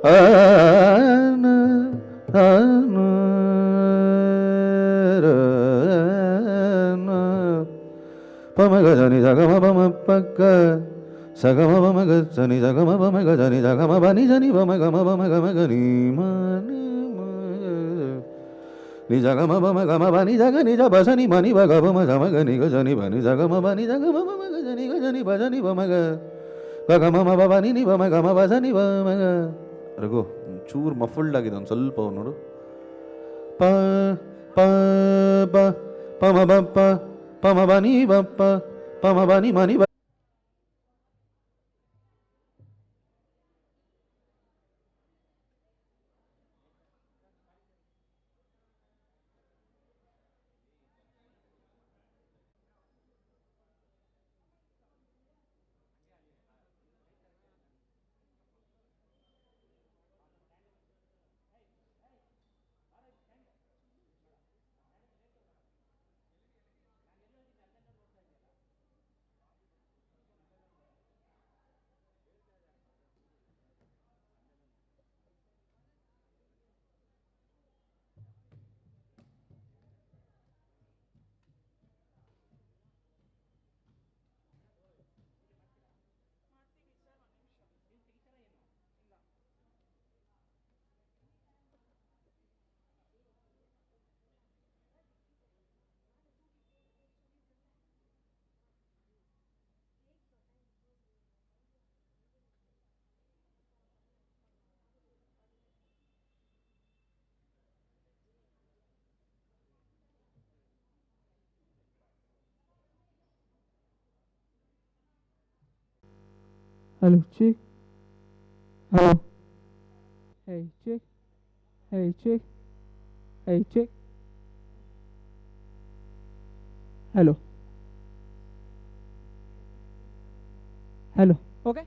ಆನ ಆನ ಪಮಗ ಜನಿ ಜಗಮ ಪಮ ಪಕ್ಕ ಸಗಮ ಪಮಗ ಜನಿ ಜಗಮ ಪಮಗ ಜನಿ ಜಗಮ ಬನಿ ಜನಿ ಪಮ ಗಮ ಪಮ ಗಮ ಗನಿ ಮನಿ ನಿ ಜಗಮ ಪಮ ಗಮ ಬನಿ ಜಗ ನಿಜ ಬಸನಿ ಮನಿ ಬಗ ಪಮ ಗಮ ಗನಿ ಗ ಜನಿ ಬನಿ ಜಗಮ ಬನಿ ಜಗಮ ಪಮ ಗ ಜನಿ ಗ ಜನಿ ಬಜನಿ ಪಮಗ ಗಮ ಮ ಬನಿ ನಿ ಪಮ ಗಮ ಬಸನಿ ಪಮಗ ರಘು ಚೂರು ಮಫಲ್ಡ್ ಆಗಿದೆ ಒಂದು ಸ್ವಲ್ಪ ನೋಡು ಪ ಪ ಬ ಪಮ ಬಪ್ಪ ಪಮ ಬನಿ ಬಪ್ಪ ಪಮ ಬನಿ ಮನಿ ಬ Hello, check. Hello. Hey, check. Hey, check. Hey, check. Hello. Hello. Okay.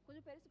கொஞ்சம் பெருசு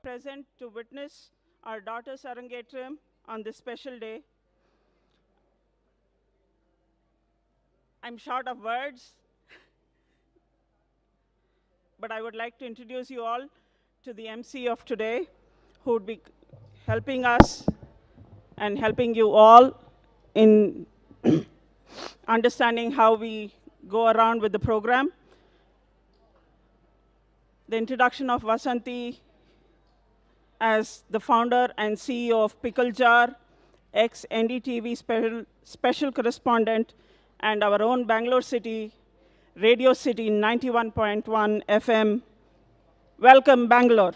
Present to witness our daughter's Arangetram on this special day. I'm short of words, but I would like to introduce you all to the MC of today, who would be helping us and helping you all in understanding how we go around with the program. The introduction of Vasanti as the founder and CEO of Pickle Jar, ex-NDTV special correspondent, and our own Bangalore City, Radio City 91.1 FM. Welcome, Bangalore.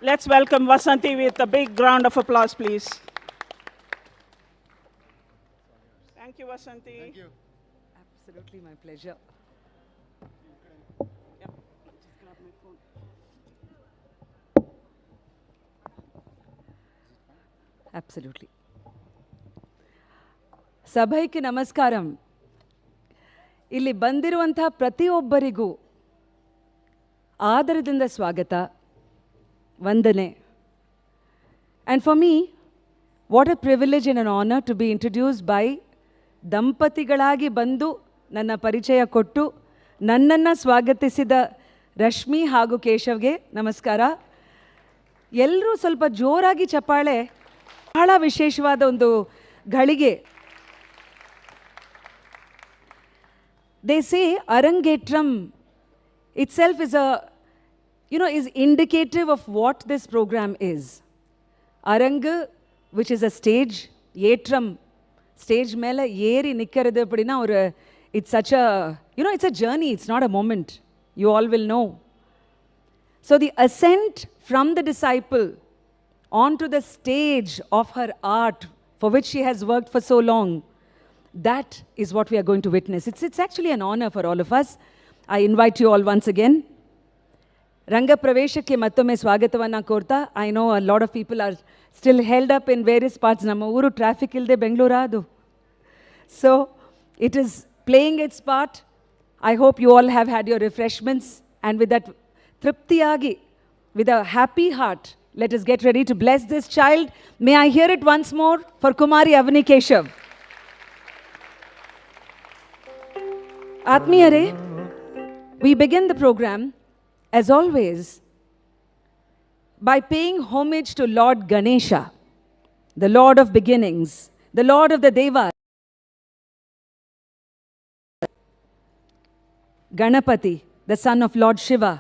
Let's welcome Vasanti with a big round of applause, please. Thank you, Vasanti. Thank you. Absolutely my pleasure. Yep. Just grab my phone. Absolutely. ಸಭೈಗೆ ನಮಸ್ಕಾರಂ. ಇಲ್ಲಿ ಬಂದಿರುವಂತಹ ಪ್ರತಿಯೊಬ್ಬರಿಗೂ ಆದರದಿಂದ ಸ್ವಾಗತ, ವಂದನೆ. And for me, what a privilege and an honor to be introduced by ದಂಪತಿಗಳಾಗಿ ಬಂದು ನನ್ನ ಪರಿಚಯ ಕೊಟ್ಟು ನನ್ನನ್ನು ಸ್ವಾಗತಿಸಿದ ರಶ್ಮಿ ಹಾಗೂ ಕೇಶವ್ಗೆ ನಮಸ್ಕಾರ. ಎಲ್ಲರೂ ಸ್ವಲ್ಪ ಜೋರಾಗಿ ಚಪ್ಪಾಳೆ. ಬಹಳ ವಿಶೇಷವಾದ ಒಂದು ಘಳಿಗೆ. They say Arangetram itself is is indicative of what this program is. Aranga, which is a stage, Yetram, stage mela yeri nikkaradu appadina or it's such a, it's a journey, it's not a moment. You all will know. So the ascent from the disciple onto the stage of her art for which she has worked for so long, that is what we are going to witness. It's actually an honor for all of us. I invite you all once again. Rangapravesha ke mattomme swagatavanna korta. I know a lot of people are still held up in various parts. Namma uru traffic ilde Bangalore adu. So it is playing its part. I hope you all have had your refreshments, and with that triptiyagi, with a happy heart, let us get ready to bless this child. May I hear it once more for Kumari Avni Keshav. Atmiyare, we begin the program, as always, by paying homage to Lord Ganesha, the Lord of beginnings, the Lord of the Devas. Ganapati, the son of Lord Shiva,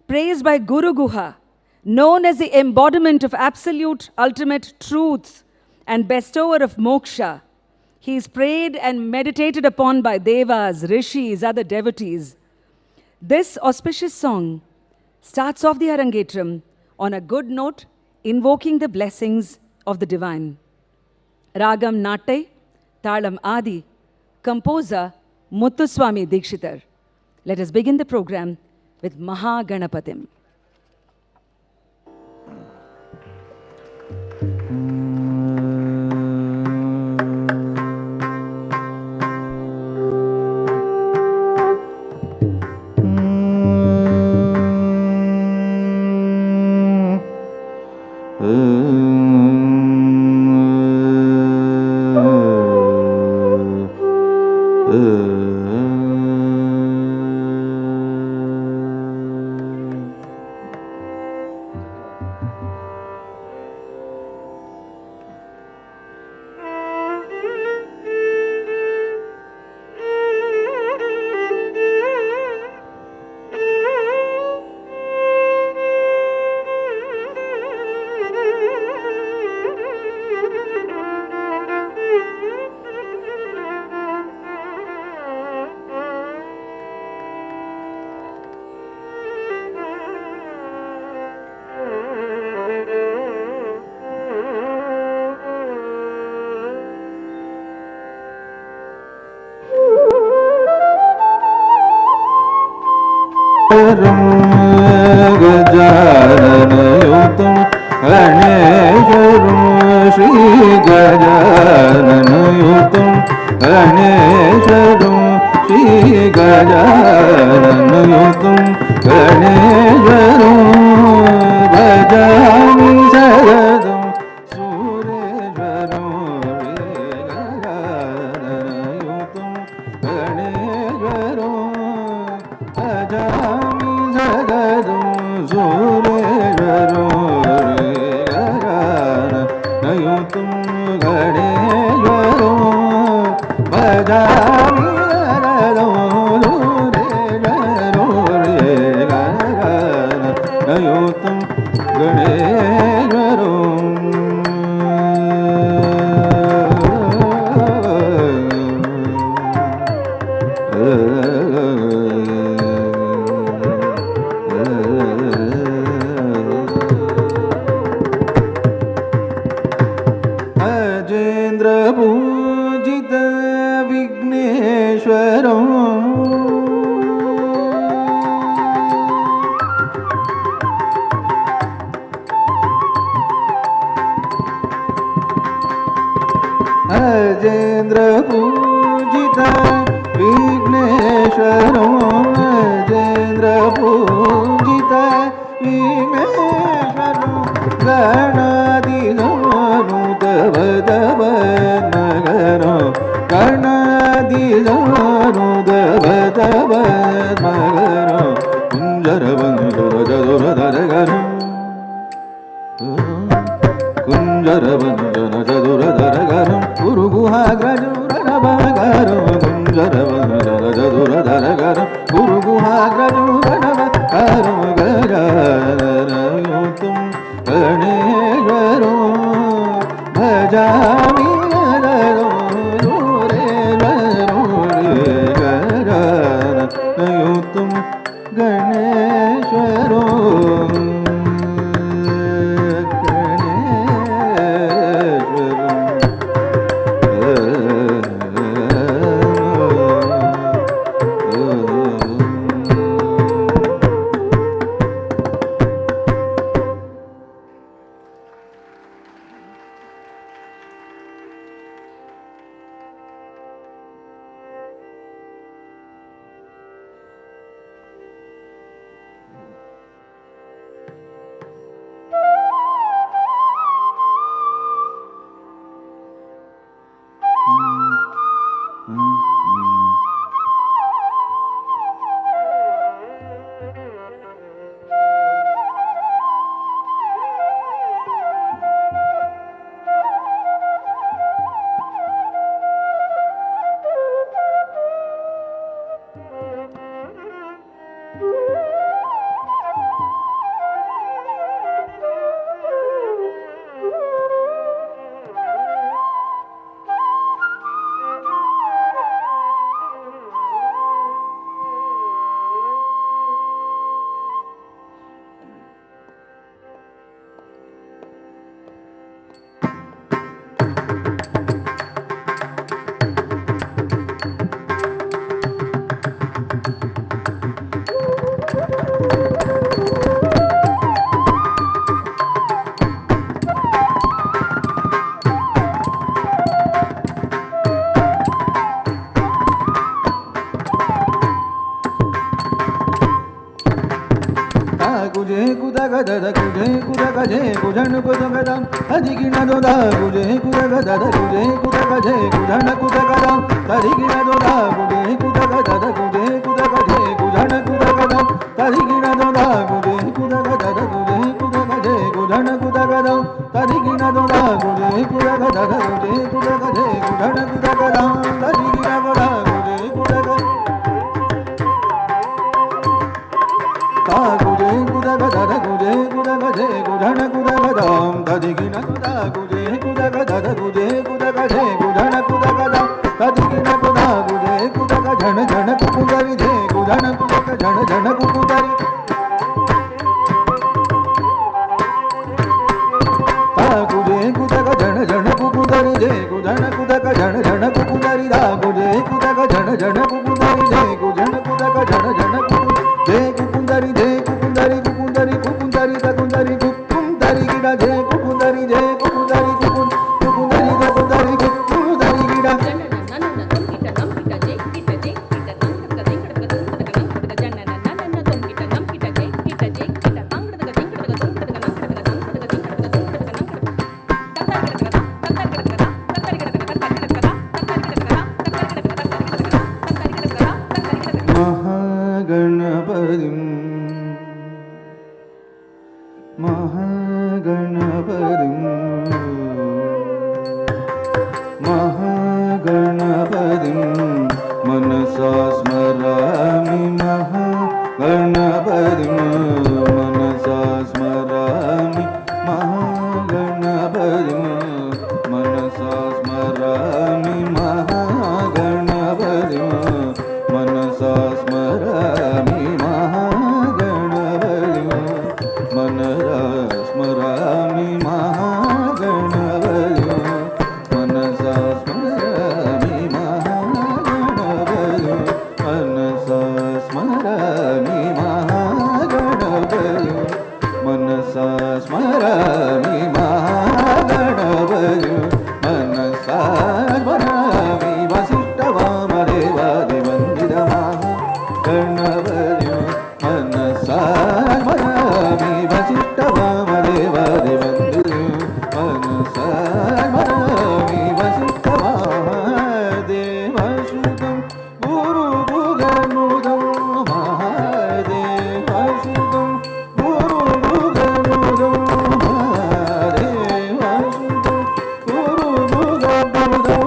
praised by Guru Guha, known as the embodiment of absolute ultimate truth and bestower of moksha. He is prayed and meditated upon by devas, rishis, other devotees. This auspicious song starts off the Arangetram on a good note, invoking the blessings of the divine. Ragam Nattai, Talam Adi, composer Muthuswami Dikshitar. Let us begin the program with Maha Ganapatim. Gajanan Shri गजाननयुतं गणेशं Shri गजाननयुतं गणेशं भजामि शरदं सुरेश्वरं गजाननयुतं गणेशं भजामि शरदं सुरेश्वरं गजाननयुतं गणेशं भजामि नयोतं Ajendra पूजित विघ्नेश्वरं अजेन्द्र पूजित विघ्नेश्वरं अजेन्द्र पूजित विघ्नेश्वरं गणाधिगणुतवदवन्मगनं गणाधिगणुतवदवन्मगनं कुञ्जरवन्दनचतुरधरगणं कुञ्जरवन्दनचतुरधरगणं गुरुगुहाग्रजुरणवगरं कुञ्जरवन्दनचतुरधरगणं गुरुगुहाग्रजुरणवगरं गजाननयुतं गणेशं भजामि गजाननयुतं गणेशं स्मरामि महागणपतिं मनसा स्मरामि महागणपतिं मनसा स्मरामि महागणपतिं मनसा स्मरामि महागणपतिं मनसा स्मरामि महागणपतिं मनसा स्मरामि वसिष्ठवामदेवादिवन्दितमहागणपतिं मनसा स्मरामि वसिष्ठवामदेवादिवन्दितं मनसा स्मरामि वसिष्ठवामदेवसुतं गुरुभुगनुदं महादेवसुतं गुरुभुगनुदं महादेवसुतं गुरुभुगनुदं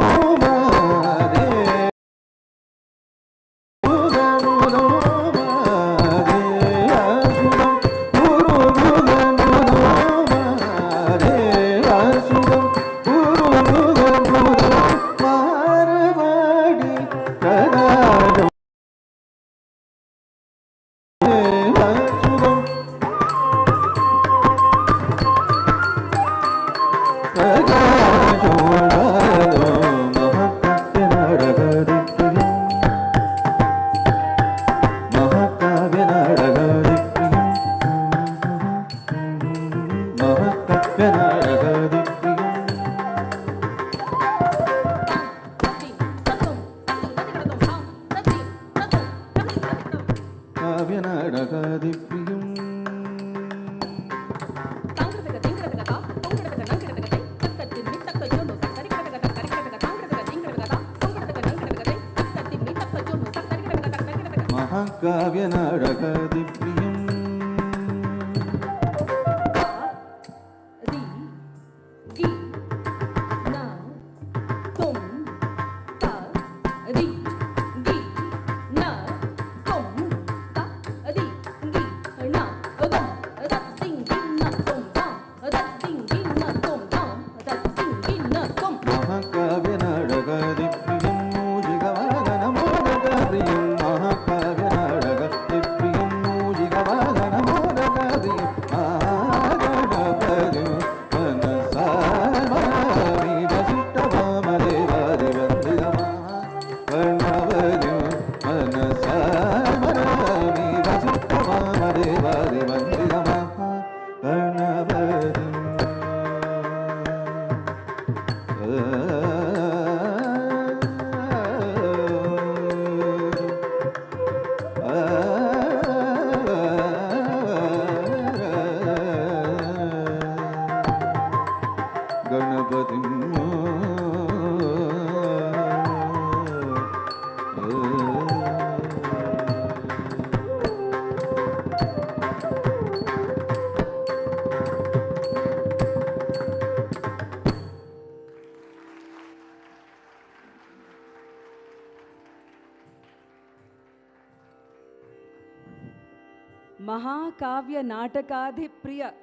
Mahakavya Natakadhipriya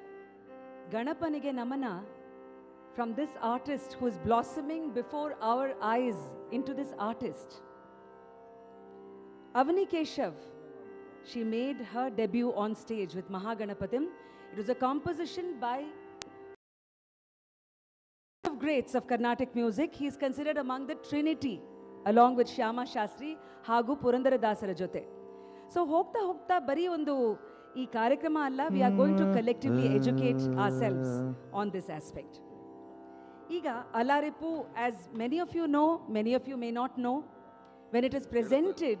Ganapanige Namana from this artist who is blossoming before our eyes into this artist. Avni Keshav, she made her debut on stage with Mahaganapathim. It was a composition by of greats of Carnatic music. He is considered among the Trinity, along with Shyama Shastri, Hagu Purandara Dasara Jote. So, hokta bari ondu ee karakrama alla, we are going to collectively educate ourselves on this aspect. Iga Alaripu, as many of you know, many of you may not know, when it is presented,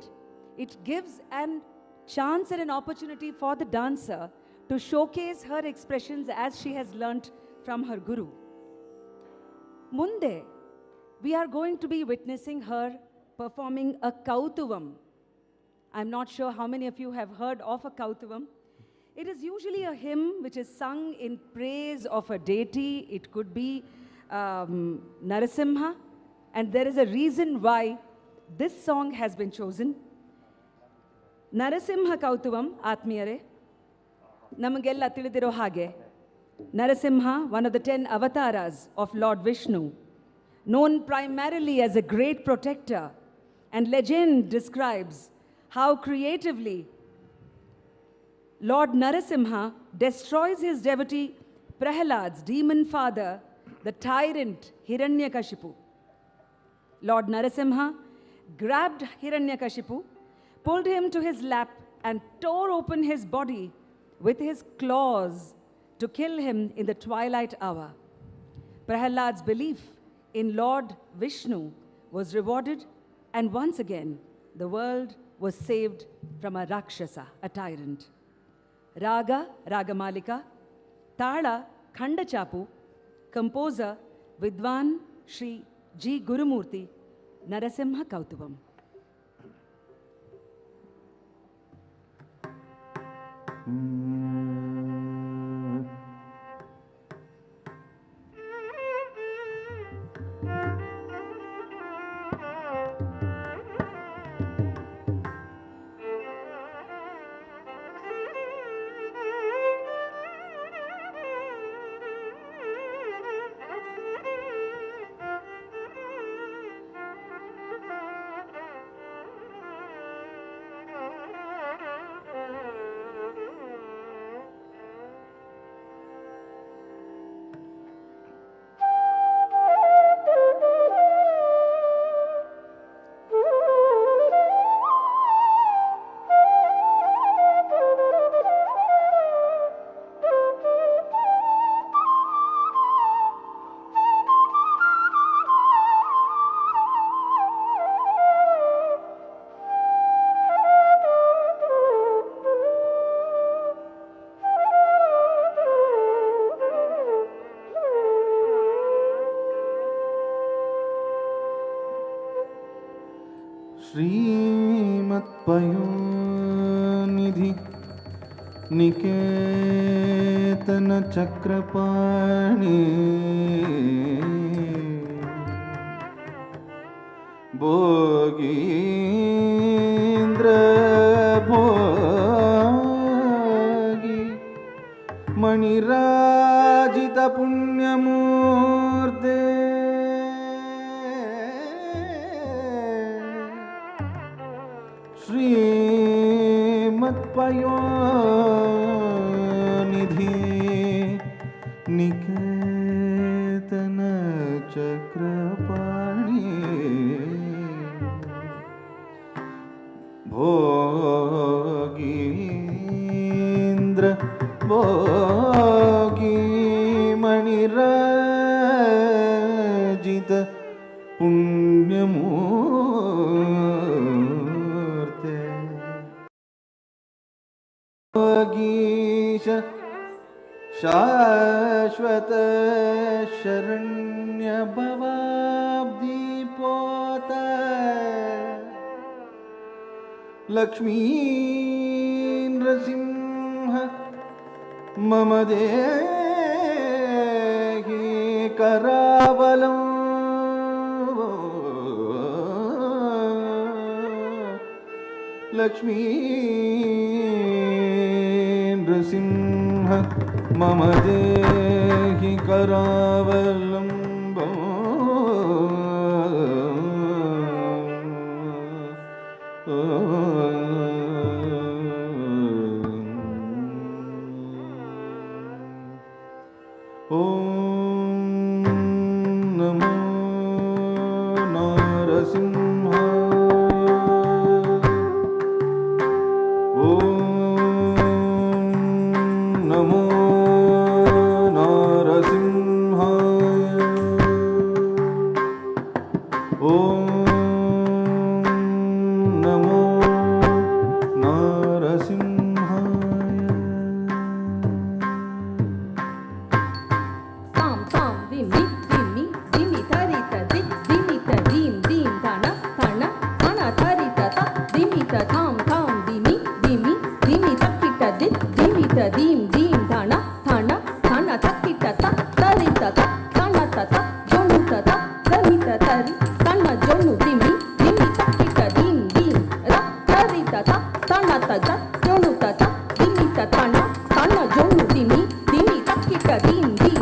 it gives an chance and an opportunity for the dancer to showcase her expressions as she has learnt from her guru. Munde, we are going to be witnessing her performing a Kautuvam. I'm not sure how many of you have heard of a Kautuvam. It is usually a hymn which is sung in praise of a deity. It could be Narasimha, and there is a reason why this song has been chosen. Narasimha Kautuvam, Atmiyare, Namagella Tilidiro Hage. Narasimha, one of the 10 avatars of Lord Vishnu, known primarily as a great protector, and legend describes how creatively Lord Narasimha destroys his devotee Prahalad's demon father, the tyrant Hiranyakashipu. Lord Narasimha grabbed Hiranyakashipu, pulled him to his lap, and tore open his body with his claws to kill him in the twilight hour. Prahalad's belief in Lord Vishnu was rewarded, and once again, the world was saved from a Rakshasa, a tyrant. Raga, Ragamalika, Tala, Khandachapu, composer, Vidwan Shri G. Gurumurti, Narasimha Kautubam. श्रीमत्पयोनिधि निकेतन चक्रपाणि भोगीन्द्र भोगी मणिराजित पुण्यमूर्ते श्रीमत्पयोनिधि निकेतन चक्रपाणि भोगीन्द्र भोगी मणिराजित पुण्यमूर्ते योगीश शाश्वत शरण्य भवाब्धिपोत लक्ष्मी नृसिंह मम देहि करावलं लक्ष्मी नृसिंह मम देहि करावलम्बम् ॐ नमो नारसिंहाय ॐ नमो नारसिंहाय ॐ नमो नारसिंहाय Tam tam dimi dimi dimi tarita di dimi ta dim dim tana tana tana tarita ta dimi ta tam tam dimi dimi dimi takita di dimi ta dim dim tana tana tana takita ta tarita ta tana ta ta jonu ta ta tarita tari tana jonu dimi dimi takita dim dim ra tarita ta tana ta ja jonu ta ta dimi ta tana tana jonu dimi dimi takita dim dim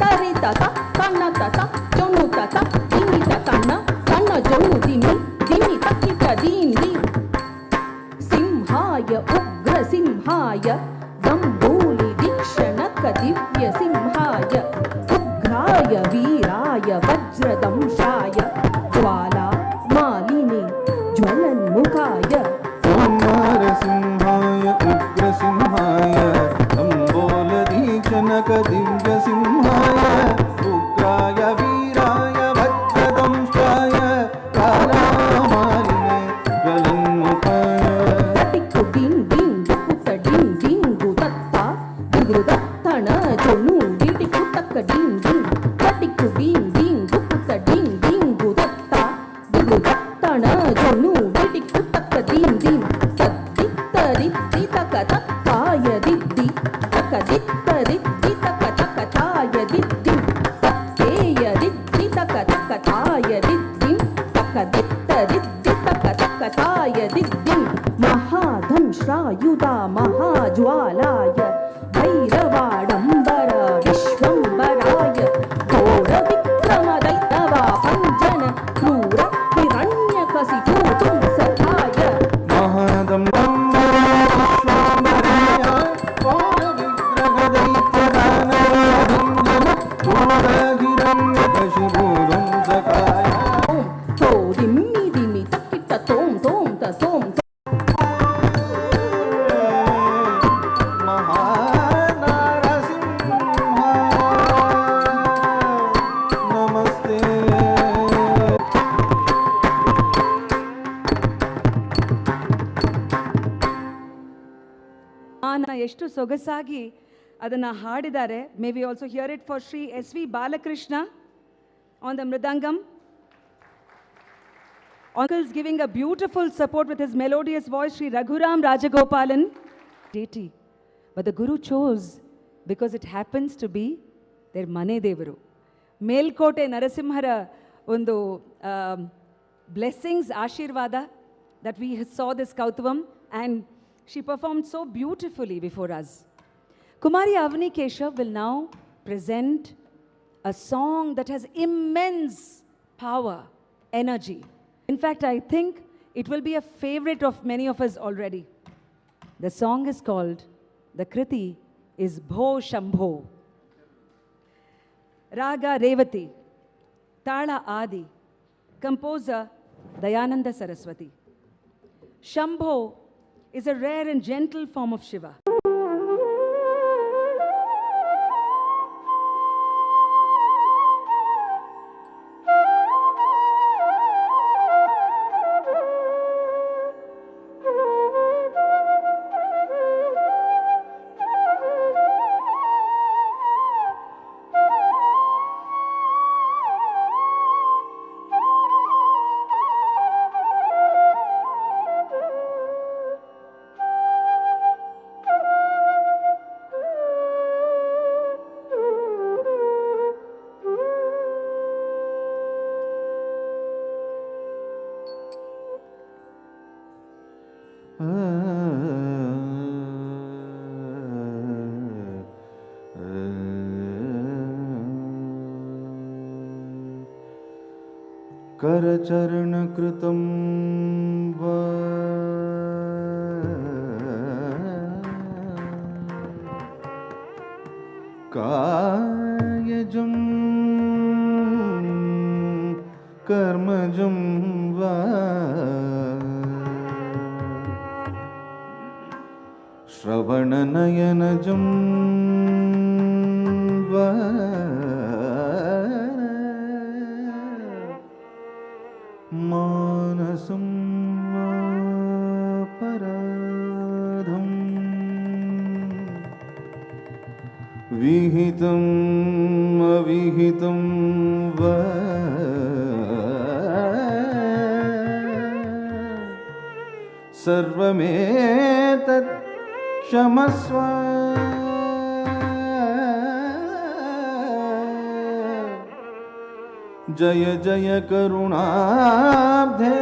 tarita ta tana ta ta jonu ta ta dimi ta tana tana jonu dimi dimi takita dim dim सिंहाय उग्रसिंहाय दम्बूलिवीक्षणक दिव्यसिंहाय उग्राय वीराय वज्रदंशाय ज्वाला मालिनी ज्वलन्मुखाय नरसिंहाय उग्रसिंहाय दम्बोलदीक्षणक दिव्यसिंहाय उग्राय वीराय वज्रदंशाय कालामालिने ज्वलन्मुखाय टिक्कु डिंग डिंग दुकुट डिंग डिंग गुदत्ता दिगृदत्तण जोनु डिटिक्कु तक्क डिंग डिंग टिक्कु डिंग डिंग दुकुट डिंग डिंग गुदत्ता दिगृदत्तण जोनु डिटिक्कु तक्क डिंग डिंग तद्दित्तरित्ति तक तक्काय दिद्दि तक दित्तरित्ति तक तक ताय दिद्दिं तक्केय दिद्दि तक तक ताय दिद्दिं तक दित्तरिद्दि तक तक ताय दिद्दिं महाधंश्रायुधा महाज्वालाय भैरवाडम्बर विश्वम्बराय घोरविक्रमदैतवा भञ्जन क्रूर हिरण्यकशिपूतुं सखाय तो दिम्मि दिम्मि तक्किट्ट तोम तोम त तोम नमस्ते ಎಷ್ಟು ಸೊಗಸಾಗಿ ಅದನ್ನು ಹಾಡಿದ್ದಾರೆ. May we also hear it for Shri S V Balakrishna on the mridangam. Uncle's giving a beautiful support with his melodious voice, Sri Raghuram Rajagopalan. Deity. But the Guru chose because it happens to be their Mane Devaru. Melkote Narasimhara ಒಂದು blessings, Ashirvada, that we saw this Kautavam, and she performed so beautifully before us. Kumari Avni Keshav will now present a song that has immense power, energy. In fact, I think it will be a favorite of many of us already. The song is called, the Kriti is Bho Shambho. Raga Revati, Tala Adi, composer Dayananda Saraswati. Shambho is a rare and gentle form of Shiva. करचरणकृतं वा कायजं कर्मजं वा श्रवणनयनजं वा मानसं वा पराधं विहितम् अविहितं वा सर्वमेतत् क्षमस्व जय जय करुणाब्धे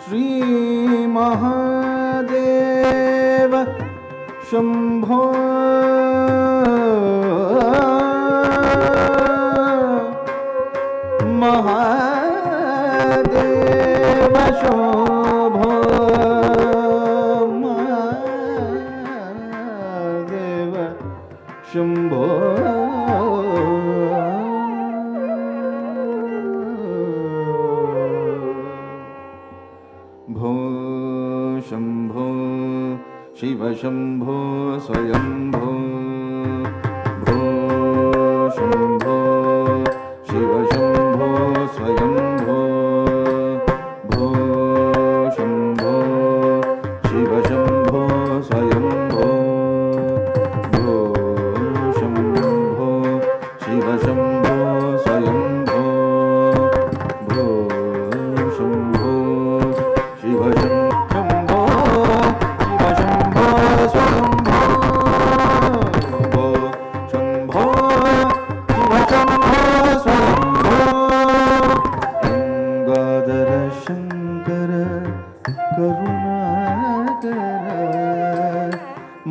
श्री महादेव शंभो महादेव शंभो शिव शम्भो स्वयम्भो भो शम्भो शिव शम्भो स्वयम्भो भो शम्भो शिव शम्भो स्वयम्भो भो शम्भो शिव शम्भो स्वयम्भो भो शम्भो शिव शम्भो शिव शम्भो स्वयम्भो भो शम्भो शिव शम्भो स्वयम्भो गंगाधर शंकर करुणाकर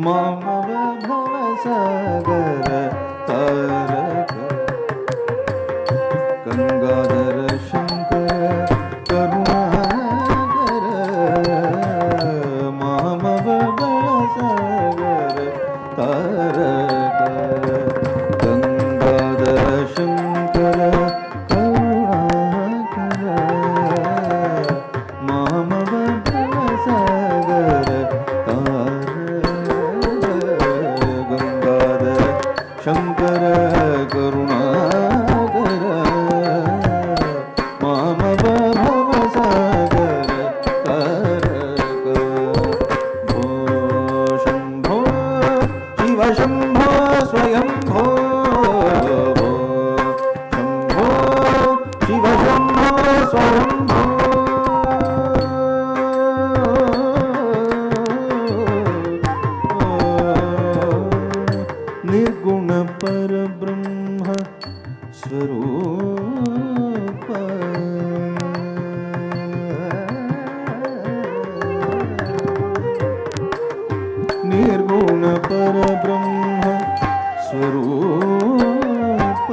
मामव भवसागर तारक गंगाधर शंकर करुणाकर मामव भवसागर तारक गंगाधर शंकर करुणाकर मामव भवसागर तारक गंगाधर शंकर करुणाकर मामव भवसागर तारक भो शम्भो शिव शम्भो स्वयम्भो भो शम्भो शिव शम्भो स्वयम्भो निर्गुण परब्रह्म स्वरूप निर्गुण परब्रह्म स्वरूप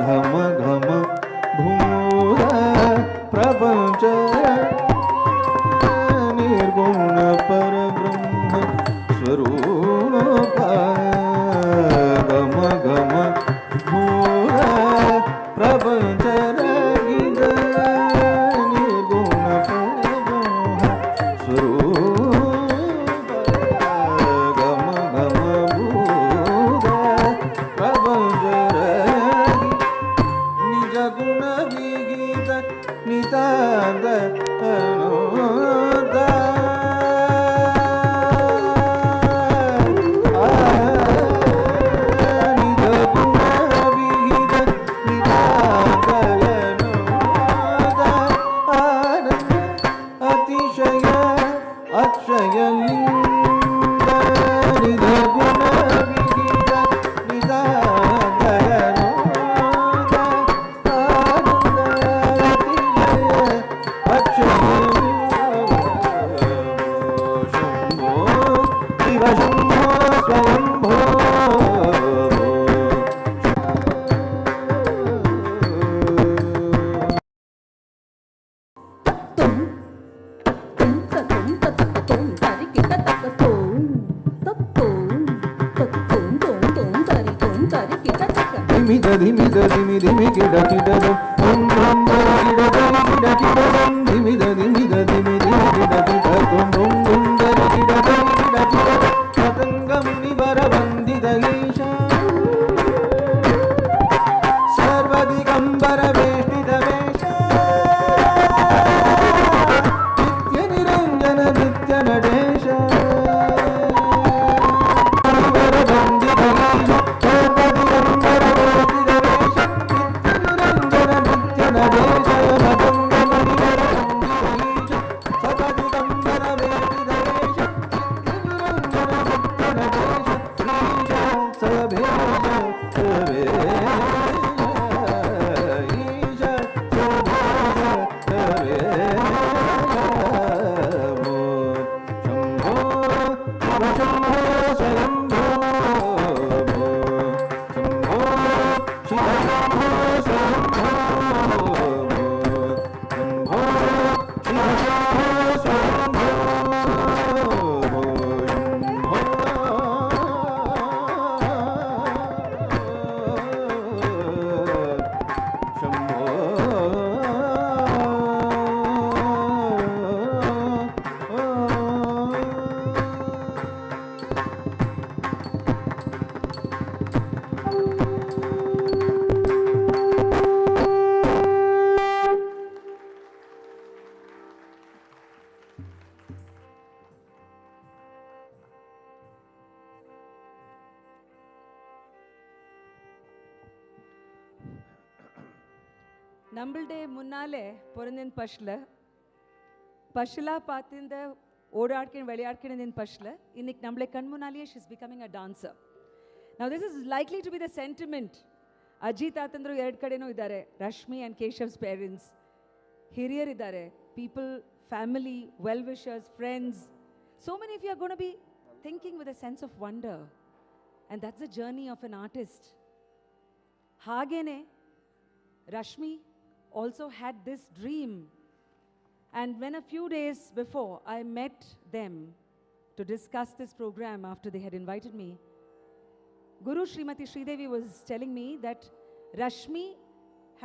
घम घम भूर प्रपंच निर्गुण परब्रह्म स्वरूप गम गम भूर प्रपंच रहित निर्गुण परब्रह्म स्वरूप गम गम भूर प्रपंच रहित निज गुण विगीत नितांत अनुदा நம்மளுடைய முன்னாலே பொருந்தின் பஷ்ல பார்த்திந்த ஓடாட்கின் விளையாட்கின் பஷ்ல இன்னைக்கு நம்மளை கண் முன்னாலேயே she's becoming a dancer. Now this is likely to be the sentiment. Ajit ತಾತಂದ್ರು ಎರಡು ಕಡೆನೂ ಇದ್ದಾರೆ, ರಶ್ಮಿ ಆ್ಯಂಡ್ ಕೇಶವ್ಸ್ ಪೇರೆಂಟ್ಸ್, ಹಿರಿಯರಿದ್ದಾರೆ, people, family, well-wishers, friends. So many of you are going to be thinking with a sense of wonder. And that's the journey of an artist. Hagene, Rashmi also had this dream. And when a few days before I met them to discuss this program after they had invited me, Guru Srimati Sridevi was telling me that Rashmi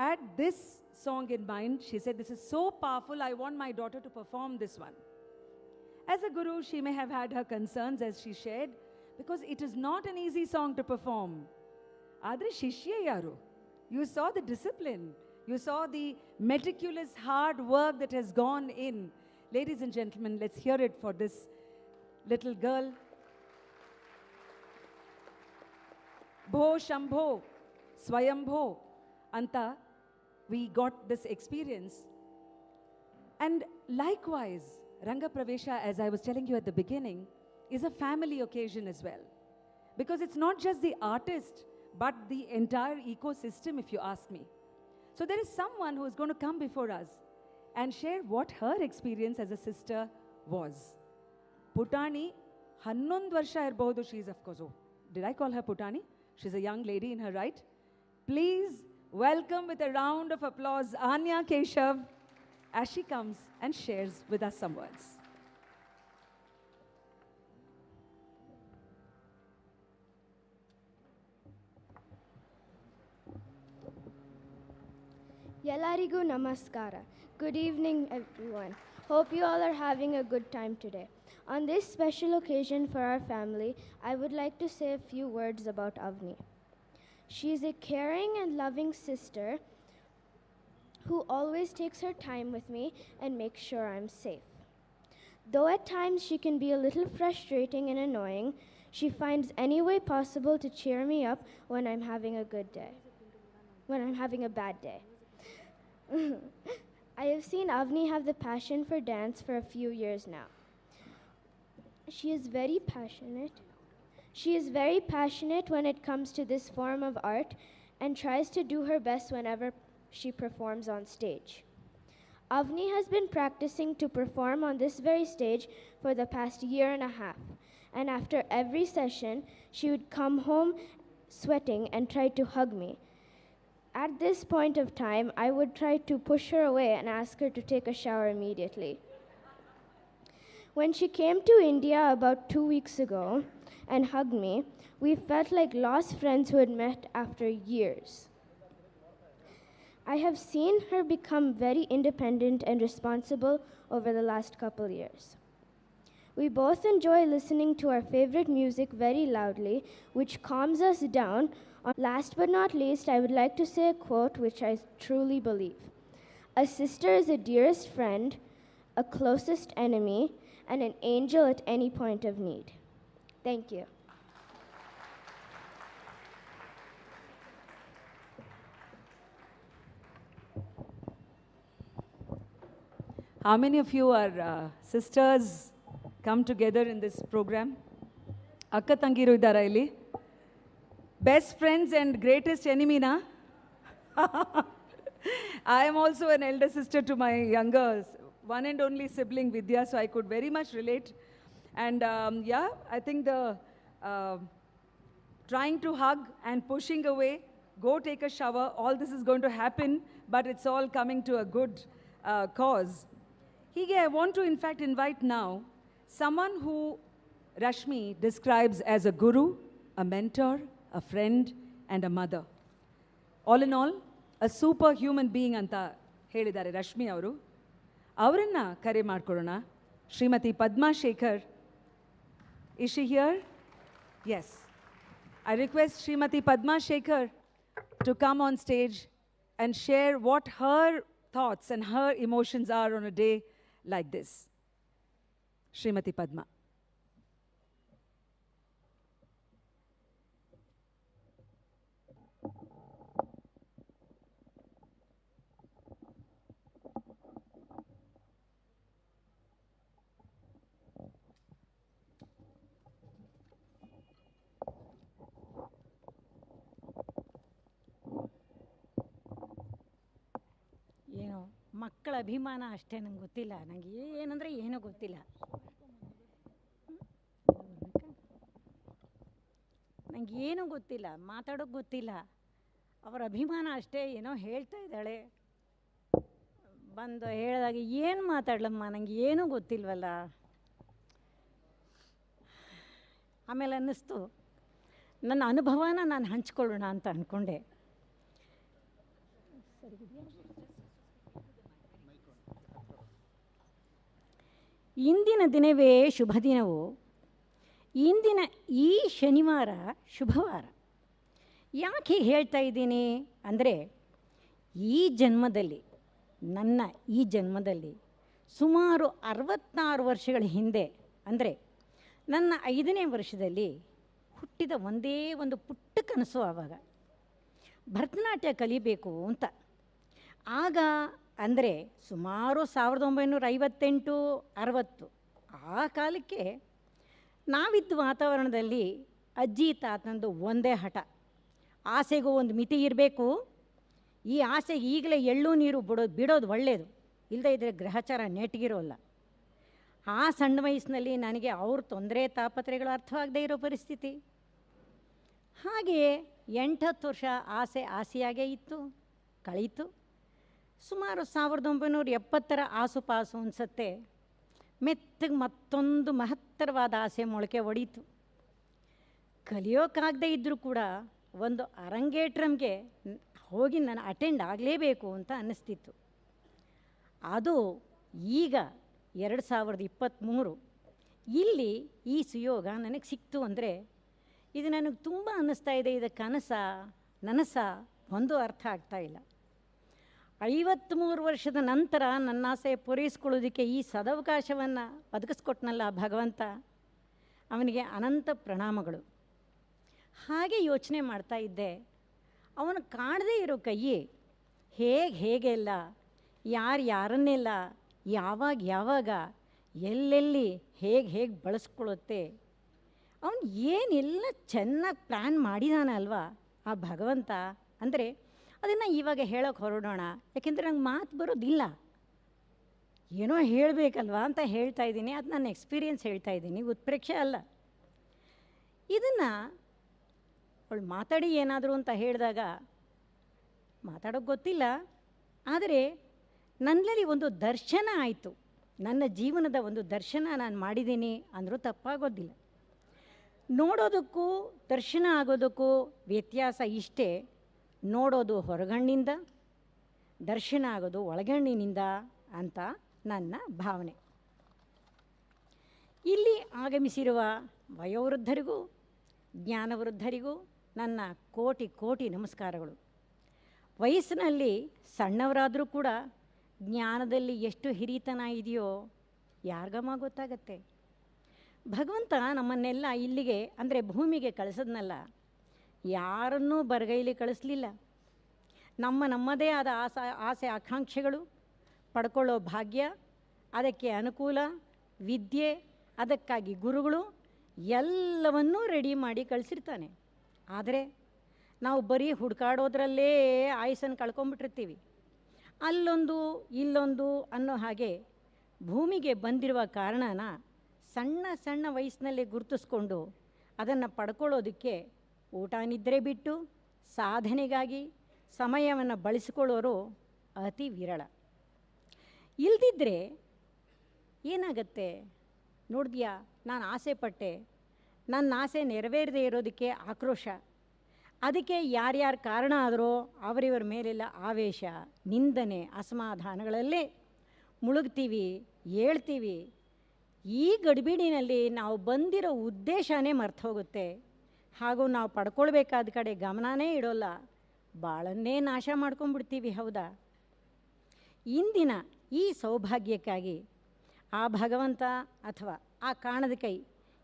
had this song in mind. She said, this is so powerful, I want my daughter to perform this one. As a guru, she may have had her concerns, as she shared, because it is not an easy song to perform. Adre Shishya Yaru, you saw the discipline, you saw the meticulous hard work that has gone in. Ladies and gentlemen, let's hear it for this little girl. Bho Shambho, Swayambho, Anta, we got this experience. And likewise, Rangapravesha, as I was telling you at the beginning, is a family occasion as well. Because it's not just the artist, but the entire ecosystem, if you ask me. So there is someone who is going to come before us and share what her experience as a sister was. Putani, 11 varsha irbodu, she is of course, oh, did I call her Putani? She's a young lady in her right. Please welcome with a round of applause Anya Keshav as she comes and shares with us some words. Yellarigu namaskara. Good evening, everyone. Hope you all are having a good time today. On this special occasion for our family, I would like to say a few words about Avni. She is a caring and loving sister who always takes her time with me and makes sure I'm safe. Though at times she can be a little frustrating and annoying, she finds any way possible to cheer me up when I'm having a good day, when I'm having a bad day. I have seen Avni have the passion for dance for a few years now. She is very passionate. She is very passionate when it comes to this form of art and tries to do her best whenever she performs on stage. Avni has been practicing to perform on this very stage for the past year and a half. And after every session, she would come home sweating and try to hug me. At this point of time, I would try to push her away and ask her to take a shower immediately. When she came to India about 2 weeks ago and hugged me, we felt like lost friends who had met after years. I have seen her become very independent and responsible over the last couple years. We both enjoy listening to our favorite music very loudly, which calms us down. Last but not least, I would like to say a quote which I truly believe. A sister is a dearest friend, a closest enemy, and an angel at any point of need. Thank you. How many of you are sisters come together in this program? Akka tangiru idara illi? Best friends and greatest enemy na? I am also an elder sister to my younger, one and only sibling Vidya, so I could very much relate. And yeah, I think the trying to hug and pushing away, go take a shower, all this is going to happen, but it's all coming to a good cause. Hige, I want to in fact invite now someone who Rashmi describes as a guru, a mentor, a friend, and a mother. All in all, a superhuman being anta helidare Rashmi avaru. Avaranna kare ಮಾಡ್ಕೊಳ್ಳೋಣ. Srimati Padma Shekhar. Is she here? Yes. I request Srimati Padma Shekhar to come on stage and share what her thoughts and her emotions are on a day like this. Srimati Padma. ಮಕ್ಕಳ ಅಭಿಮಾನ ಅಷ್ಟೇ, ನಂಗೆ ಗೊತ್ತಿಲ್ಲ. ನನಗೆ ಏನಂದರೆ ಏನೂ ಗೊತ್ತಿಲ್ಲ. ನನಗೆ ಏನೂ ಗೊತ್ತಿಲ್ಲ, ಮಾತಾಡೋಕ್ಕೆ ಗೊತ್ತಿಲ್ಲ. ಅವರ ಅಭಿಮಾನ ಅಷ್ಟೇ. ಏನೋ ಹೇಳ್ತಾ ಇದ್ದಾಳೆ, ಬಂದು ಹೇಳಿದಾಗ ಏನು ಮಾತಾಡ್ಲಮ್ಮ, ನನಗೆ ಏನೂ ಗೊತ್ತಿಲ್ವಲ್ಲ. ಆಮೇಲೆ ಅನ್ನಿಸ್ತು, ನನ್ನ ಅನುಭವನ ನಾನು ಹಂಚ್ಕೊಳ್ಳೋಣ ಅಂತ ಅಂದ್ಕೊಂಡೆ. ಇಂದಿನ ದಿನವೇ ಶುಭ ದಿನವು. ಇಂದಿನ ಈ ಶನಿವಾರ ಶುಭವಾರ. ಯಾಕೆ ಹೇಳ್ತಾ ಇದ್ದೀನಿ ಅಂದರೆ, ಈ ಜನ್ಮದಲ್ಲಿ, ನನ್ನ ಈ ಜನ್ಮದಲ್ಲಿ ಸುಮಾರು 66 ವರ್ಷಗಳ ಹಿಂದೆ, ಅಂದರೆ ನನ್ನ 5ನೇ ವರ್ಷದಲ್ಲಿ ಹುಟ್ಟಿದ ಒಂದೇ ಒಂದು ಪುಟ್ಟ ಕನಸು. ಆವಾಗ ಭರತನಾಟ್ಯ ಕಲಿಬೇಕು ಅಂತ. ಆಗ ಅಂದರೆ ಸುಮಾರು 1958-60 ಆ ಕಾಲಕ್ಕೆ ನಾವಿದ್ದ ವಾತಾವರಣದಲ್ಲಿ ಅಜ್ಜಿ ತಾತಂದು ಒಂದೇ ಹಠ, ಆಸೆಗೂ ಒಂದು ಮಿತಿ ಇರಬೇಕು. ಈ ಆಸೆಗೆ ಈಗಲೇ ಎಳ್ಳು ನೀರು ಬಿಡೋದು ಒಳ್ಳೆಯದು, ಇಲ್ಲದೇ ಇದ್ದರೆ ಗ್ರಹಚಾರ ನೆಟ್ಗಿರೋಲ್ಲ. ಆ ಸಣ್ಣ ವಯಸ್ಸಿನಲ್ಲಿ ನನಗೆ ಅವ್ರ ತೊಂದರೆ ತಾಪತ್ರೆಗಳು ಅರ್ಥವಾಗದೇ ಇರೋ ಪರಿಸ್ಥಿತಿ. ಹಾಗೆಯೇ 8-10 ವರ್ಷ ಆಸೆಯಾಗೇ ಇತ್ತು, ಕಳೀತು. ಸುಮಾರು 1970 ಆಸುಪಾಸು ಅನಿಸುತ್ತೆ, ಮೆತ್ತಗೆ ಮತ್ತೊಂದು ಮಹತ್ತರವಾದ ಆಸೆ ಮೊಳಕೆ ಒಡೀತು. ಕಲಿಯೋಕ್ಕಾಗದೇ ಇದ್ದರೂ ಕೂಡ ಒಂದು ಅರಂಗೇಟ್ರಂಗೆ ಹೋಗಿ ನಾನು ಅಟೆಂಡ್ ಆಗಲೇಬೇಕು ಅಂತ ಅನ್ನಿಸ್ತಿತ್ತು. ಅದು ಈಗ 2023 ಇಲ್ಲಿ ಈ ಸುಯೋಗ ನನಗೆ ಸಿಕ್ತು ಅಂದರೆ ಇದು ನನಗೆ ತುಂಬ ಅನ್ನಿಸ್ತಾ ಇದೆ. ಇದು ಕನಸ ನನಸ ಒಂದು ಅರ್ಥ ಆಗ್ತಾ ಇಲ್ಲ. 53 ವರ್ಷದ ನಂತರ ನನ್ನ ಆಸೆ ಪೂರೈಸ್ಕೊಳ್ಳೋದಕ್ಕೆ ಈ ಸದವಕಾಶವನ್ನು ಒದಗಿಸ್ಕೊಟ್ನಲ್ಲ ಭಗವಂತ, ಅವನಿಗೆ ಅನಂತ ಪ್ರಣಾಮಗಳು. ಹಾಗೆ ಯೋಚನೆ ಮಾಡ್ತಾ ಇದ್ದೆ, ಅವನು ಕಾಣದೇ ಇರೋ ಕೈ ಹೇಗೆಲ್ಲ, ಯಾರನ್ನೆಲ್ಲ, ಯಾವಾಗ ಎಲ್ಲೆಲ್ಲಿ ಹೇಗೆ ಬಳಸ್ಕೊಳ್ಳುತ್ತೆ. ಅವನು ಏನೆಲ್ಲ ಚೆನ್ನಾಗಿ ಪ್ಲ್ಯಾನ್ ಮಾಡಿದಾನೆ ಅಲ್ವಾ ಆ ಭಗವಂತ. ಅಂದರೆ ಅದನ್ನು ಇವಾಗ ಹೇಳೋಕ್ಕೆ ಹೊರಡೋಣ, ಯಾಕೆಂದರೆ ನಂಗೆ ಮಾತು ಬರೋದಿಲ್ಲ. ಏನೋ ಹೇಳಬೇಕಲ್ವಾ ಅಂತ ಹೇಳ್ತಾ ಇದ್ದೀನಿ. ಅದು ನನ್ನ ಎಕ್ಸ್ಪೀರಿಯೆನ್ಸ್ ಹೇಳ್ತಾ ಇದ್ದೀನಿ, ಉತ್ಪ್ರೇಕ್ಷೆ ಅಲ್ಲ. ಇದನ್ನು ಅವಳು ಮಾತಾಡಿ ಏನಾದರೂ ಅಂತ ಹೇಳಿದಾಗ ಮಾತಾಡೋಕ್ಕೆ ಗೊತ್ತಿಲ್ಲ, ಆದರೆ ನನ್ನಲ್ಲಿ ಒಂದು ದರ್ಶನ ಆಯಿತು. ನನ್ನ ಜೀವನದ ಒಂದು ದರ್ಶನ ನಾನು ಮಾಡಿದ್ದೀನಿ ಅಂದರೂ ತಪ್ಪಾಗೋದಿಲ್ಲ. ನೋಡೋದಕ್ಕೂ ದರ್ಶನ ಆಗೋದಕ್ಕೂ ವ್ಯತ್ಯಾಸ ಇಷ್ಟೇ. ನೋಡೋದು ಹೊರಗಣ್ಣಿಂದ, ದರ್ಶನ ಆಗೋದು ಒಳಗಣ್ಣಿನಿಂದ ಅಂತ ನನ್ನ ಭಾವನೆ. ಇಲ್ಲಿ ಆಗಮಿಸಿರುವ ವಯೋವೃದ್ಧರಿಗೂ ಜ್ಞಾನವೃದ್ಧರಿಗೂ ನನ್ನ ಕೋಟಿ ನಮಸ್ಕಾರಗಳು. ವಯಸ್ಸಿನಲ್ಲಿ ಸಣ್ಣವರಾದರೂ ಕೂಡ ಜ್ಞಾನದಲ್ಲಿ ಎಷ್ಟು ಹಿರಿತನ ಇದೆಯೋ ಯಾರಿಗಮ್ಮ ಗೊತ್ತಾಗತ್ತೆ. ಭಗವಂತ ನಮ್ಮನ್ನೆಲ್ಲ ಇಲ್ಲಿಗೆ ಅಂದರೆ ಭೂಮಿಗೆ ಕಳಿಸೋದ್ನಲ್ಲ, ಯಾರನ್ನೂ ಬರಗೈಲಿ ಕಳಿಸ್ಲಿಲ್ಲ. ನಮ್ಮದೇ ಆದ ಆಸೆ ಆಕಾಂಕ್ಷೆಗಳು ಪಡ್ಕೊಳ್ಳೋ ಭಾಗ್ಯ, ಅದಕ್ಕೆ ಅನುಕೂಲ, ವಿದ್ಯೆ, ಅದಕ್ಕಾಗಿ ಗುರುಗಳು ಎಲ್ಲವನ್ನೂ ರೆಡಿ ಮಾಡಿ ಕಳಿಸಿರ್ತಾನೆ. ಆದರೆ ನಾವು ಬರೀ ಹುಡುಕಾಡೋದ್ರಲ್ಲೇ ಆಯುಸ್ಸನ್ನು ಕಳ್ಕೊಂಬಿಟ್ಟಿರ್ತೀವಿ. ಅಲ್ಲೊಂದು ಇಲ್ಲೊಂದು ಅನ್ನೋ ಹಾಗೆ ಭೂಮಿಗೆ ಬಂದಿರುವ ಕಾರಣನ ಸಣ್ಣ ವಯಸ್ಸಿನಲ್ಲೇ ಗುರುತಿಸ್ಕೊಂಡು ಅದನ್ನು ಪಡ್ಕೊಳ್ಳೋದಕ್ಕೆ ಊಟ ನಿದ್ರೆ ಬಿಟ್ಟು ಸಾಧನೆಗಾಗಿ ಸಮಯವನ್ನು ಬಳಸಿಕೊಳ್ಳೋರು ಅತಿ ವಿರಳ. ಇಲ್ದಿದ್ದರೆ ಏನಾಗತ್ತೆ ನೋಡಿದ್ಯಾ, ನಾನು ಆಸೆ ಪಟ್ಟೆ, ನನ್ನ ಆಸೆ ನೆರವೇರದೇ ಇರೋದಕ್ಕೆ ಆಕ್ರೋಶ, ಅದಕ್ಕೆ ಯಾರ್ಯಾರು ಕಾರಣ ಆದರೋ ಅವರಿವರ ಮೇಲೆಲ್ಲ ಆವೇಶ, ನಿಂದನೆ, ಅಸಮಾಧಾನಗಳಲ್ಲೇ ಮುಳುಗ್ತೀವಿ, ಹೇಳ್ತೀವಿ. ಈ ಗಡಿಬಿಡಿನಲ್ಲಿ ನಾವು ಬಂದಿರೋ ಉದ್ದೇಶನೇ ಮರ್ತು ಹೋಗುತ್ತೆ. ಹಾಗೂ ನಾವು ಪಡ್ಕೊಳ್ಬೇಕಾದ ಕಡೆ ಗಮನನೇ ಇಡೋಲ್ಲ, ಬಾಳನ್ನೇ ನಾಶ ಮಾಡ್ಕೊಂಡ್ಬಿಡ್ತೀವಿ. ಹೌದಾ? ಇಂದಿನ ಈ ಸೌಭಾಗ್ಯಕ್ಕಾಗಿ ಆ ಭಗವಂತ ಅಥವಾ ಆ ಕಾಣದ ಕೈ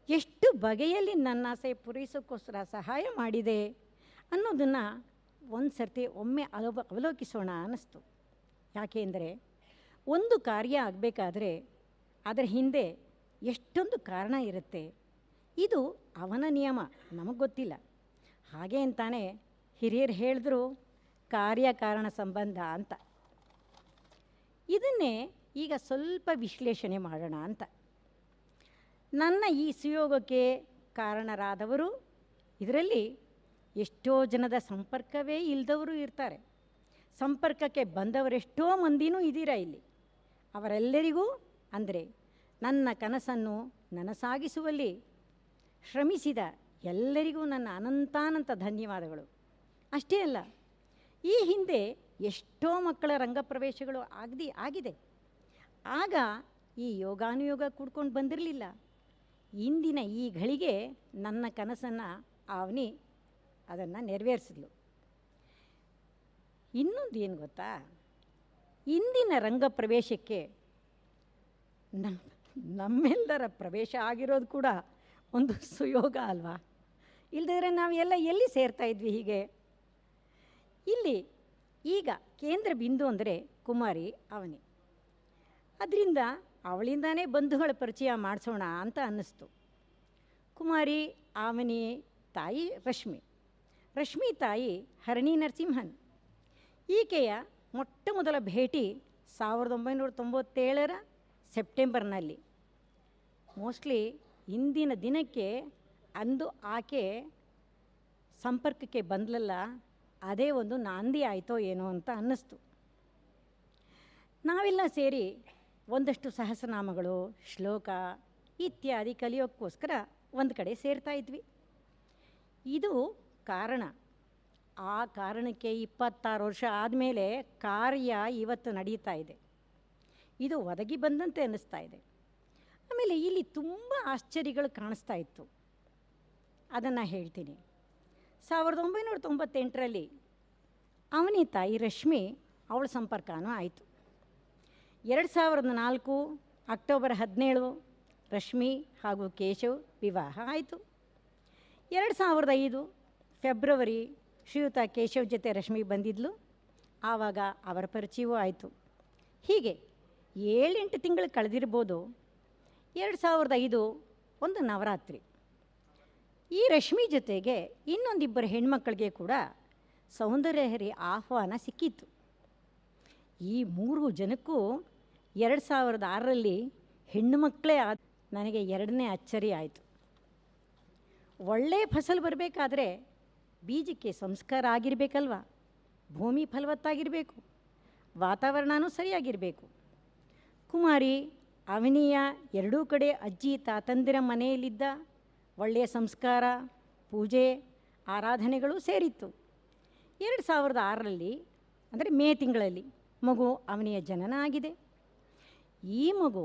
ಎಷ್ಟು ಬಗೆಯಲ್ಲಿ ನನ್ನ ಆಸೆ ಪೂರೈಸೋಕ್ಕೋಸ್ಕರ ಸಹಾಯ ಮಾಡಿದೆ ಅನ್ನೋದನ್ನು ಒಂದು ಸರ್ತಿ ಒಮ್ಮೆ ಅವಲೋಕಿಸೋಣ ಅನ್ನಿಸ್ತು. ಯಾಕೆಂದರೆ ಒಂದು ಕಾರ್ಯ ಆಗಬೇಕಾದ್ರೆ ಅದರ ಹಿಂದೆ ಎಷ್ಟೊಂದು ಕಾರಣ ಇರುತ್ತೆ. ಇದು ಅವನ ನಿಯಮ, ನಮಗೆ ಗೊತ್ತಿಲ್ಲ. ಹಾಗೆ ಅಂತಾನೆ ಹಿರಿಯರು ಹೇಳಿದ್ರು ಕಾರ್ಯಕಾರಣ ಸಂಬಂಧ ಅಂತ. ಇದನ್ನೇ ಈಗ ಸ್ವಲ್ಪ ವಿಶ್ಲೇಷಣೆ ಮಾಡೋಣ ಅಂತ. ನನ್ನ ಈ ಸುಯೋಗಕ್ಕೆ ಕಾರಣರಾದವರು, ಇದರಲ್ಲಿ ಎಷ್ಟೋ ಜನದ ಸಂಪರ್ಕವೇ ಇಲ್ಲದವರು ಇರ್ತಾರೆ, ಸಂಪರ್ಕಕ್ಕೆ ಬಂದವರೆಷ್ಟೋ ಮಂದಿನೂ ಇದ್ದೀರಾ ಇಲ್ಲಿ. ಅವರೆಲ್ಲರಿಗೂ ಅಂದರೆ ನನ್ನ ಕನಸನ್ನು ನನಸಾಗಿಸುವಲ್ಲಿ ಶ್ರಮಿಸಿದ ಎಲ್ಲರಿಗೂ ನನ್ನ ಅನಂತಾನಂತ ಧನ್ಯವಾದಗಳು. ಅಷ್ಟೇ ಅಲ್ಲ, ಈ ಹಿಂದೆ ಎಷ್ಟೋ ಮಕ್ಕಳ ರಂಗಪ್ರವೇಶಗಳು ಆಗಿದೆ. ಆಗ ಈ ಯೋಗಾನುಯೋಗ ಕೂಡ್ಕೊಂಡು ಬಂದಿರಲಿಲ್ಲ. ಇಂದಿನ ಈ ಘಳಿಗೆ ನನ್ನ ಕನಸನ್ನು ಆವ್ನಿ ಅದನ್ನು ನೆರವೇರಿಸಿದ್ಲು. ಇನ್ನೊಂದು ಏನು ಗೊತ್ತಾ, ಇಂದಿನ ರಂಗಪ್ರವೇಶಕ್ಕೆ ನಮ್ಮೆಲ್ಲರ ಪ್ರವೇಶ ಆಗಿರೋದು ಕೂಡ ಒಂದು ಸುಯೋಗ ಅಲ್ವಾ? ಇಲ್ಲದಿದ್ರೆ ನಾವೆಲ್ಲ ಎಲ್ಲಿ ಸೇರ್ತಾ ಇದ್ವಿ ಹೀಗೆ? ಇಲ್ಲಿ ಈಗ ಕೇಂದ್ರ ಬಿಂದು ಅಂದರೆ ಕುಮಾರಿ ಅವನಿ. ಅದರಿಂದ ಅವಳಿಂದಾನೇ ಬಂಧುಗಳ ಪರಿಚಯ ಮಾಡಿಸೋಣ ಅಂತ ಅನ್ನಿಸ್ತು. ಕುಮಾರಿ ಅವನಿ ತಾಯಿ ರಶ್ಮಿ ತಾಯಿ ಹರಣಿ ನರಸಿಂಹನ್. ಈಕೆಯ ಮೊಟ್ಟ ಮೊದಲ ಭೇಟಿ 1997 ಸೆಪ್ಟೆಂಬರ್ನಲ್ಲಿ. ಮೋಸ್ಟ್ಲಿ ಇಂದಿನ ದಿನಕ್ಕೆ ಅಂದು ಆಕೆ ಸಂಪರ್ಕಕ್ಕೆ ಬಂದಲಲ್ಲ, ಅದೇ ಒಂದು ನಾಂದಿ ಆಯಿತೋ ಏನೋ ಅಂತ ಅನ್ನಿಸ್ತು. ನಾವೆಲ್ಲ ಸೇರಿ ಒಂದಷ್ಟು ಸಹಸ್ರನಾಮಗಳು, ಶ್ಲೋಕ ಇತ್ಯಾದಿ ಕಲಿಯೋಕ್ಕೋಸ್ಕರ ಒಂದು ಕಡೆ ಸೇರ್ತಾ ಇದ್ವಿ. ಇದು ಕಾರಣ. ಆ ಕಾರಣಕ್ಕೆ 26 ವರ್ಷ ಆದಮೇಲೆ ಕಾರ್ಯ ಇವತ್ತು ನಡೀತಾ ಇದೆ. ಇದು ಒದಗಿ ಬಂದಂತೆ ಅನ್ನಿಸ್ತಾ ಇದೆ. ಆಮೇಲೆ ಇಲ್ಲಿ ತುಂಬ ಆಶ್ಚರ್ಯಗಳು ಕಾಣಿಸ್ತಾ ಇತ್ತು, ಅದನ್ನು ಹೇಳ್ತೀನಿ. 1998ರಲ್ಲಿ ಅವನಿ ತಾಯಿ ರಶ್ಮಿ ಅವಳ ಸಂಪರ್ಕನೂ ಆಯಿತು. 2004 ಅಕ್ಟೋಬರ್ 17 ರಶ್ಮಿ ಹಾಗೂ ಕೇಶವ್ ವಿವಾಹ ಆಯಿತು. 2005 ಫೆಬ್ರವರಿ ಶ್ರೀಯುತ ಕೇಶವ್ ಜೊತೆ ರಶ್ಮಿ ಬಂದಿದ್ಲು. ಆವಾಗ ಅವರ ಪರಿಚಯವೂ ಆಯಿತು. ಹೀಗೆ 7-8 ತಿಂಗಳು ಕಳೆದಿರ್ಬೋದು. 2005 ಒಂದು ನವರಾತ್ರಿ. ಈ ರಶ್ಮಿ ಜೊತೆಗೆ ಇನ್ನೊಂದಿಬ್ಬರು ಹೆಣ್ಮಕ್ಕಳಿಗೆ ಕೂಡ ಸೌಂದರ್ಯಹರಿ ಆಹ್ವಾನ ಸಿಕ್ಕಿತ್ತು. ಈ 3 ಜನಕ್ಕೂ 2006ರಲ್ಲಿ ಹೆಣ್ಣು ಮಕ್ಕಳೇ ನನಗೆ 2ನೇ ಅಚ್ಚರಿ ಆಯಿತು. ಒಳ್ಳೆಯ ಫಸಲು ಬರಬೇಕಾದ್ರೆ ಬೀಜಕ್ಕೆ ಸಂಸ್ಕಾರ ಆಗಿರಬೇಕಲ್ವ, ಭೂಮಿ ಫಲವತ್ತಾಗಿರಬೇಕು, ವಾತಾವರಣವೂ ಸರಿಯಾಗಿರಬೇಕು. ಕುಮಾರಿ ಅವನಿಯ ಎರಡೂ ಕಡೆ ಅಜ್ಜಿ ತಾತಂದಿರ ಮನೆಯಲ್ಲಿದ್ದ ಒಳ್ಳೆಯ ಸಂಸ್ಕಾರ, ಪೂಜೆ, ಆರಾಧನೆಗಳು ಸೇರಿತ್ತು. 2006ರಲ್ಲಿ ಅಂದರೆ ಮೇ ತಿಂಗಳಲ್ಲಿ ಮಗು ಅವನಿಯ ಜನನ ಆಗಿದೆ. ಈ ಮಗು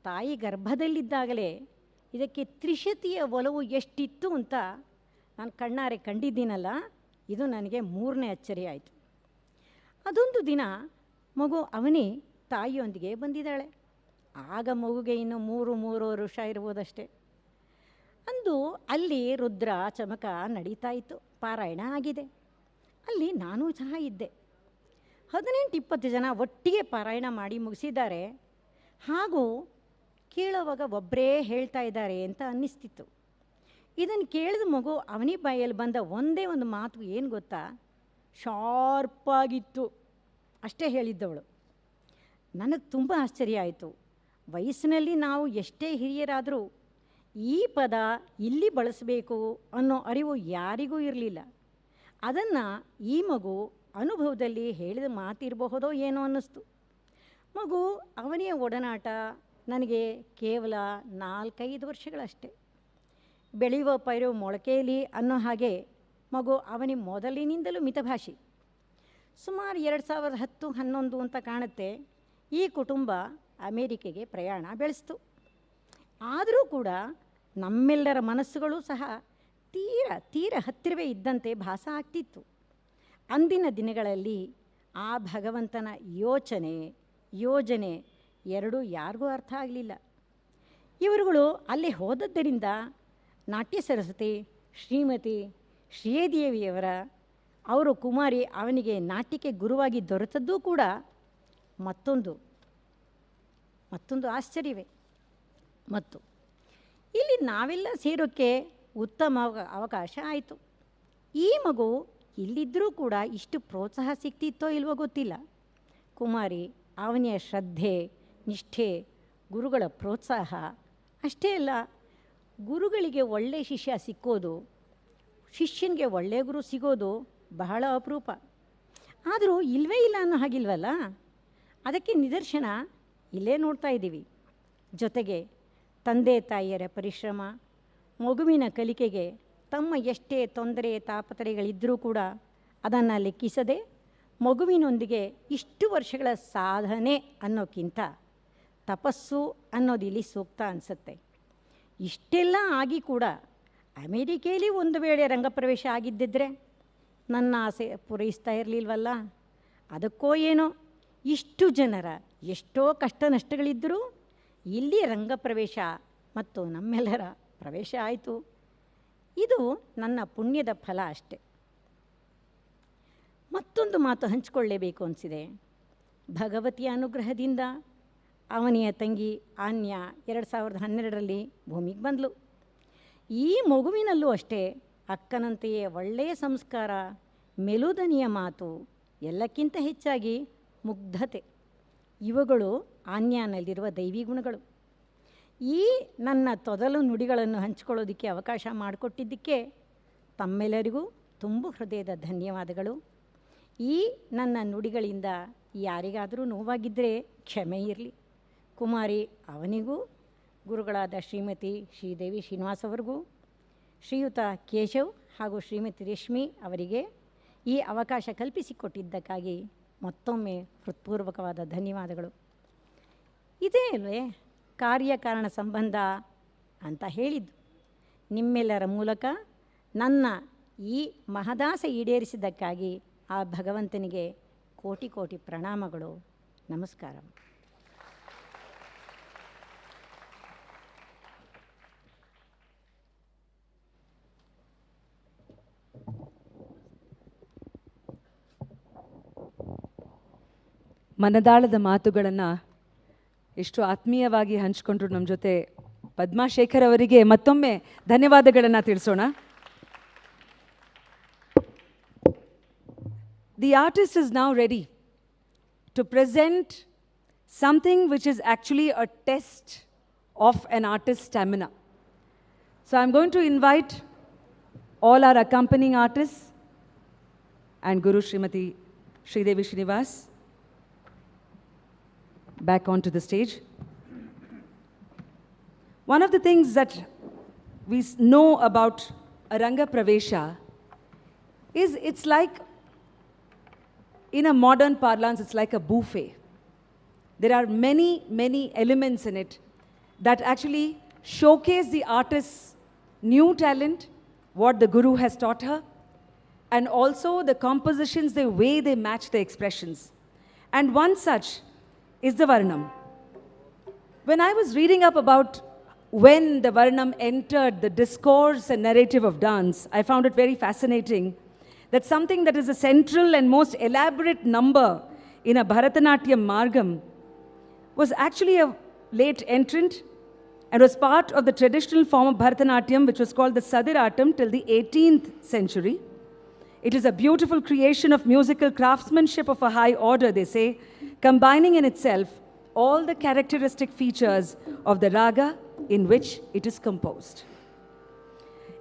ತಾಯಿ ಗರ್ಭದಲ್ಲಿದ್ದಾಗಲೇ ಇದಕ್ಕೆ ತ್ರಿಶತಿಯ ಒಲವು ಎಷ್ಟಿತ್ತು ಅಂತ ನಾನು ಕಣ್ಣಾರೆ ಕಂಡಿದ್ದೀನಲ್ಲ, ಇದು ನನಗೆ 3ನೇ ಅಚ್ಚರಿ ಆಯಿತು. ಅದೊಂದು ದಿನ ಮಗು ಅವನಿ ತಾಯಿಯೊಂದಿಗೆ ಬಂದಿದ್ದಾಳೆ. ಆಗ ಮಗುಗೆ ಇನ್ನು 3-3 ವರ್ಷ ಇರ್ಬೋದಷ್ಟೇ. ಅಂದು ಅಲ್ಲಿ ರುದ್ರ ಚಮಕ ನಡೀತಾ ಇತ್ತು, ಪಾರಾಯಣ ಆಗಿದೆ. ಅಲ್ಲಿ ನಾನೂ ಸಹ ಇದ್ದೆ. 18-20 ಜನ ಒಟ್ಟಿಗೆ ಪಾರಾಯಣ ಮಾಡಿ ಮುಗಿಸಿದ್ದಾರೆ. ಹಾಗೂ ಕೇಳೋವಾಗ ಒಬ್ಬರೇ ಹೇಳ್ತಾ ಇದ್ದಾರೆ ಅಂತ ಅನ್ನಿಸ್ತಿತ್ತು. ಇದನ್ನು ಕೇಳಿದ ಮಗು ಅವನಿ ಬಾಯಲ್ಲಿ ಬಂದ ಒಂದೇ ಒಂದು ಮಾತು ಏನು ಗೊತ್ತಾ, ಶಾರ್ಪಾಗಿತ್ತು ಅಷ್ಟೇ ಹೇಳಿದ್ದವಳು. ನನಗೆ ತುಂಬ ಆಶ್ಚರ್ಯ ಆಯಿತು. ವಯಸ್ಸಿನಲ್ಲಿ ನಾವು ಎಷ್ಟೇ ಹಿರಿಯರಾದರೂ ಈ ಪದ ಇಲ್ಲಿ ಬಳಸಬೇಕು ಅನ್ನೋ ಅರಿವು ಯಾರಿಗೂ ಇರಲಿಲ್ಲ. ಅದನ್ನು ಈ ಮಗು ಅನುಭವದಲ್ಲಿ ಹೇಳಿದ ಮಾತಿರಬಹುದೋ ಏನೋ ಅನ್ನಿಸ್ತು. ಮಗು ಅವನಿಯ ಒಡನಾಟ ನನಗೆ ಕೇವಲ 4-5 ವರ್ಷಗಳಷ್ಟೇ. ಬೆಳೆಯುವ ಪೈರು ಮೊಳಕೆಯಲ್ಲಿ ಅನ್ನೋ ಹಾಗೆ ಮಗು ಅವನಿ ಮೊದಲಿನಿಂದಲೂ ಮಿತಭಾಷಿ. ಸುಮಾರು 2010-11 ಅಂತ ಕಾಣುತ್ತೆ ಈ ಕುಟುಂಬ ಅಮೇರಿಕೆಗೆ ಪ್ರಯಾಣ ಬೆಳೆಸ್ತು. ಆದರೂ ಕೂಡ ನಮ್ಮೆಲ್ಲರ ಮನಸ್ಸುಗಳು ಸಹ ತೀರ ಹತ್ತಿರವೇ ಇದ್ದಂತೆ ಭಾಸ ಆಗ್ತಿತ್ತು. ಅಂದಿನ ದಿನಗಳಲ್ಲಿ ಆ ಭಗವಂತನ ಯೋಜನೆ ಎರಡೂ ಯಾರಿಗೂ ಅರ್ಥ ಆಗಲಿಲ್ಲ. ಇವರುಗಳು ಅಲ್ಲಿ ಹೋದದ್ದರಿಂದ ನಾಟ್ಯ ಸರಸ್ವತಿ ಶ್ರೀಮತಿ ಶ್ರೀದೇವಿಯವರ ಅವರು ಕುಮಾರಿ ಅವನಿಗೆ ನಾಟ್ಯಕ್ಕೆ ಗುರುವಾಗಿ ದೊರೆತದ್ದೂ ಕೂಡ ಮತ್ತೊಂದು ಆಶ್ಚರ್ಯವೇ. ಮತ್ತು ಇಲ್ಲಿ ನಾವೆಲ್ಲ ಸೇರೋಕ್ಕೆ ಉತ್ತಮ ಅವಕಾಶ ಆಯಿತು. ಈ ಮಗು ಇಲ್ಲಿದ್ದರೂ ಕೂಡ ಇಷ್ಟು ಪ್ರೋತ್ಸಾಹ ಸಿಗ್ತಿತ್ತೋ ಇಲ್ವೋ ಗೊತ್ತಿಲ್ಲ. ಕುಮಾರಿ ಅವನಿಯ ಶ್ರದ್ಧೆ, ನಿಷ್ಠೆ, ಗುರುಗಳ ಪ್ರೋತ್ಸಾಹ ಅಷ್ಟೇ ಅಲ್ಲ, ಗುರುಗಳಿಗೆ ಒಳ್ಳೆಯ ಶಿಷ್ಯ ಸಿಕ್ಕೋದು, ಶಿಷ್ಯನಿಗೆ ಒಳ್ಳೆಯ ಗುರು ಸಿಗೋದು ಬಹಳ ಅಪರೂಪ. ಆದರೂ ಇಲ್ಲವೇ ಇಲ್ಲ ಅನ್ನೋ ಹಾಗಿಲ್ವಲ್ಲ. ಅದಕ್ಕೆ ನಿದರ್ಶನ ಇಲ್ಲೇ ನೋಡ್ತಾ ಇದ್ದೀವಿ. ಜೊತೆಗೆ ತಂದೆ ತಾಯಿಯರ ಪರಿಶ್ರಮ, ಮಗುವಿನ ಕಲಿಕೆಗೆ ತಮ್ಮ ಎಷ್ಟೇ ತೊಂದರೆ ತಾಪತ್ರಯಗಳಿದ್ದರೂ ಕೂಡ ಅದನ್ನು ಲೆಕ್ಕಿಸದೆ ಮಗುವಿನೊಂದಿಗೆ ಇಷ್ಟು ವರ್ಷಗಳ ಸಾಧನೆ ಅನ್ನೋಕ್ಕಿಂತ ತಪಸ್ಸು ಅನ್ನೋದು ಇಲ್ಲಿ ಸೂಕ್ತ ಅನಿಸುತ್ತೆ. ಇಷ್ಟೆಲ್ಲ ಆಗಿ ಕೂಡ ಅಮೇರಿಕೆಯಲ್ಲಿ ಒಂದು ವೇಳೆ ರಂಗಪ್ರವೇಶ ಆಗಿದ್ದಿದ್ರೆ ನನ್ನ ಆಸೆ ಪೂರೈಸ್ತಾ ಇರಲಿಲ್ವಲ್ಲ. ಅದಕ್ಕೋ ಏನೋ ಇಷ್ಟು ಜನರ ಎಷ್ಟೋ ಕಷ್ಟ ನಷ್ಟಗಳಿದ್ದರೂ ಇಲ್ಲಿ ರಂಗಪ್ರವೇಶ ಮತ್ತು ನಮ್ಮೆಲ್ಲರ ಪ್ರವೇಶ ಆಯಿತು. ಇದು ನನ್ನ ಪುಣ್ಯದ ಫಲ ಅಷ್ಟೆ. ಮತ್ತೊಂದು ಮಾತು ಹಂಚಿಕೊಳ್ಳೇಬೇಕು ಅನಿಸಿದೆ. ಭಗವತಿಯ ಅನುಗ್ರಹದಿಂದ ಅವನಿಯ ತಂಗಿ ಆನ್ಯ 2012ರಲ್ಲಿ ಭೂಮಿಗೆ ಬಂದಳು. ಈ ಮಗುವಿನಲ್ಲೂ ಅಷ್ಟೇ ಅಕ್ಕನಂತೆಯೇ ಒಳ್ಳೆಯ ಸಂಸ್ಕಾರ, ಮೆಲುದನಿಯ ಮಾತು, ಎಲ್ಲಕ್ಕಿಂತ ಹೆಚ್ಚಾಗಿ ಮುಗ್ಧತೆ, ಇವುಗಳು ಆನ್ಯಾನಲ್ಲಿರುವ ದೈವಿ ಗುಣಗಳು. ಈ ನನ್ನ ತೊದಲು ನುಡಿಗಳನ್ನು ಹಂಚಿಕೊಳ್ಳೋದಕ್ಕೆ ಅವಕಾಶ ಮಾಡಿಕೊಟ್ಟಿದ್ದಕ್ಕೆ ತಮ್ಮೆಲ್ಲರಿಗೂ ತುಂಬು ಹೃದಯದ ಧನ್ಯವಾದಗಳು. ಈ ನನ್ನ ನುಡಿಗಳಿಂದ ಯಾರಿಗಾದರೂ ನೋವಾಗಿದ್ದರೆ ಕ್ಷಮೆ ಇರಲಿ. ಕುಮಾರಿ ಅವನಿಗೂ, ಗುರುಗಳಾದ ಶ್ರೀಮತಿ ಶ್ರೀದೇವಿ ಶ್ರೀನಿವಾಸ್ ಅವರಿಗೂ, ಶ್ರೀಯುತ ಕೇಶವ್ ಹಾಗೂ ಶ್ರೀಮತಿ ರೇಷ್ಮಿ ಅವರಿಗೆ ಈ ಅವಕಾಶ ಕಲ್ಪಿಸಿಕೊಟ್ಟಿದ್ದಕ್ಕಾಗಿ ಮತ್ತೊಮ್ಮೆ ಹೃತ್ಪೂರ್ವಕವಾದ ಧನ್ಯವಾದಗಳು. ಇದೇ ಅಲ್ವೇ ಕಾರ್ಯಕಾರಣ ಸಂಬಂಧ ಅಂತ ಹೇಳಿದ್ದು. ನಿಮ್ಮೆಲ್ಲರ ಮೂಲಕ ನನ್ನ ಈ ಮಹದಾಸೆ ಈಡೇರಿಸಿದ್ದಕ್ಕಾಗಿ ಆ ಭಗವಂತನಿಗೆ ಕೋಟಿ ಕೋಟಿ ಪ್ರಣಾಮಗಳು. ನಮಸ್ಕಾರ. ಮನದಾಳದ ಮಾತುಗಳನ್ನು ಎಷ್ಟು ಆತ್ಮೀಯವಾಗಿ ಹಂಚಿಕೊಂಡ್ರು ನಮ್ಮ ಜೊತೆ ಪದ್ಮಾಶೇಖರ್ ಅವರಿಗೆ ಮತ್ತೊಮ್ಮೆ ಧನ್ಯವಾದಗಳನ್ನು ತಿಳಿಸೋಣ. The artist is now ready to present something which is actually a test of an artist's stamina. So I'm going to invite all our accompanying artists and Guru Srimati Sridevi Srinivas back onto the stage. One of the things that we know about a Rangapravesha is it's like, in a modern parlance, it's like a buffet. There are many, many elements in it that actually showcase the artist's new talent, what the Guru has taught her, and also the compositions, the way they match the expressions. And one such is the Varnam. When I was reading up about when the Varnam entered the discourse and narrative of dance, I found it very fascinating that something that is a central and most elaborate number in a Bharatanatyam margam was actually a late entrant and was part of the traditional form of Bharatanatyam, which was called the Sadiratam till the 18th century. It is a beautiful creation of musical craftsmanship of a high order, they say, combining in itself all the characteristic features of the raga in which it is composed.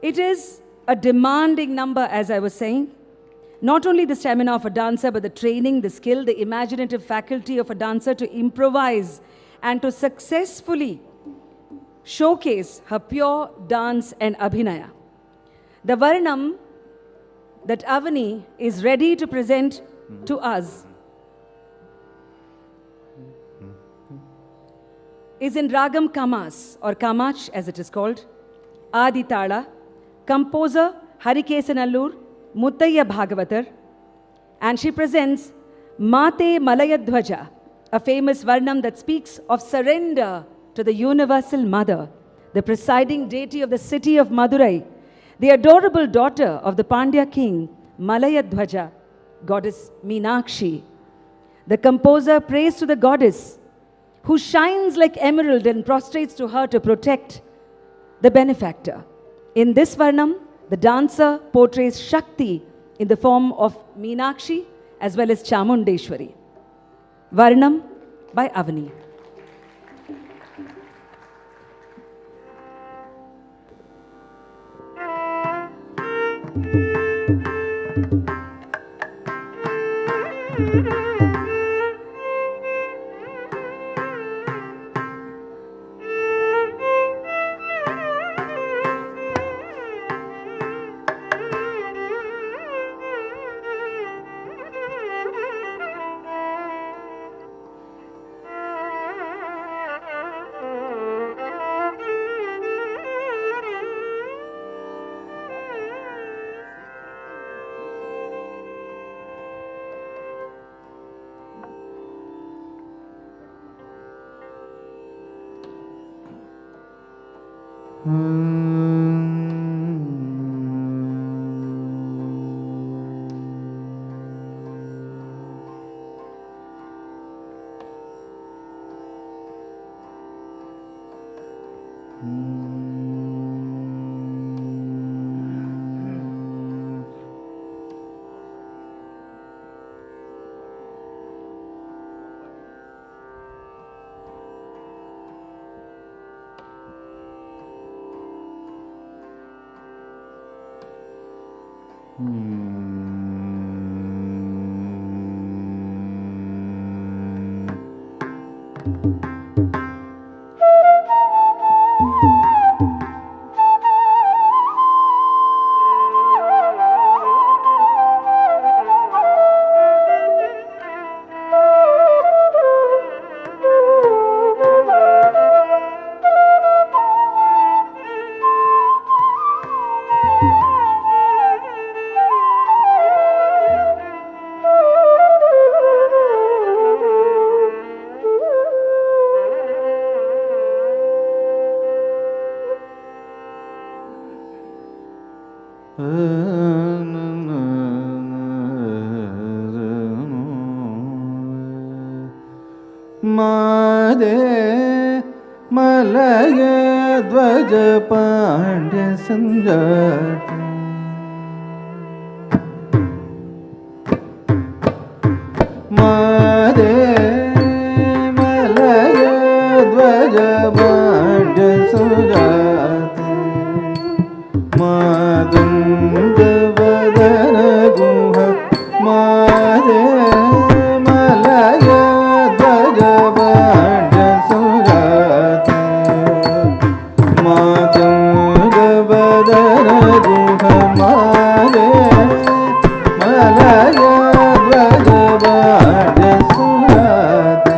It is a demanding number, as I was saying. Not only the stamina of a dancer, but the training, the skill, the imaginative faculty of a dancer to improvise and to successfully showcase her pure dance and abhinaya. The Varnam that Avni is ready to present to us is in Ragam Kamas, or Kamach as it is called, Adi Tala, composer Harikesanallur Muttaya Bhagavatar, and she presents Mate Malayadhwaja, a famous Varnam that speaks of surrender to the universal mother, the presiding deity of the city of Madurai, the adorable daughter of the Pandya king, Malayadhwaja, goddess Meenakshi. The composer prays to the goddess, who shines like emerald and prostrates to her to protect the benefactor. In this Varnam, the dancer portrays Shakti in the form of Meenakshi as well as Chamundeshwari. Varnam by Avni. Made Malay ध्वज पांड्य संजात मादे Malay ध्वज पांड्य संजात मादंग वदन गुह मादे Malay ध्वज पांड्य संजात मादंग वदन गुह मादे Malay ध्वज पांड्य संजात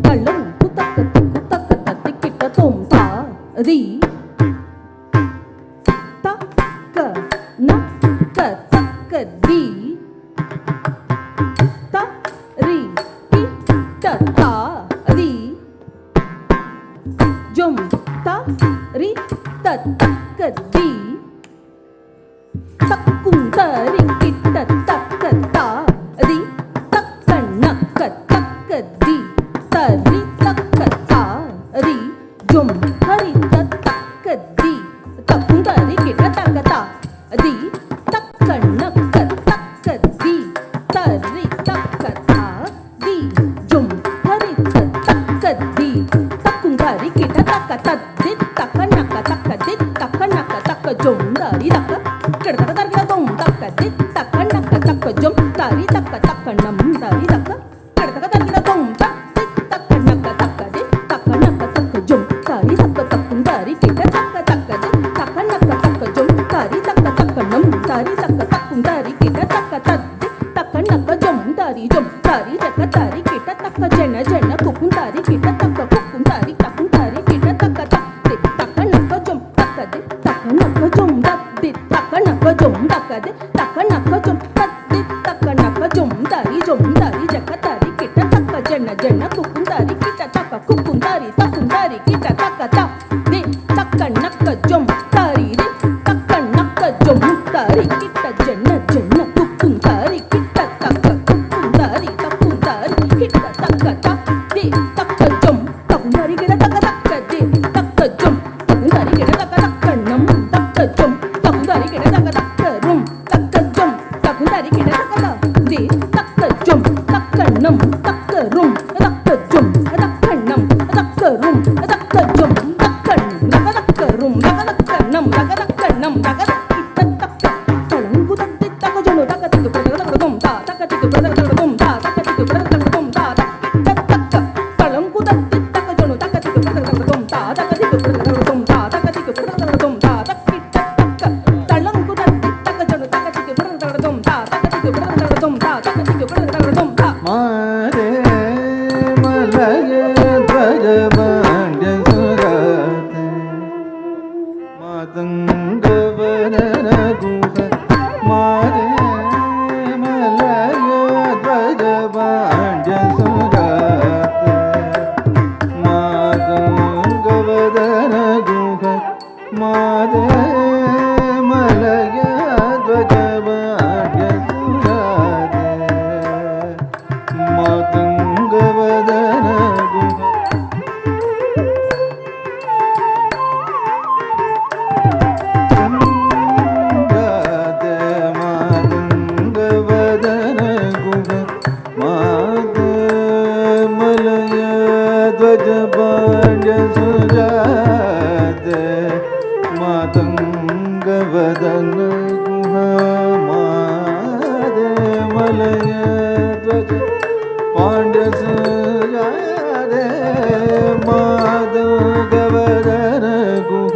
कल्लम कुतक कुतक ततिकिट तुम ता री तक नक तक दी ता री टी ता री जुम ता री तक दी तक्कुं तरी किट तक ता री तक नक तक दी तरी तक ता री जुम हरी तक दी तक्कुं तरी किट तक ता दी तक नक तक दी तरी तक ता दी जुम हरी तक दी तक्कुं तरी किट तक दी तक नक तक जुम तरी तक किट तक तरी तुम तक दी तक नक तक जुम तरी तक नम तरी तक किट तक तरी तुम तक दी तक नक तक दी तक नक तक जुम तरी तक तक्कुं तरी किट तक दी तक नक तक जुम तरी तक नम तरी तक तक्कुं तरी किट तक दी तक नक जुम तरी तक तरी किट तक जन जन कुकुं तरी किट तक कुकुं तरी किट तक दी तक नक जुम तक दी तक नक जुम दी तक नक जुम तक दी तक नक जुम दी तक नक जुम तरी जक तरी किट तक जन जन कुकुं तरी किट तक कुकुं तरी किट तक दी तक नक जुम तरी दी तक नक जुम तरी किट जन जन कुकुं तरी किट तक कुकुं तरी किट तक दी तक जुम कुकुं तरी किट तक दी तक जुम कुकुं तरी किट तक नम तक जुम कुकुं तरी किट तक रुम तक जुम कुकुं तरी किट तक दी तक जुम तक नम तक ध्वज सुजाते मातंग वदन गुह मारे मलय ध्वज सुजाते मातंग वदन गुह मारे मलय ध्वज सुजाते मातंग वदन गुह मातंग वदन गुह मादे मलय ध्वज पांड्य सुजाते मातंग वदन गुह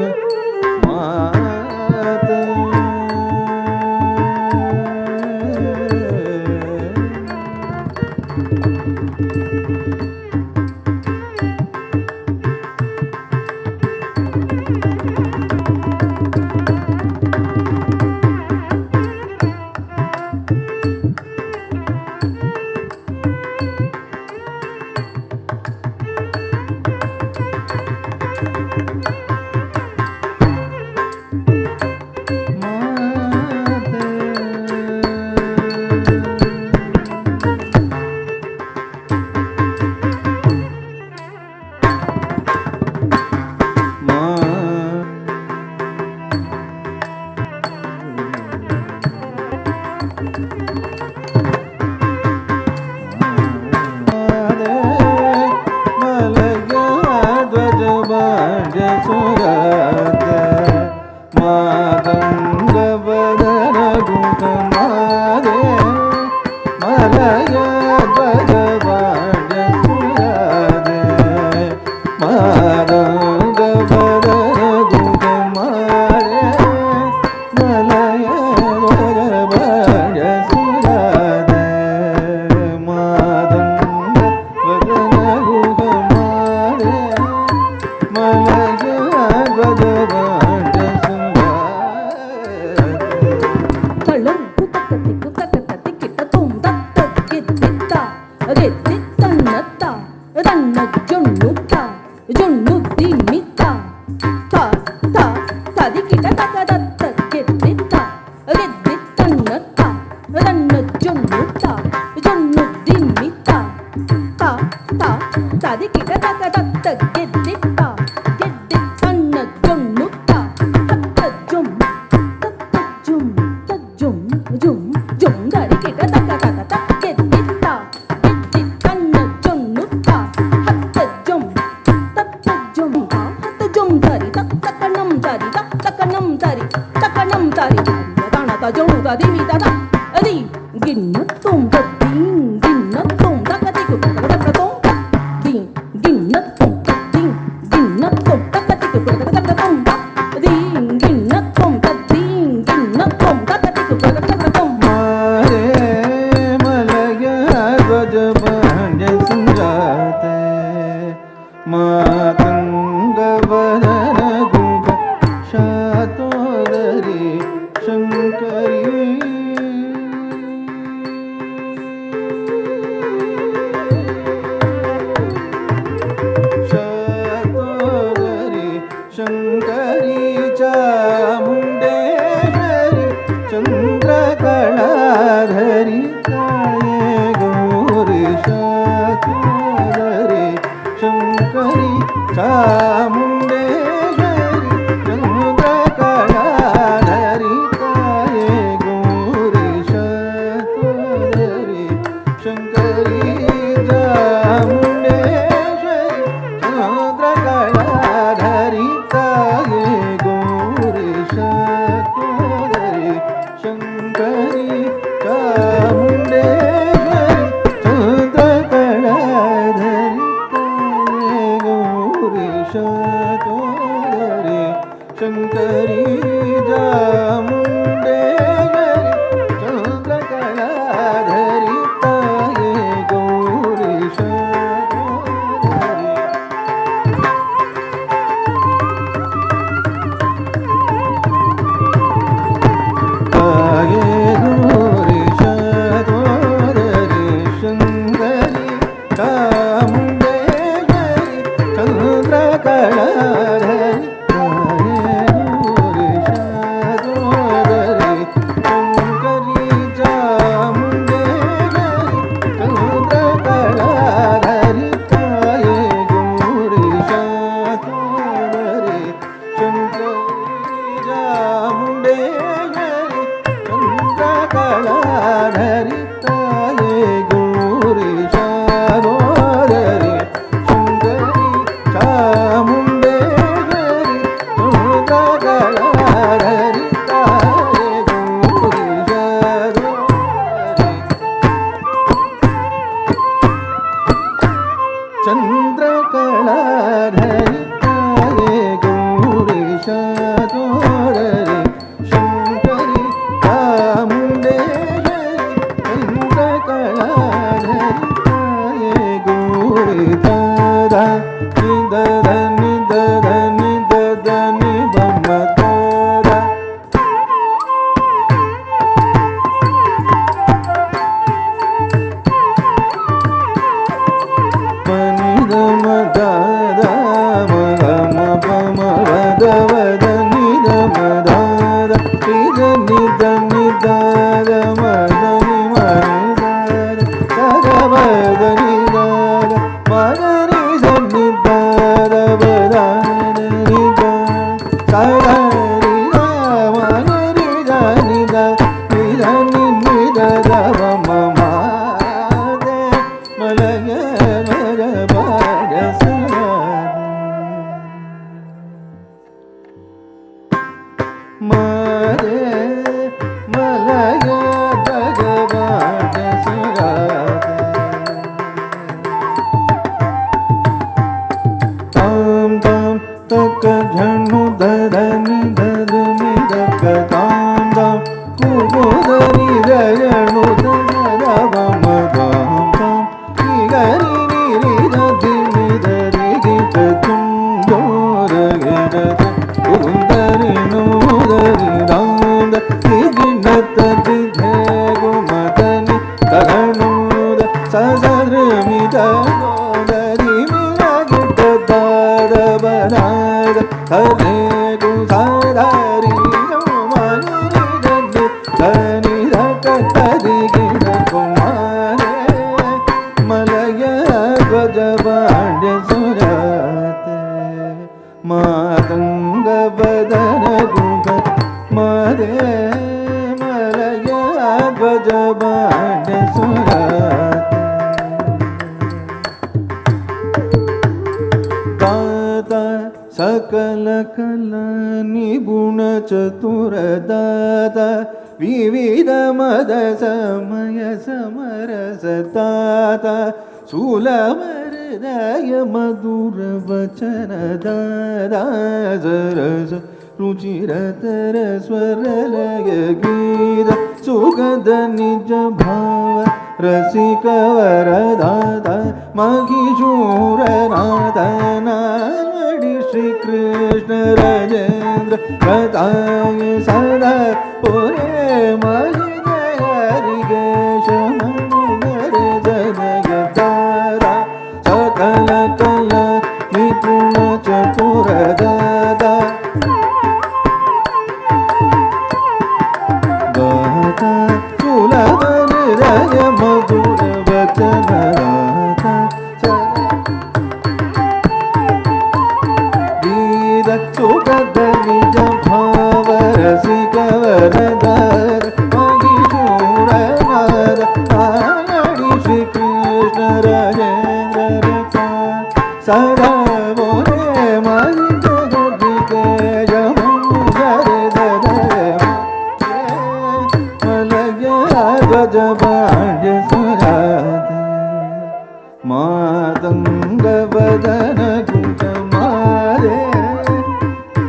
ಮಾತಂಗವದನ ಕುಂಕಮಾರೆ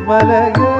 ಮಲಗ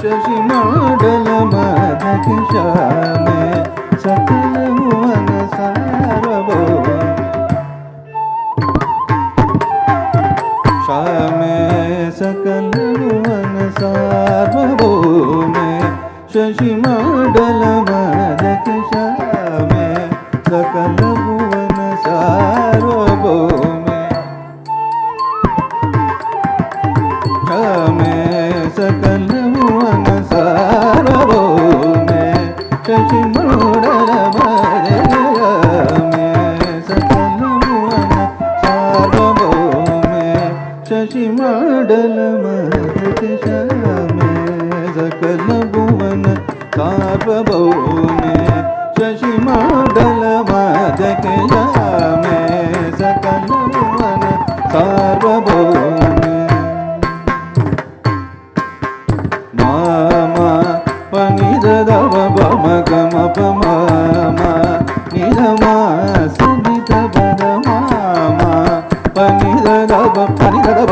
शशि मंडल मदक श्यामे सकल भुवन सार्वभौम श्यामे सकल भुवन सार्वभौमे शशि मंडल मदक श्यामे सकल भुवन सार्वभौमे श्यामे सकल भुवन सार्वभौमे शशि मंडल मदक सकल भुवन सार्वभौमे शशि मंडल मदक श्यामे सकल भुवन सार्वभौमे शशि मंडल मदक श्यामे सकल भुवन सार्वभौमे मामा पनिध दव बम गम पमामा निधमा सुनिध बद मामा पनिध दव बम गम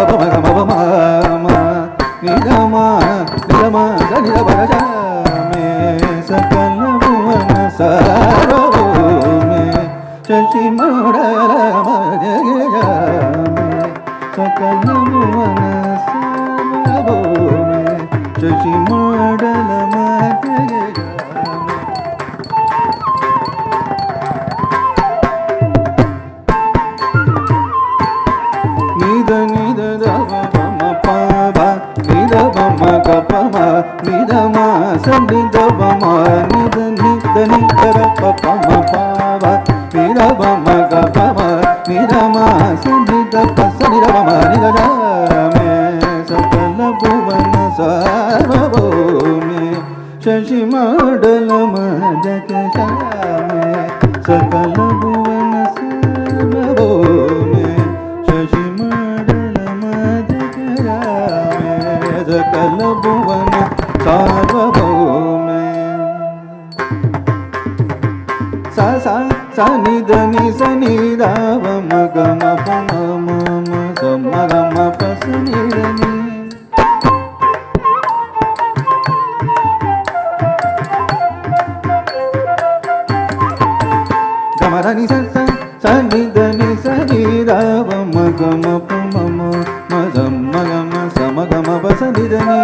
पमामा निधमा निधमा सनिध बद श्यामे सकल भुवन सार्वभौमे शशि मंडल मदक श्यामे सकल भुवन सार्वभौमे शशि मंडल मदक श्यामे निध निध दव बम पा निध बम ग पम निध मा सनिध बम निध निध निधर पम पावा निध बम ग पम निध मा सनिध सनिध बम निध श्यामे सकल भुवन सार्वभौमे शशि मंडल मदक श्यामे सकल भुवन सार्वभौमे शशि मंडल मदक श्यामे सकल भुवन सार्वभौमे सा सा सा निध नि सनि दाव म ग म प म म म स म ग म प स नि ध नि ग म ध नि स स स नि ध नि स नि दाव म ग म प म म म स म ग म स म ग म प स नि ध नि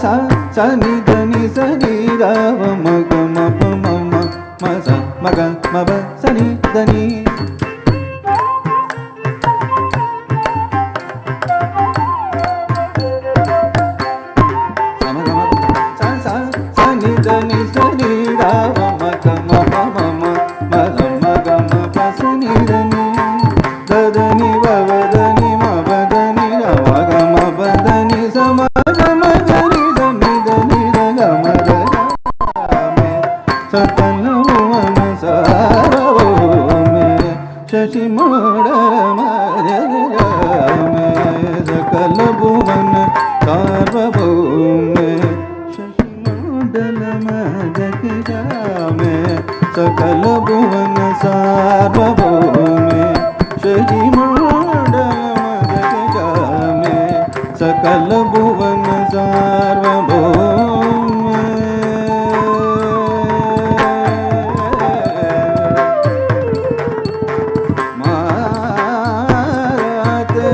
सा सा नि ध नि स नि द व म ग म प म म म स म ग म प स नि ध नि सा सा सा नि ध नि स नि द व म ग म प म म म स म ग म प स नि ध नि द ध नि व व ध नि म प ध नि द व ग म प ध नि स म ग म ग नि ध नि ध नि ध ग म ग श्यामे सकल भुवन सार्वभौमे शशि मंडल मदक श्यामे सकल भुवन सार्वभौमे शशि मंडल मदक श्यामे सकल भुवन सार्वभौमे शशि मंडल मदक श्यामे सकल भुवन सार्वभौमे माते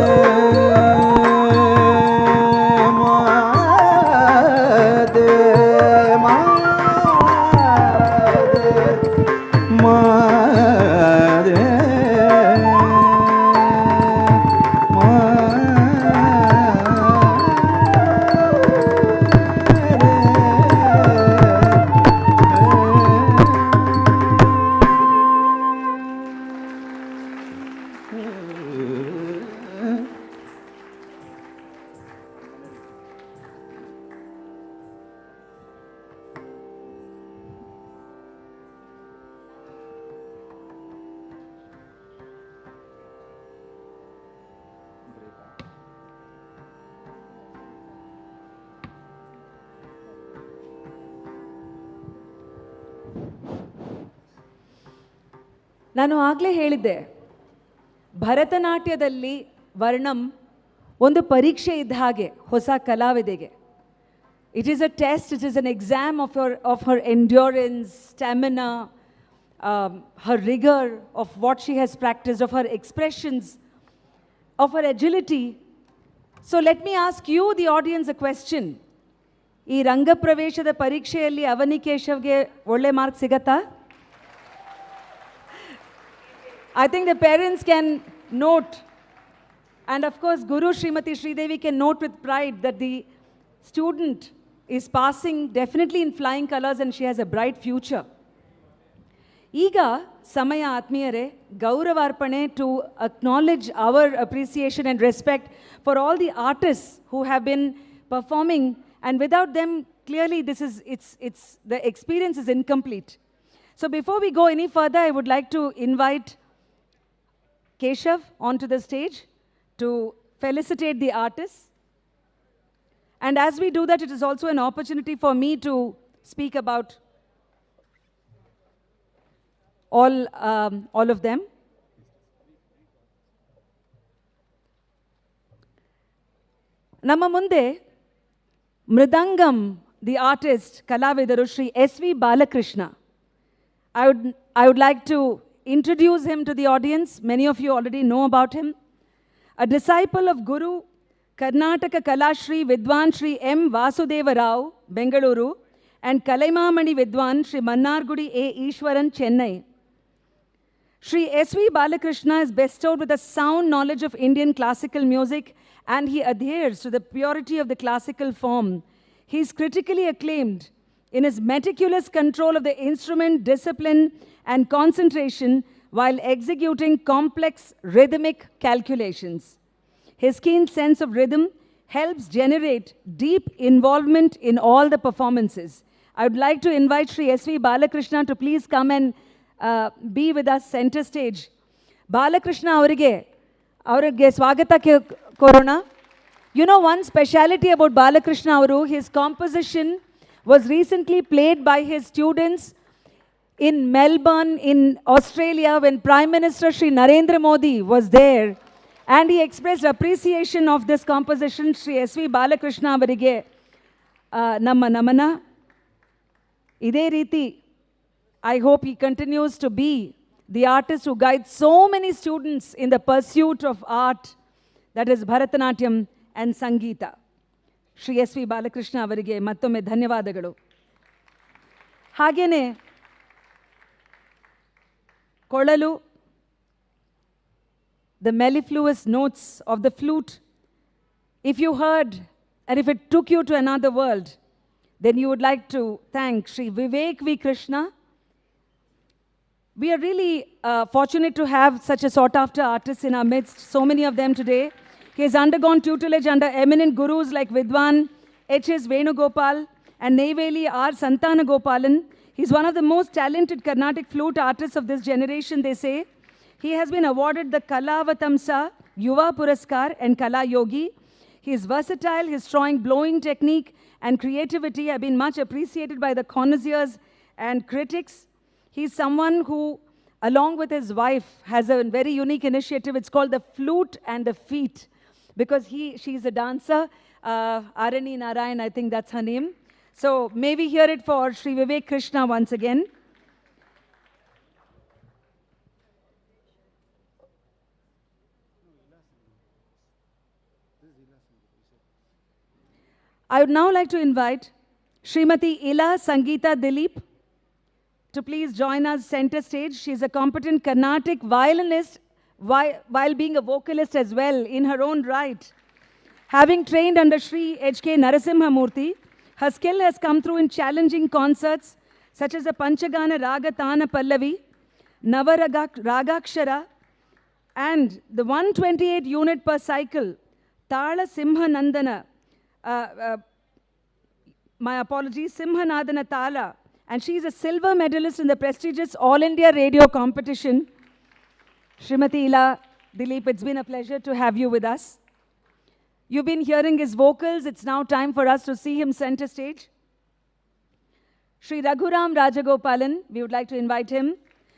माते माते ನಾನು ಆಗಲೇ ಹೇಳಿದ್ದೆ, ಭರತನಾಟ್ಯದಲ್ಲಿ ವರ್ಣಂ ಒಂದು ಪರೀಕ್ಷೆ ಇದ್ದ ಹಾಗೆ ಹೊಸ ಕಲಾವಿದೆಗೆ. It is a test, it is an exam of her endurance, stamina, her rigor, of what she has practiced, of her expressions, of her agility. So let me ask you, the audience, a question. ಈ ರಂಗಪ್ರವೇಶದ ಪರೀಕ್ಷೆಯಲ್ಲಿ ಅವನಿ ಕೇಶವ್ಗೆ ಒಳ್ಳೆ mark ಸಿಗತ್ತಾ? I think the parents can note, and of course Guru Srimati Sridevi can note with pride that the student is passing definitely in flying colors and she has a bright future. ಈಗ ಸಮಯ ಆತ್ಮೀಯರೇ, ಗೌರವಾರ್ಪಣೆ to acknowledge our appreciation and respect for all the artists who have been performing, and without them clearly it's the experience is incomplete. So before we go any further, I would like to invite Keshav onto the stage to felicitate the artists. And as we do that, it is also an opportunity for me to speak about all of them. Namma munde Mridangam, the artist, Kalavidaru Shri S.V. Balakrishna. I would like to introduce him to the audience. Many of you already know about him. A disciple of Guru Karnataka Kalashri Vidwan Shri M. Vasudeva Rao, Bengaluru, and Kalaimamani Vidwan Shri Mannargudi A. Ishwaran, Chennai. Shri S.V. Balakrishna is bestowed with a sound knowledge of Indian classical music, and he adheres to the purity of the classical form. He is critically acclaimed in his meticulous control of the instrument, discipline, and concentration while executing complex rhythmic calculations. His keen sense of rhythm helps generate deep involvement in all the performances. I would like to invite Shri S.V. Balakrishna to please come and be with us center stage. Balakrishna avrige swagata korona. You know one speciality about Balakrishna avaru, his composition was recently played by his students in Melbourne, in Australia, when Prime Minister Shri Narendra Modi was there. And he expressed appreciation of this composition. Shri S.V. Balakrishna avarige namma namana. Ide riti, I hope he continues to be the artist who guides so many students in the pursuit of art, that is Bharatanatyam and Sangeeta. Shri S.V. Balakrishna avarige mattomme ಧನ್ಯವಾದಗಳು. ಹಾಗೇನೆ ಕೊಳಲು, the mellifluous notes of the flute, if you heard and if it took you to another world, then you would like to thank Shri Vivek V. Krishna. We are really fortunate to have such a sought-after artist in our midst, so many of them today. He has undergone tutelage under eminent gurus like Vidwan H.S. Venugopal and Neyveli R. Santana Gopalan. He's one of the most talented Carnatic flute artists of this generation, they say. He has been awarded the Kalavatamsa, Yuva Puraskar, and Kala Yogi. He is versatile, his strong blowing technique and creativity have been much appreciated by the connoisseurs and critics. He's someone who, along with his wife, has a very unique initiative. It's called the Flute and the Feet, because she's a dancer. Arani Narayan, I think that's her name. So may we hear it for Shri Vivek Krishna once again. I would now like to invite Srimati Ila Sangeeta Dilip to please join us center stage. She is a competent Carnatic violinist while being a vocalist as well in her own right. Having trained under Shri H.K. Narasimhamurthy, her skill has come through in challenging concerts such as the Panchagana Raga Tana Pallavi, Ragakshara, and the 128 unit per cycle, Tala Simha Nandana, my apologies, Simhanadana Tala, and she is a silver medalist in the prestigious All India Radio competition. Srimati Ila Dilip, it's been a pleasure to have you with us. You've been hearing his vocals. It's now time for us to see him center stage. Shri Raghuram Rajagopalan, we would like to invite him.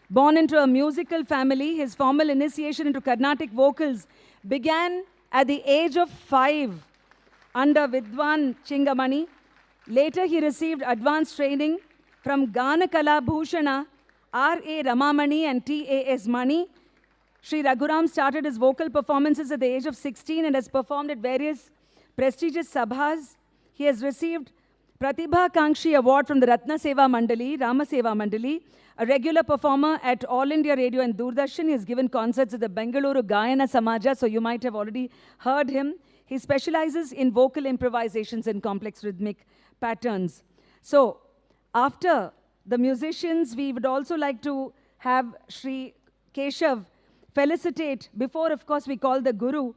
Born into a musical family, his formal initiation into Carnatic vocals began at the age of 5 under Vidwan Chingamani. Later, he received advanced training from Ganakala Bhushana, R.A. Ramamani and T.A.S. Mani. Sri Raghuram started his vocal performances at the age of 16 and has performed at various prestigious sabhas. He has received Pratibha Kankshi Award from the Ratna Seva Mandali, Rama Seva Mandali, a regular performer at All India Radio and Doordarshan. He has given concerts at the Bengaluru Gayana Samaja, so you might have already heard him. He specializes in vocal improvisations and complex rhythmic patterns. So, after the musicians, we would also like to have Sri Keshav felicitate, before of course we call the Guru,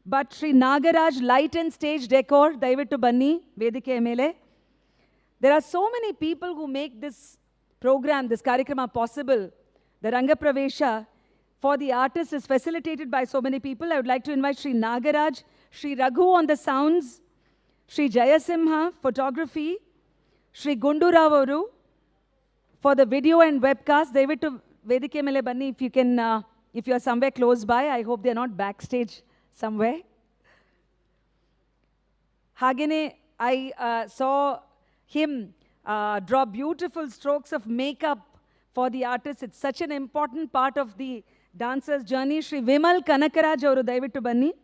but Sri Nagaraj light and stage decor, Daivittu Banni, Vedike Mele. There are so many people who make this program, this Karikrama possible. The Rangapravesha for the artist is facilitated by so many people. I would like to invite Sri Nagaraj, Sri Raghu on the sounds, Sri Jayasimha, photography, Sri Gunduravaru for the video and webcast. Daivittu Vedike Mele Banni, if you can, if you are somewhere close by, I hope they are not backstage somewhere. Hagene, I saw him draw beautiful strokes of makeup for the artist. It's such an important part of the dancer's journey. Sri Vimal Kanakaraj avaru Daivittu Banni.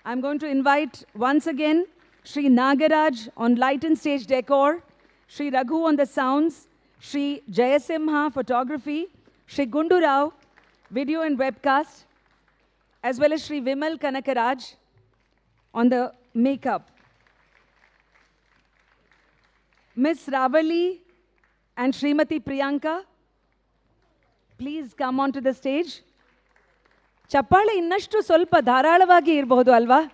I'm going to invite once again Sri Nagaraj on light and stage decor, Sri Raghu on the sounds, Sri Jayasimha photography, Sri Gundu Rao video and webcast, as well as Sri Vimal Kanakaraj on the makeup. Miss Ravali and Srimati Priyanka, please come onto the stage. Chappale innashtu solpa dharalavagi irbodu alva.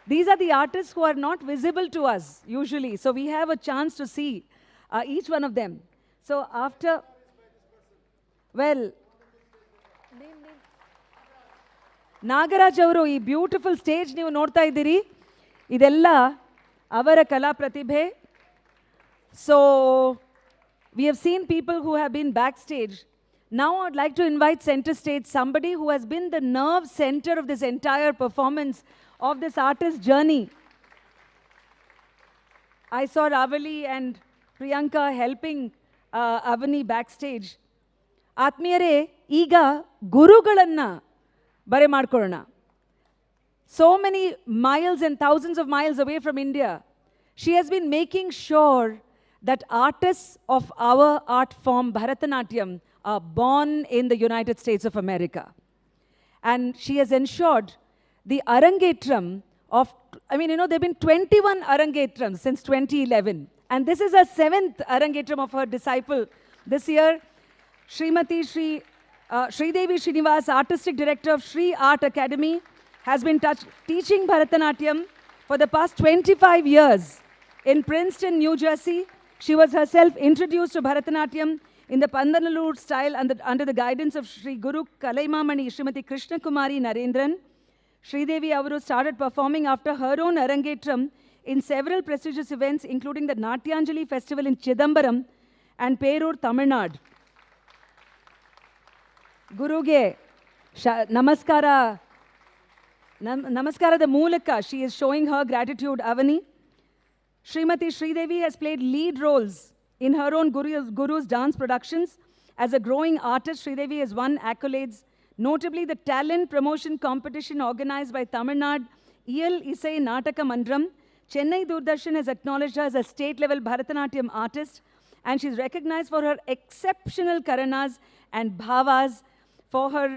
These are the artists who are not visible to us usually, so we have a chance to see each one of them. So after, well, Nagaraj avaru ee beautiful stage ನೀವು ನೋಡ್ತಾ ಇದ್ದೀರಿ, ಇದೆಲ್ಲ ಅವರ ಕಲಾ ಪ್ರತಿಭೆ. So we have seen people who have been backstage. Now I would like to invite center stage somebody who has been the nerve center of this entire performance of this artist's journey. I saw Ravali and Priyanka helping Avni backstage. ಆತ್ಮೀಯರೇ, ಈಗ ಗುರುಗಳನ್ನ ಬರೆ ಮಾಡ್ಕೊಳ್ಳೋಣ. So many miles and thousands of miles away from India, she has been making sure that artists of our art form, Bharatanatyam, are born in the United States of America. And she has ensured the Arangetram of, I mean, there have been 21 Arangetrams since 2011. And this is her 7th Arangetram of her disciple this year. Srimati Sridevi Srinivas, Artistic Director of Sri Art Academy, has been teaching Bharatanatyam for the past 25 years in Princeton, New Jersey. She was herself introduced to Bharatanatyam in the Pandanallur style under the guidance of Sri Guru Kalaimamani Srimati Krishna Kumari Narendran. Sridevi avaru started performing after her own Arangetram in several prestigious events, including the Natyanjali Festival in Chidambaram and Perur, Tamil Nadu. Guruge, Namaskara. Namaskara the Mulaka. She is showing her gratitude, Avni. Srimati Sridevi has played lead roles in her own Guru's dance productions. As a growing artist, Sridevi has won accolades, notably the talent promotion competition organized by Tamil Nadu Iyal Isai Nataka Mandram. Chennai Doordarshan has acknowledged her as a state-level Bharatanatyam artist, and she's recognized for her exceptional karanas and bhavas for her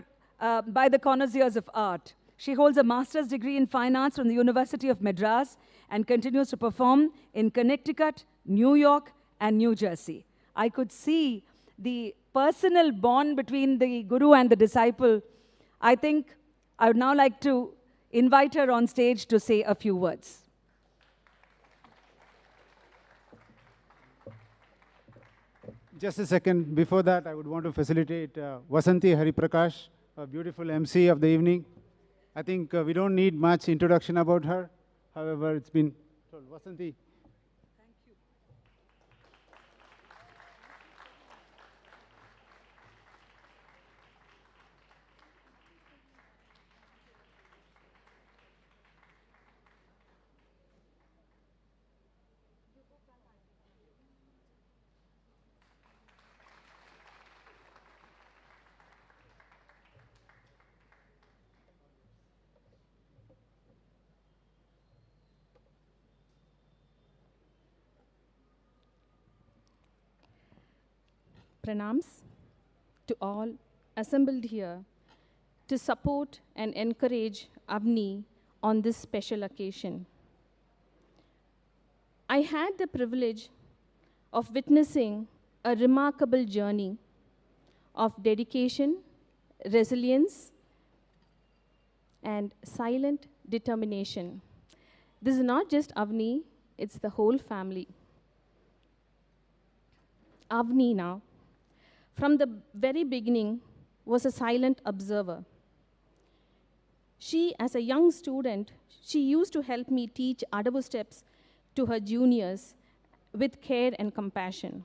by the connoisseurs of art. She holds a master's degree in fine arts from the University of Madras and continues to perform in Connecticut, New York, and New Jersey. I could see the personal bond between the Guru and the disciple. I think I would now like to invite her on stage to say a few words. Just a second. Before that, I would want to facilitate Vasanti Hariprakash, a beautiful MC of the evening. I think we don't need much introduction about her. However, it's been told. Vasanti. Thank you. pranams to all assembled here to support and encourage Avni on this special occasion. I had the privilege of witnessing a remarkable journey of dedication, resilience, and silent determination. This is not just Avni, it's the whole family. Avni now, from the very beginning, was a silent observer. She, as a young student, she used to help me teach Adavu steps to her juniors with care and compassion.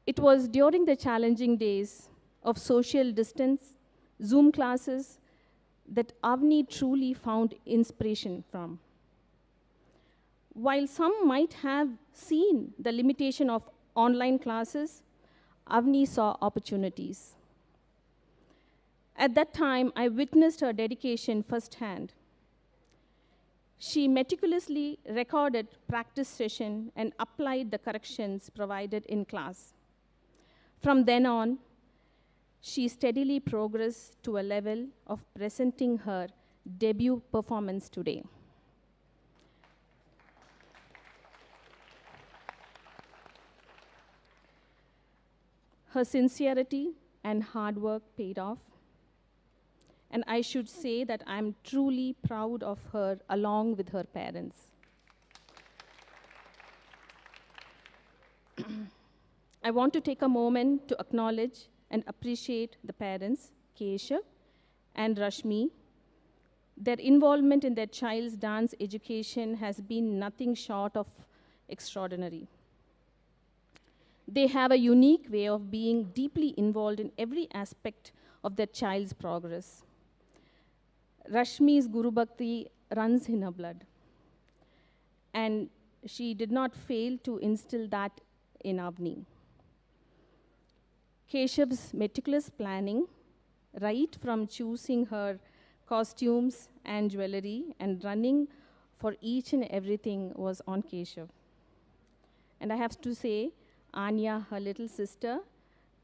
It was during the challenging days of social distance, Zoom classes, that Avni truly found inspiration from. While some might have seen the limitation of online classes, Avni saw opportunities. At that time, I witnessed her dedication firsthand. She meticulously recorded practice session and applied the corrections provided in class. From then on, she steadily progressed to a level of presenting her debut performance today. Her sincerity and hard work paid off. And I should say that I'm truly proud of her along with her parents. I want to take a moment to acknowledge and appreciate the parents, Keshav and Rashmi. Their involvement in their child's dance education has been nothing short of extraordinary. They have a unique way of being deeply involved in every aspect of their child's progress. Rashmi's Guru Bhakti runs in her blood, and she did not fail to instill that in Avni. Keshav's meticulous planning, right from choosing her costumes and jewelry and running for each and everything, was on Keshav. And I have to say, Anya, her little sister,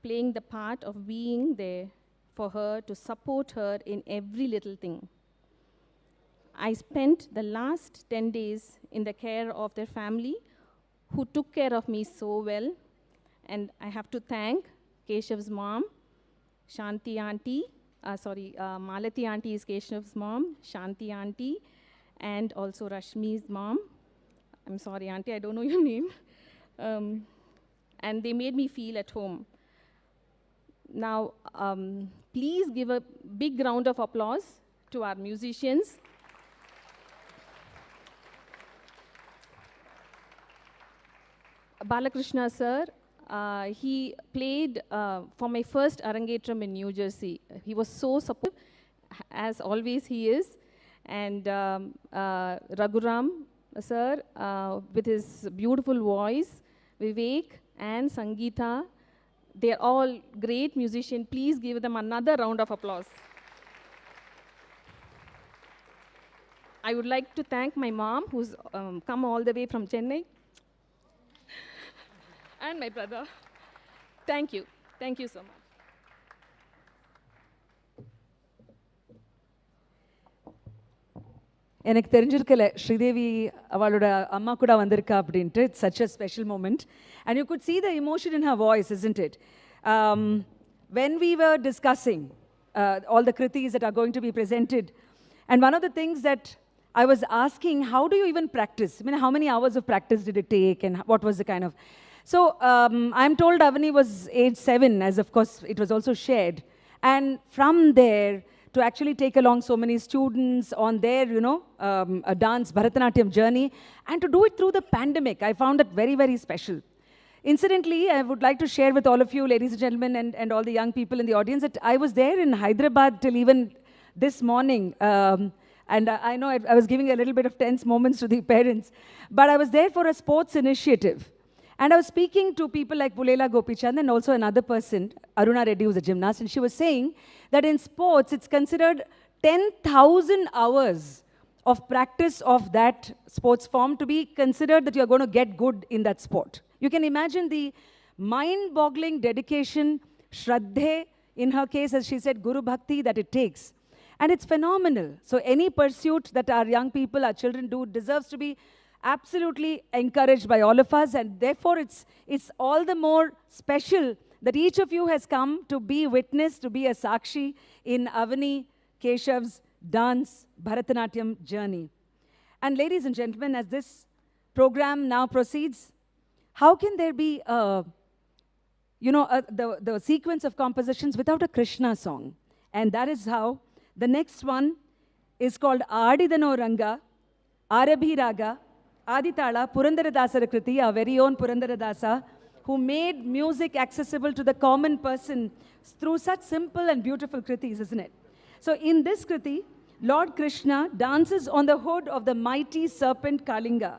playing the part of being there for her, to support her in every little thing. I spent the last 10 days in the care of their family, who took care of me so well. And I have to thank Keshav's mom, Shanti auntie, Malati auntie is Keshav's mom, Shanti auntie, and also Rashmi's mom. I'm sorry, auntie, I don't know your name. And they made me feel at home. Now, please give a big round of applause to our musicians. Balakrishna sir, he played for my first Arangetram in New Jersey. He was so supportive, as always he is. And Raghuram sir, with his beautiful voice, Vivek and Sangeeta, they're all great musicians. Please give them another round of applause. I would like to thank my mom, who's come all the way from Chennai, and my brother. Thank you. Thank you so much. எனக்கு தெரிஞ்சிருக்கல ஸ்ரீதேவி அவளோட அம்மா கூட வந்திருக்கா அப்படின்ட்டு. It's such a special moment, and you could see the emotion in her voice, isn't it? When we were discussing all the kritis that are going to be presented, and one of the things that I was asking, how do you even practice? I mean, how many hours of practice did it take, and what was the kind of... So I'm told Avni was age 7, as of course it was also shared, and from there, to actually take along so many students on their, a dance, Bharatanatyam journey, and to do it through the pandemic. I found that very, very special. Incidentally, I would like to share with all of you, ladies and gentlemen, and all the young people in the audience, that I was there in Hyderabad till even this morning. And I know I was giving a little bit of tense moments to the parents, but I was there for a sports initiative. And I was speaking to people like Pulela Gopichand and also another person, Aruna Reddy, who's a gymnast, and she was saying that in sports, it's considered 10,000 hours of practice of that sports form to be considered that you're going to get good in that sport. You can imagine the mind-boggling dedication, Shraddhe, in her case, as she said, Guru Bhakti, that it takes. And it's phenomenal. So any pursuit that our young people, our children do deserves to be absolutely encouraged by all of us. And therefore, it's all the more special that each of you has come to be witness, to be a Sakshi in Avni Keshav's dance Bharatanatyam journey. And ladies and gentlemen, as this program now proceeds, how can there be the sequence of compositions without a Krishna song? And that is how the next one is called Adidano Ranga, Arabhi Raga, Aditala, Purandaradasara Kriti, our very own Purandaradasa, who made music accessible to the common person through such simple and beautiful kritis, isn't it? So in this kriti, Lord Krishna dances on the hood of the mighty serpent Kalinga.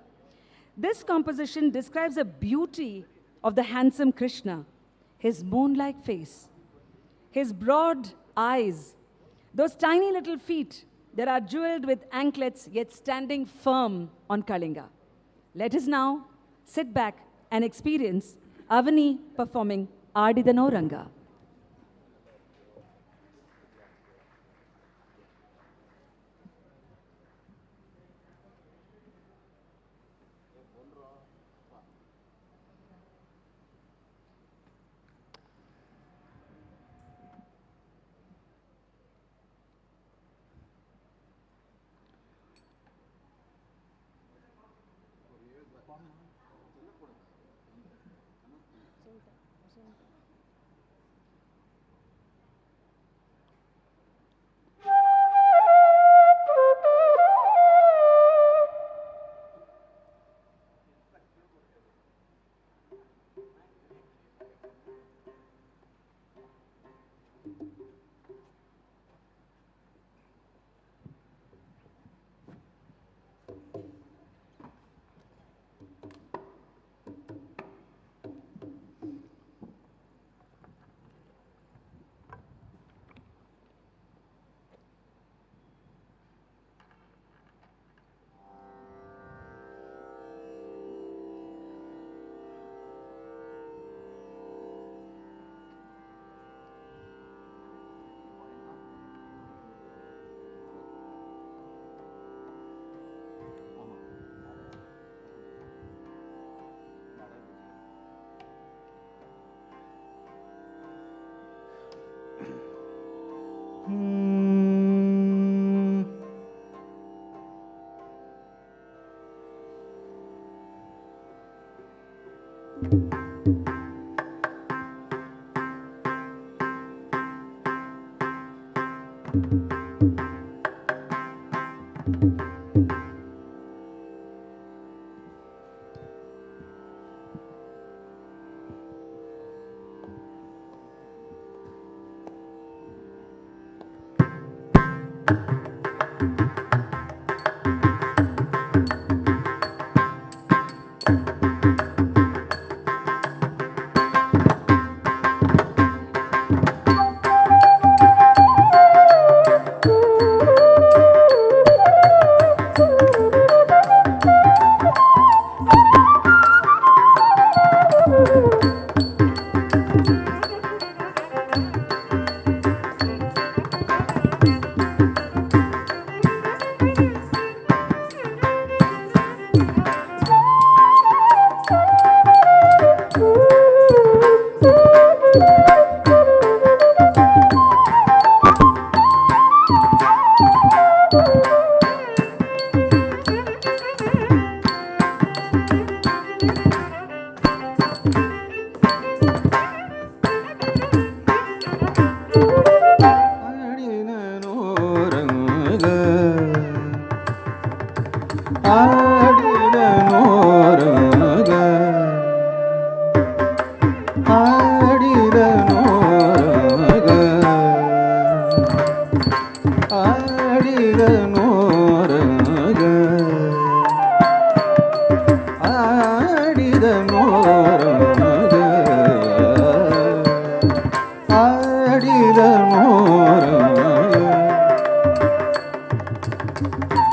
This composition describes the beauty of the handsome Krishna, his moon-like face, his broad eyes, those tiny little feet that are jeweled with anklets yet standing firm on Kalinga. Let us now sit back and experience Avni performing Adidano Ranga.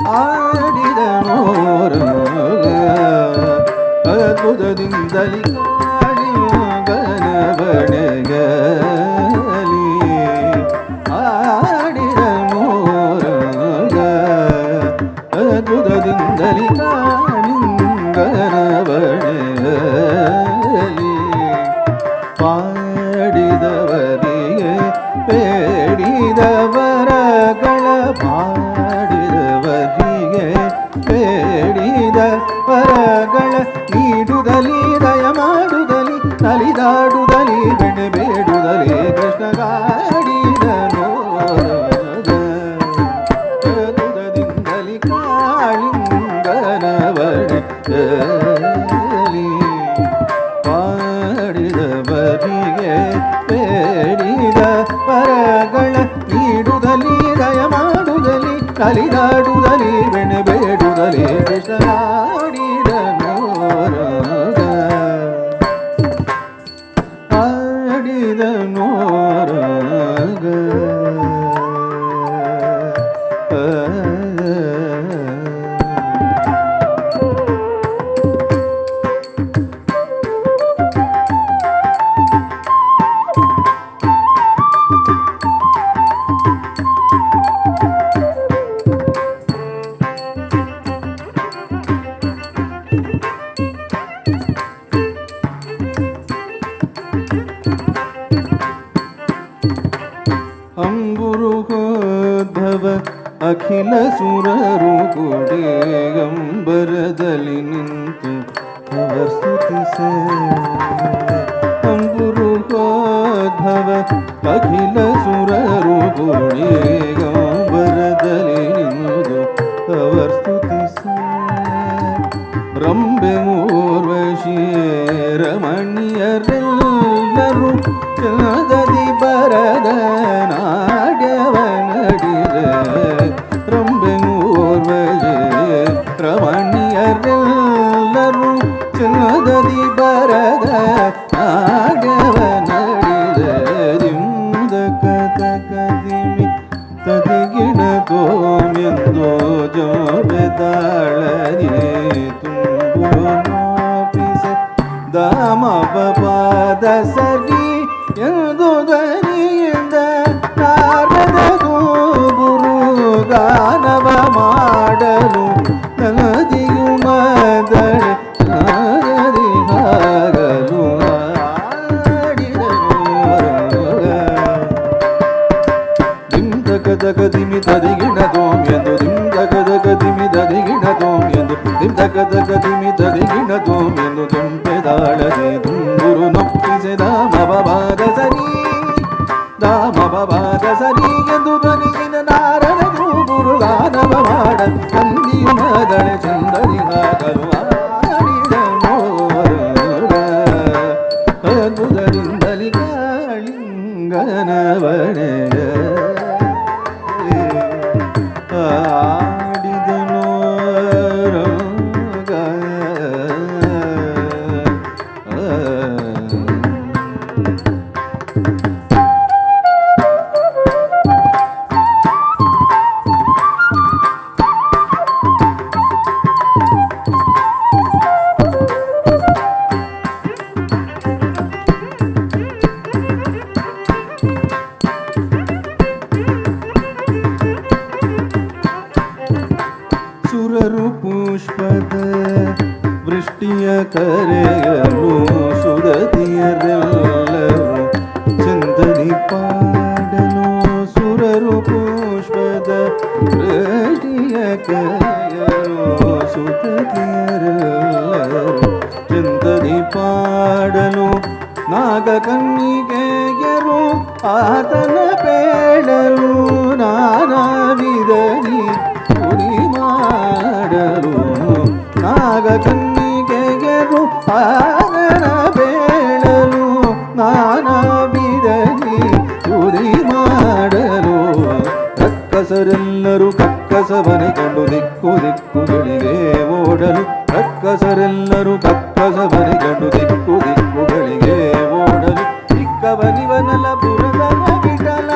Adidano Ranga, ಅದ್ಭುತದಿಂದಲಿ ಕಾಳಿಂಗನವಣೆಗಲಿ ಆಡಿದ ಮೋರಗ ಅದ್ಭುತದಿಂದಲಿ ಕಾಳಿಂಗನವಣೆಗಲಿ ಪಾಡಿದವರಿಗೆ ಬೇಡಿದವರಗಳ ಪಾಡಿದವರಿಗೆ ಬೇಡಿದ ವರಗಳ ನೀಡುದಲಿ ದಯ ಮಾಡುದಲಿ ನಲಿದಾಡುದಲಿ ಬೆಣ್ಣೆ ಬೇಡುದಲಿ ಕೃಷ್ಣ ಗಾಡಿದ ನೋರದಿಂದಲಿ ಕಾಳಿಂಗನವಣೆಗಲಿ ಪಾಡಿದವರಿಗೆ ಬೇಡಿದ ವರಗಳ ನೀಡುದಲಿ ದಯ ಮಾಡುದಲಿ ನಲಿದಾಡುದಲಿ ಬೆಣ್ಣೆ ಬೇಡುದಲಿ ಕೃಷ್ಣ ಆಡಿದ ನೋರಗ ಆಡಿದ ನೋರಗ ಅಖಿಲ ಸುರರು ಕೂಡಿ ಅಂಬರದಲ್ಲಿ ನಿಂತು ಅವರ್ ಸ್ತುತಿಸೆ ಅಂಬುರುಗೋದ್ಭವ ಅಖಿಲ ಸುರರು ಕೂಡಿ ಅಂಬರದಲ್ಲಿ ನಿಂತು ಅವರ್ ಸ್ತುತಿಸೆ ರಂಬೆ ಊರ್ವಶಿ ರಮಣೀಯರೆಲ್ಲರೂ ಚಂದದಿ ಬರದ ನಾಡ್ಯವ ನಡಿದೆ ರಂಬೆ ಊರ್ವಶಿ ರಮಣೀಯರೆಲ್ಲರೂ ಚಂದದಿ ಬರದ ನಾಡ್ಯವ ನಡಿದೆ ದಿಂದ ಕಥಕದಿಮಿ ತದಿಗಿಣ ತೋಮೆಂದೋ ಜೋಬೆದಾಳದಿ ತುಂಬೋಪಿಸೆ ದಾಮಪ ಪಾದ ಸರಿ ಎಂದು ಧ್ವನಿಯಿಂದ ನಾರದನು ಗುರು ಗಾನವ ಮಾಡಲು ನದಿಯು ಮದಳೆ ನಾರದಿ ಹಾಗಲು ದಿಮಿ ತದಿಗಿಣ ತೋಮೆಂದು ದಿಮಿ ತದಿಗಿಣ ತೋಮೆಂದು ದಿಮಿ ತದಿಗಿಣ ತೋಮೆಂದು ಕೆಂಪೆದಾಳದೆ ತುಂಗುರು ನೊಪ್ಪಿಸೆ ದಾಮಬಾದ ಸರಿ ಎಂದು ಧ್ವನಿಗಿನ ನಾರದನು ಗುರು ಗಾನವ ಮಾಡ ನಂದಿಯು ಮದಳೆ ಚಂದರಿ ಹಾಗಲು ಆಡಿದ ಮೋರ ಅದ್ಭುತದಿಂದಲಿ ಕಾಳಿಂಗನವಣೆಗ ಆಡಿದ ನೋರಗ ಸುರರು ಪುಷ್ಪದ ವೃಷ್ಟಿಯ ಕರೆಯಲು ಸುರತಿಯರೆಲ್ಲರೂ ಚಂದನಿ ಪಾಡಲು ಸುರರು ಪುಷ್ಪದ ವೃಷ್ಟಿಯ ಕರೆಯಲು ಸುರತಿಯರೆಲ್ಲರೂ ಚಂದನಿ ಪಾಡಲು ನಾಗಕನ್ನಿಗೆಯರು ಆತನ ಬೇಡಲು ನಾನಾ ವಿಧನಿ ಪುರಿ ಮಾಡಲು ನಾಗಕನ್ನಿಗೆಯರು ಆತನ ಬೇಡಲು ನಾನಾ ವಿಧನಿ ಪುರಿ ಮಾಡಲು ರಕ್ಕಸರೆಲ್ಲರೂ ಕಕ್ಕಸವನೆ ಕಂಡು ದಿಕ್ಕು ದಿಕ್ಕುಗಳಿಗೆ ಓಡಲು ರಕ್ಕಸರೆಲ್ಲರೂ ಕಕ್ಕಸವನೆ ಕಂಡು ದಿಕ್ಕು ದಿಕ್ಕುಗಳಿಗೆ ಓಡಲು ಚಿಕ್ಕವನಿವನಲ ಪುರದನ ವಿಠಲ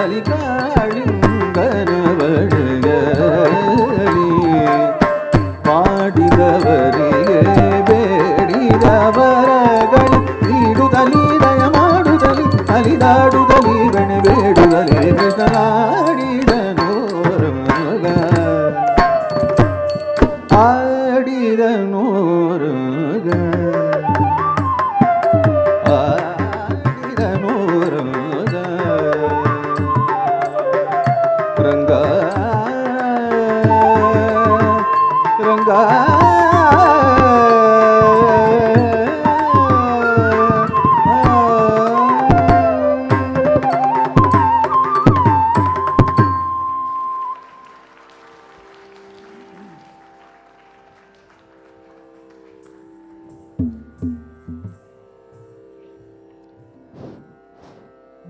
ಕಲಿಕಾಳಿಂಗನವಳಗಲಿ ಪಾಡಿದವರಿಗೆ ಬೇಡಿದವರಗಳಿ ನೀಡುತ್ತಲಿ ದಯ ಮಾಡುತ್ತಲಿ ಅಲಿದಾಡುತ್ತಲಿ ಗಣೆ ಬೇಡುತ್ತಲಿ ಕೃಷ್ಣನಾಡಿದನು ಆಡಿದನು ರಂಗ ರಂಗ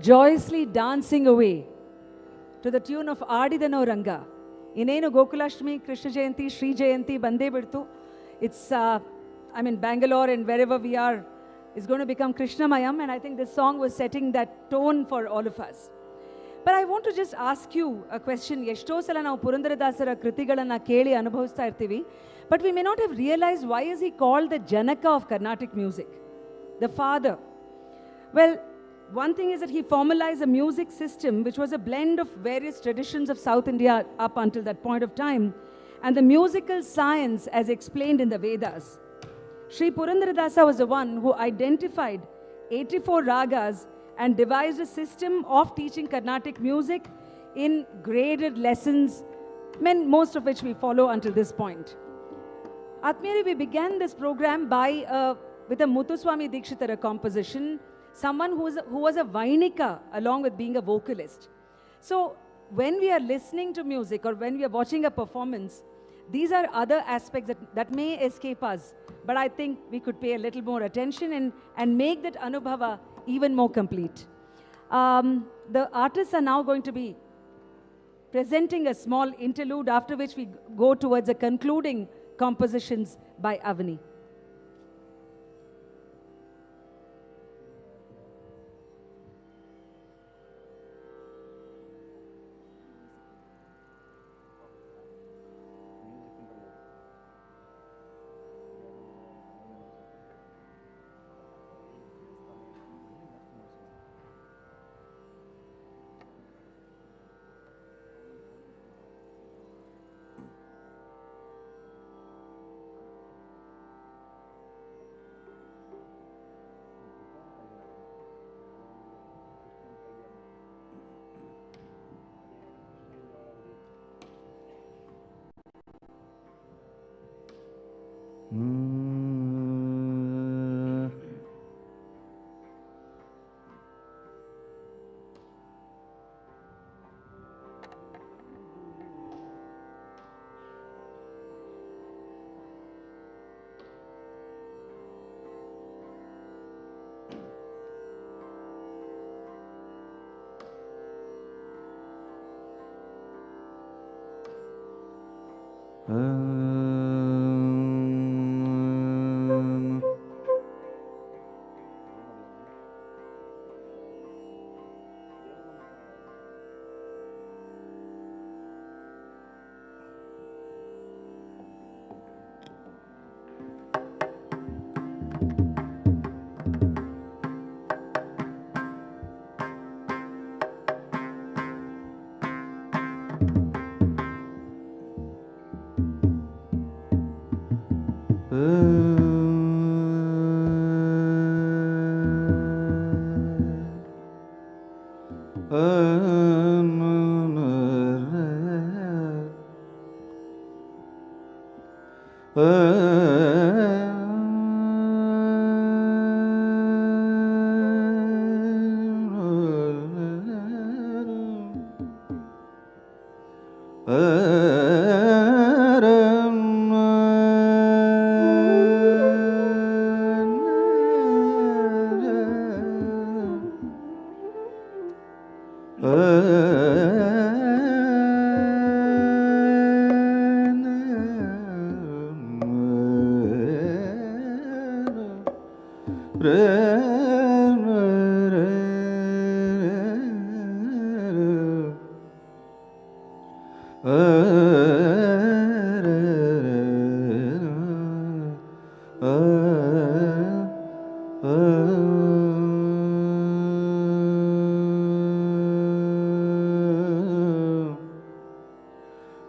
joyously dancing away to the tune of Adidano Ranga. Inenu Gokulashtami, Krishna Jayanti, Sri Jayanti, Bande Bidtu. It's, Bangalore and wherever we are is going to become Krishnamayam, and I think this song was setting that tone for all of us. But I want to just ask you a question. Eshto sala ನಾವು ಪುರಂದರದಾಸರ ಕೃತಿಗಳನ್ನು ಕೇಳಿ ಅನುಭವಿಸ್ತಾ ಇರ್ತೀವಿ, but we may not have realized why is he called the Janaka of Carnatic music, the father. Well, one thing is that he formalized a music system which was a blend of various traditions of South India up until that point of time, and the musical science as explained in the Vedas. Sri Purandaradasa was the one who identified 84 ragas and devised a system of teaching Carnatic music in graded lessons, most of which we follow until this point. Atmiyari, we began this program with a Muthuswami Dikshitara composition, someone who was a Vainika along with being a vocalist. So when we are listening to music or when we are watching a performance, these are other aspects that may escape us, but I think we could pay a little more attention and make that anubhava even more complete. The artists are now going to be presenting a small interlude, after which we go towards the concluding compositions by Avni.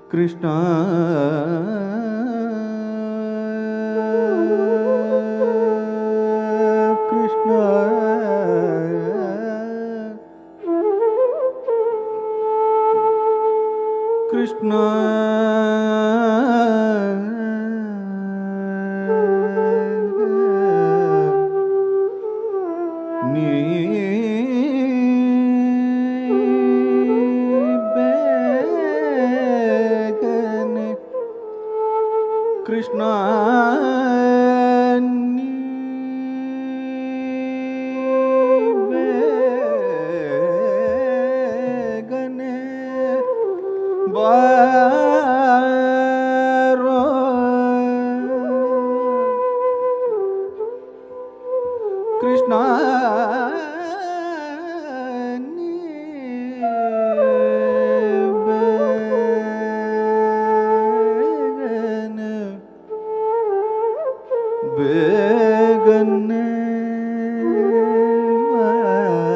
Krishna Krishna Krishna Krishna ni begane baro Krishna ni begane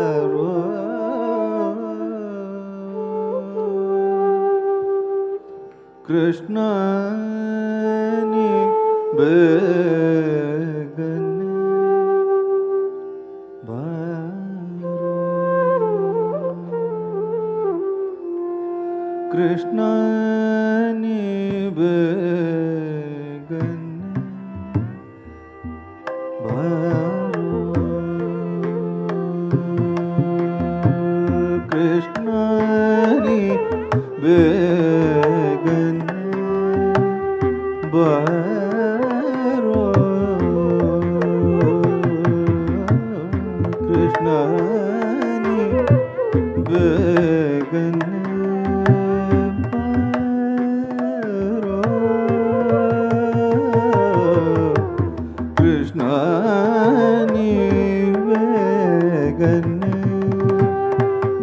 baro Krishna ni begane baro Krishna ni begane baro Krishna ni begane baro Krishna ni begane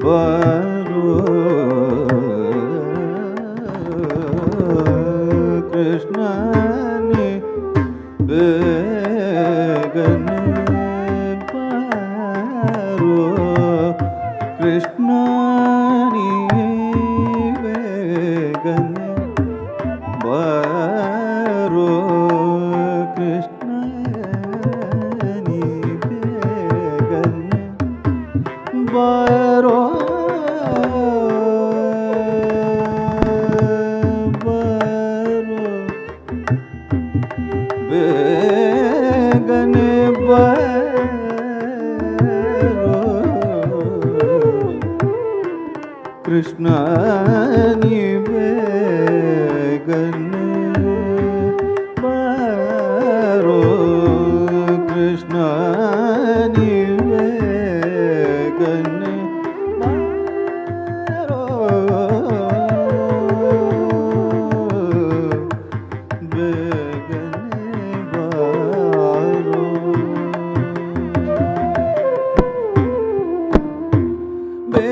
baro Krishna ni begane baro Krishna ni begane baro begane baro Krishna ni begane baro Krishna ni begane baro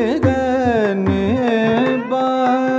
begane baro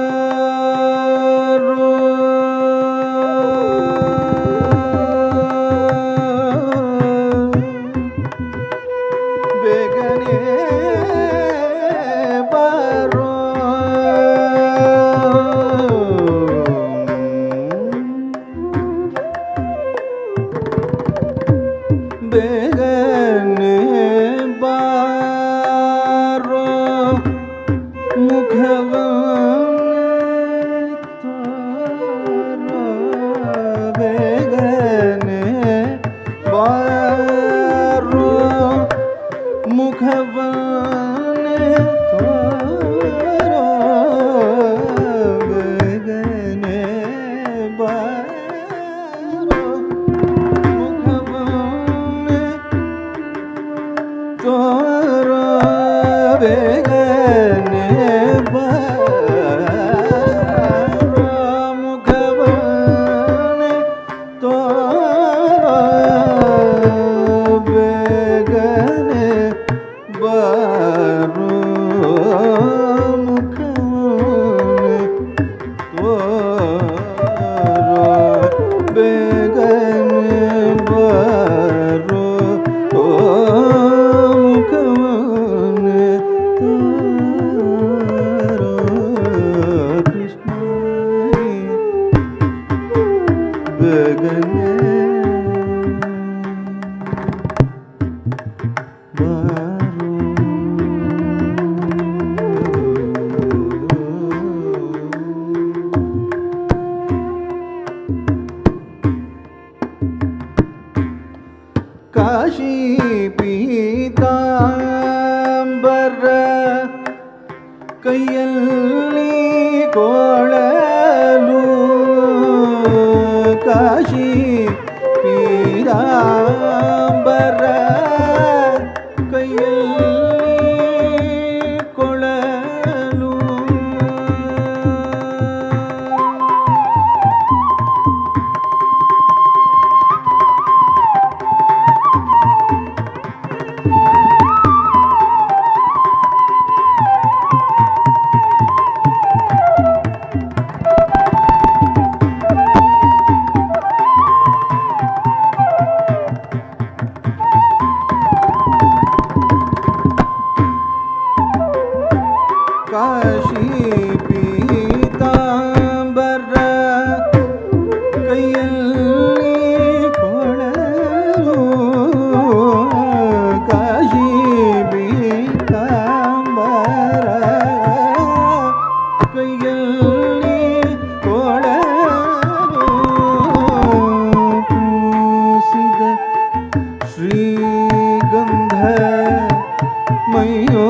ಕೊಳಲು ಕಾಶಿ ಪೀರಾಂಬರ ಕೈಯಲ್ಲಿ ಕೊಳಲು ಕಾಶಿ ಪೀತಾಂಬರ ಕೈಯಲ್ಲಿ ಕೊಳಲು ಕಾಶಿ ಪೀತಾಂಬರ ಕೈಯಲ್ಲಿ ಕೊಳಲು ಪೂಸಿದ ಶ್ರೀಗಂಧ ಮೈಯೊಳಗಂ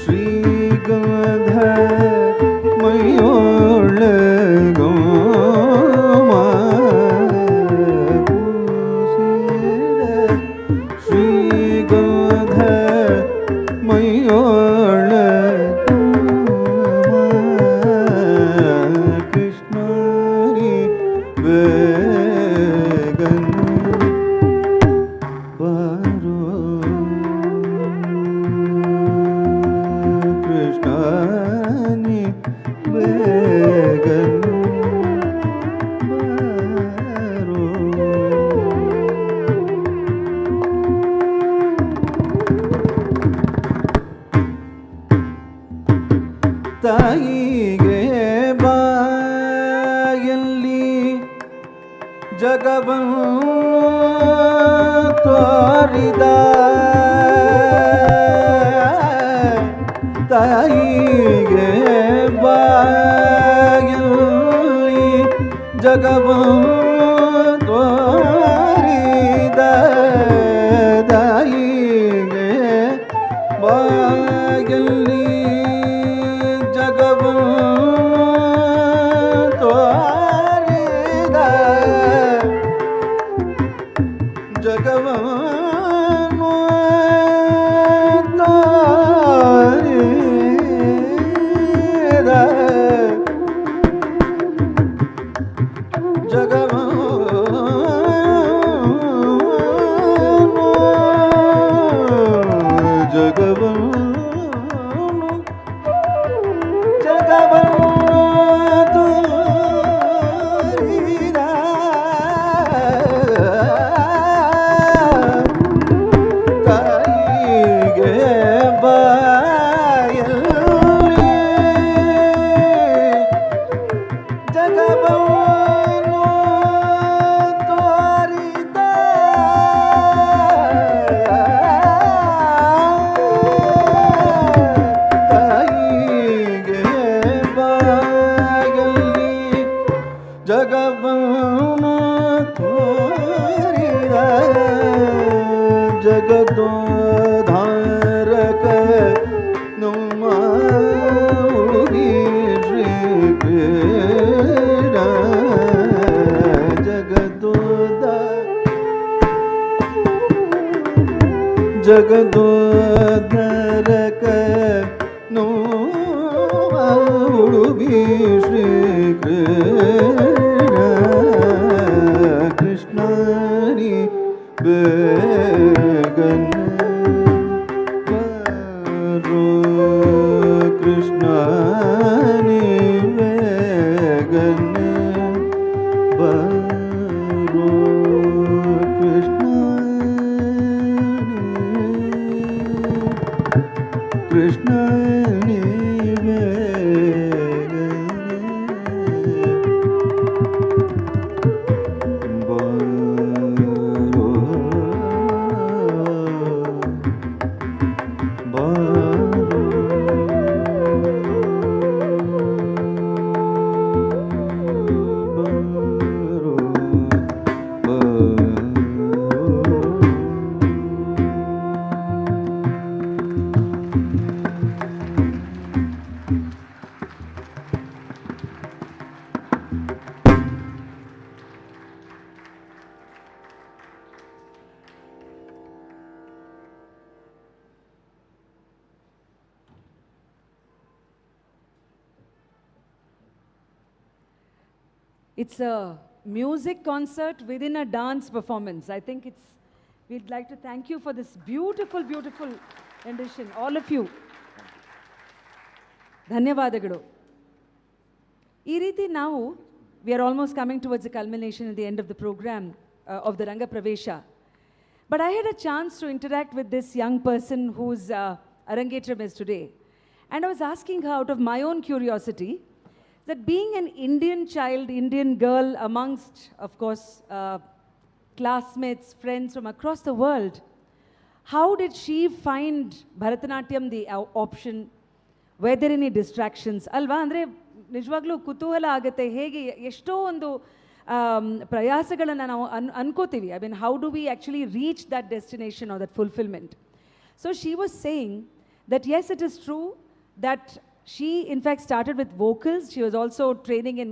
ಶ್ರೀಗಂಧ ಮೈಯೊಳಗಂ ಶ್ರೀಗಂಧ ಮೈಯೊಳಗಂ ಕೃಷ್ಣರಿ ಬೇಗನ ಬಾರೋ ಕೃಷ್ಣನಿ ಬೇಗನ ಬಾರೋ ತಾಯಿಗೆ ಬಾಯಲ್ಲಿ ಜಗವನ್ನು ತೋರಿದ ತಾಯಿಗೆ ಬಾಯಲ್ಲಿ ಜಗವನ್ನು ತೋರಿದ ತಾಯಿಗೆ ಬಾಯಲ್ಲಿ ಜಗವನ್ನು ತೋರಿದ ಜಗವನ್ನು ತೋರಿದ ಜಗವನ್ನು ತೋರಿದ ಜಗದೋದ್ಧಾರಕ ನಮ್ಮ ಶ್ರೀ ಕೃಷ್ಣ ಜಗದೋದ್ಧಾರಕ ನಮ್ಮ ಶ್ರೀ ಕೃಷ್ಣನಿ ಬೇಗನ ಬಾರೋ ಕೃಷ್ಣನಿ ಬೇಗನ ಬಾರೋ ಕೃಷ್ಣನಿ It's a music concert within a dance performance. I think we'd like to thank you for this beautiful, beautiful rendition, all of you. ಧನ್ಯವಾದಗಳು. ಈ ರೀತಿ ನಾವು, we are almost coming towards the culmination at the end of the program of the Rangapravesha. But I had a chance to interact with this young person whose Arangetram is today. And I was asking her out of my own curiosity that being an Indian child, Indian girl amongst, of course, classmates, friends from across the world, how did she find Bharatanatyam the option? Were there any distractions? Alva, andre ನಿಜವಾಗ್ಲೂ ಕುತೂಹಲ ಆಗುತ್ತೆ, ಹೇಗೆ ಎಷ್ಟೋ ಒಂದು ಪ್ರಯಾಸಗಳನ್ನು ನಾವು ಅನ್ಕೋತೀವಿ. I mean, how do we actually reach that destination or that fulfilment? So she was saying that yes, it is true that she in fact started with vocals. She was also training in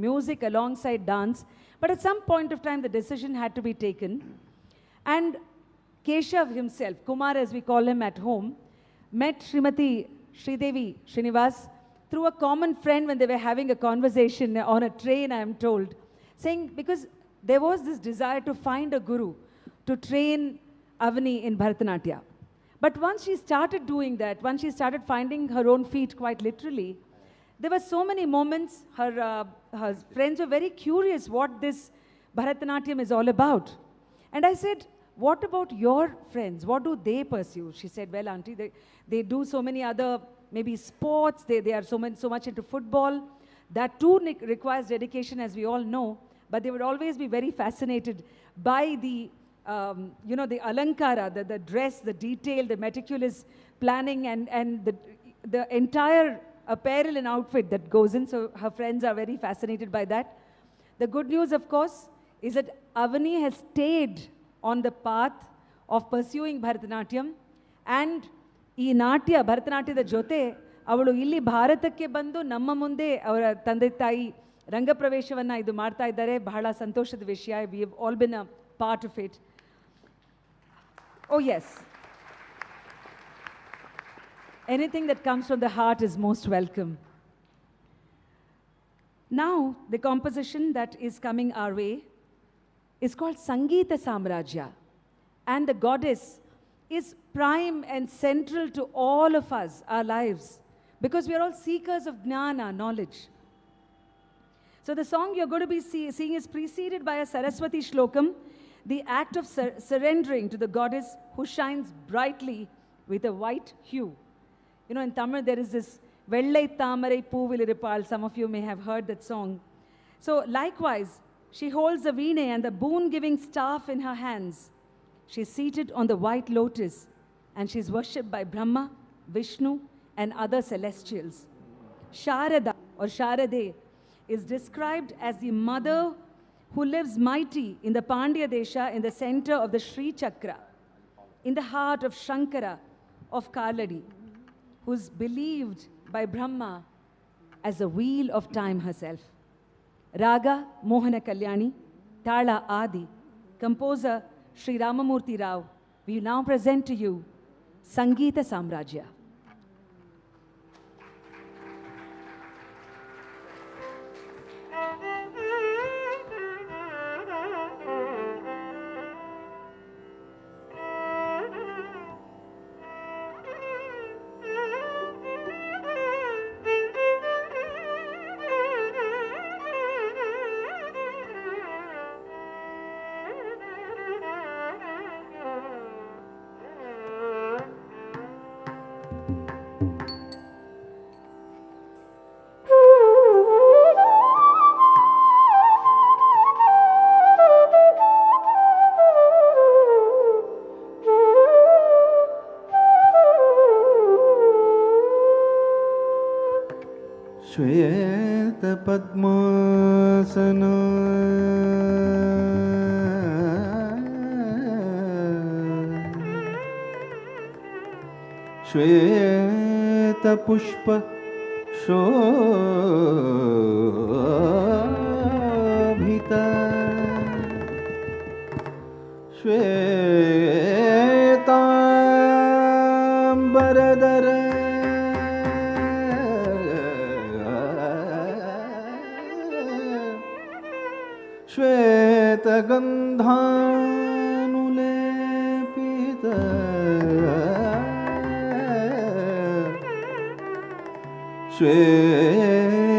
music alongside dance. But at some point of time, the decision had to be taken. And Keshav himself, Kumar as we call him at home, met Srimati Sridevi Srinivas through a common friend when they were having a conversation on a train, I am told, saying because there was this desire to find a guru to train Avni in Bharatanatyam. But once she started doing that, once she started finding her own feet quite literally, there were so many moments, her friends were very curious what this Bharatanatyam is all about. And I said, what about your friends? What do they pursue? She said, well, auntie, they do so many other, maybe sports, they are so much into football. That too requires dedication, as we all know, but they would always be very fascinated by the the alankara, the dress, the detail, the meticulous planning, and the entire apparel and outfit that goes in. So her friends are very fascinated by that. The good news, of course, is that Avni has stayed on the path of pursuing Bharatanatyam, and ಈ ನಾಟ್ಯ ಭರತನಾಟ್ಯದ ಜೊತೆ ಅವಳು ಇಲ್ಲಿ ಭಾರತಕ್ಕೆ ಬಂದು ನಮ್ಮ ಮುಂದೆ ಅವರ ತಂದೆ ತಾಯಿ ರಂಗಪ್ರವೇಶವನ್ನು ಇದು ಮಾಡ್ತಾ ಇದ್ದಾರೆ. ಬಹಳ ಸಂತೋಷದ ವಿಷಯ. We have all been a part of it. Oh yes. Anything that comes from the heart is most welcome. Now, the composition that is coming our way is called Sangeeta Samrajya. And the goddess is prime and central to all of us, our lives, because we are all seekers of jnana, knowledge. So the song you're going to be seeing is preceded by a Saraswati shlokam, the act of surrendering to the goddess who shines brightly with a white hue. You know, in Tamil there is this Vellai Thamarai Pooviliripal. Some of you may have heard that song. So likewise, she holds the veene and the boon-giving staff in her hands. She's seated on the white lotus and she's worshipped by Brahma, Vishnu and other celestials. Sharada or Sharade is described as the mother who lives mighty in the Pandya Desha in the center of the Sri Chakra, in the heart of Shankara of Kaladi, who's believed by Brahma as the wheel of time herself. Raga Mohana Kalyani, Tala Adi, composer Sri Ramamurthy Rao, we now present to you Sangeeta Samrajya. श्वेत पद्मासन श्वेत पुष्प शोभिता श्वेतांबरधर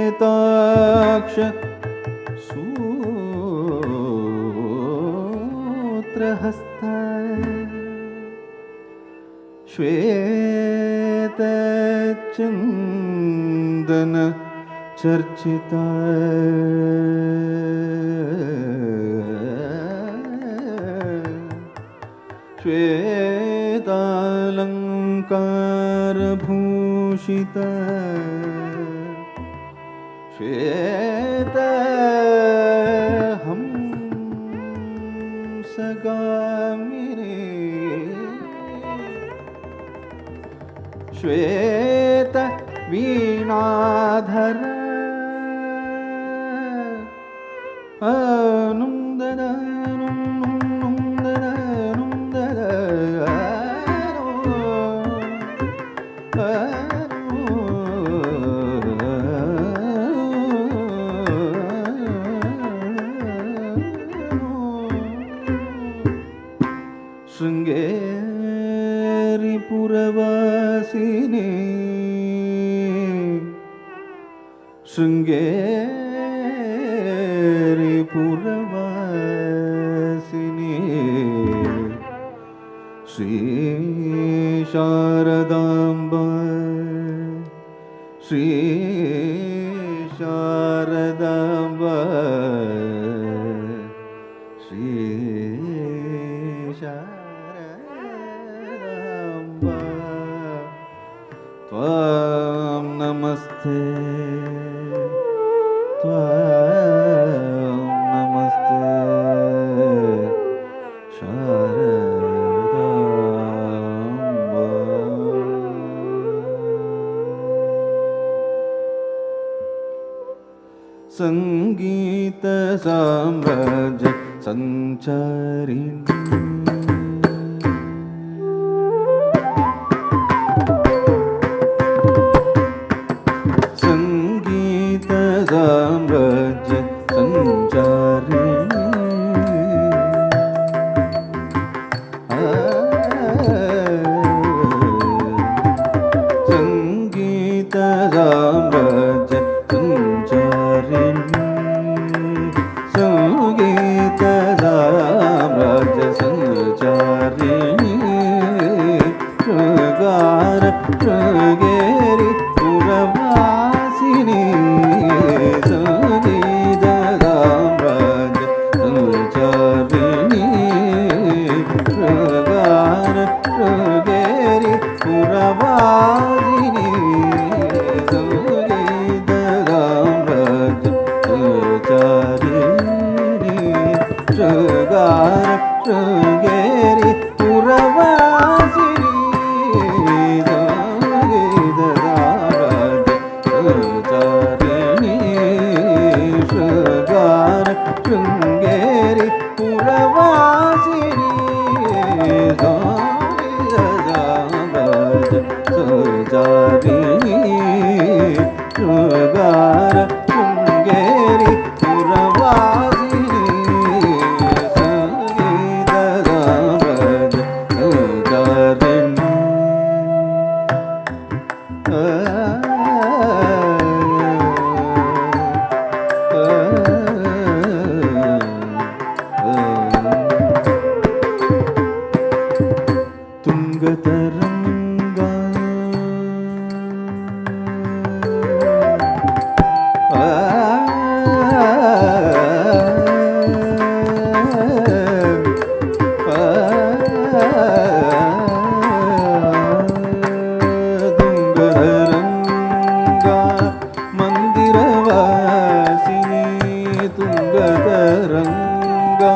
श्वेताक्ष सूत्रहस्ता श्वेतचन्दन चर्चिता श्वेतालङ्कारभूषिता श्वेत हंसगामिनी श्वेत वीणाधर शृंगेरी पुरवासिनी शृंगेरी पुरवासिनी श्री शारदांबा श्री शारदांबा श्री शारदांबा त्वां नमस्ते त्वां नमस्ते शारदांबा। संगीत साम्राज्य संचारिणी संगीत साम्राज्य संचारिणी संगीत साम्राज्य संचारिणी संगीत साम्राज्य संचारिणी शृंगार शृंगेरी पुरवासिनी संगीत साम्राज्य संचारिणी शृंगार शृंगेरी पुरवासिनी संगीत साम्राज्य संचारिणी शृंगार शृंगेरी पुरवासिनी संगीत साम्राज्य संचारिणी शृंगार शृंगेरी पुरवासिनी संगीत साम्राज्य संचारिणी शृंगार शृंगेरी पुरवासिनी संगीत साम्राज्य संचारिणी तुंगतरंगा तुंगतरंगा मंदिरवासिनी तुंगतरंगा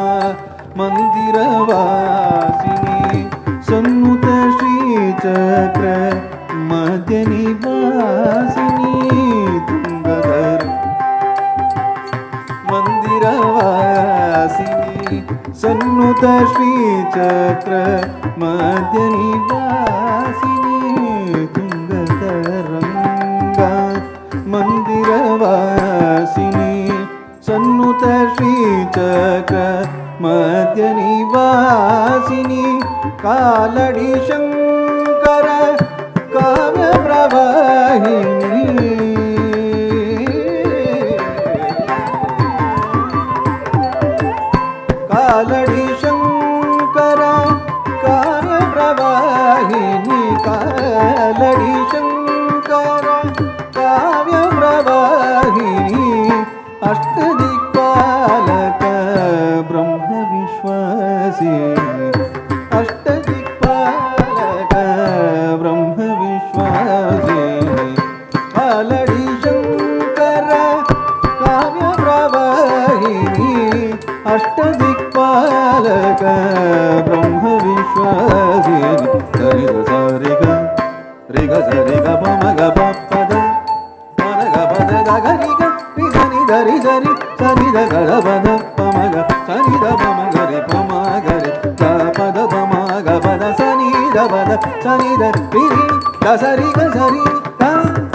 मंदिरवासिनी सन्नुत श्रीचक्र मध्यनिवासिनी तुंगधर मंदिरवासिनी सन्नुत श्रीचक्र मध्यनिवासिनी तुंगतरंगा मंदिरवासिनी सन्नुत श्रीचक्र मध्यनिवासिनी कालडी शंकर काव्य प्रवाहिनी कालडी शंकर काव्य प्रवाहिनी कालडी शंकर काव्य प्रवाहिनी अष्टदिक्पालक ब्रह्म विश्वासिनी अष्टदिक्पालक ब्रह्म विश्वासिनी कालडी शंकर काव्य प्रवाहिनी अष्टदिक्पालक ब्रह्म विश्वासिनी सरि सरि ग रि ग सरि ग प म ग प प द म न ग प द ग ग रि ग रि ग नि ध रि ध रि स नि ध ग ध प द प म ग स नि ध प म ग रि प म ग रि ग प द प म ग प द स नि ध प द स नि ध रि रि ग स रि ग स रि ग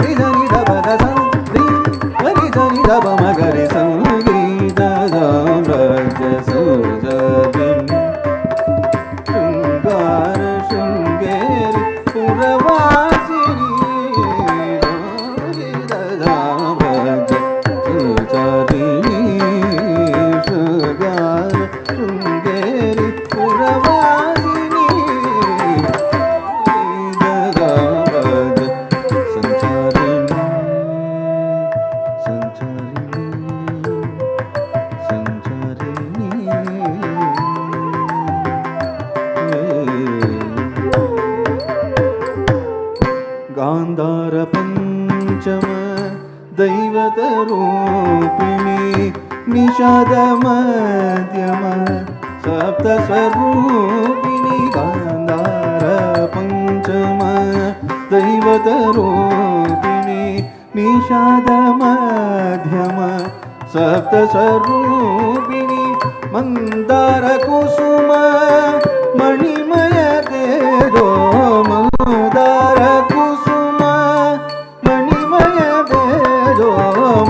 रि ध नि ध प द स रि ग रि ध नि ध प म ग रि स रि ध ध व्रज सुजबिनी शृंगार शृंगेरी पुरवासिनी रि ध ध व्रज सुजबिनी शृंगार शृंगेरी पुरवासिनी रि ध ध व्रज संचारिणी गांधार पंचम दैवत रूपिणी निषाद मध्यम सप्त स्वरूपिणी गांधार पंचम दैवत रूपिणी निषाद मध्यम सप्त स्वरूपिणी मंदार कुसुम मणिमय तेजो मंदार कुसुम मणिमय तेजो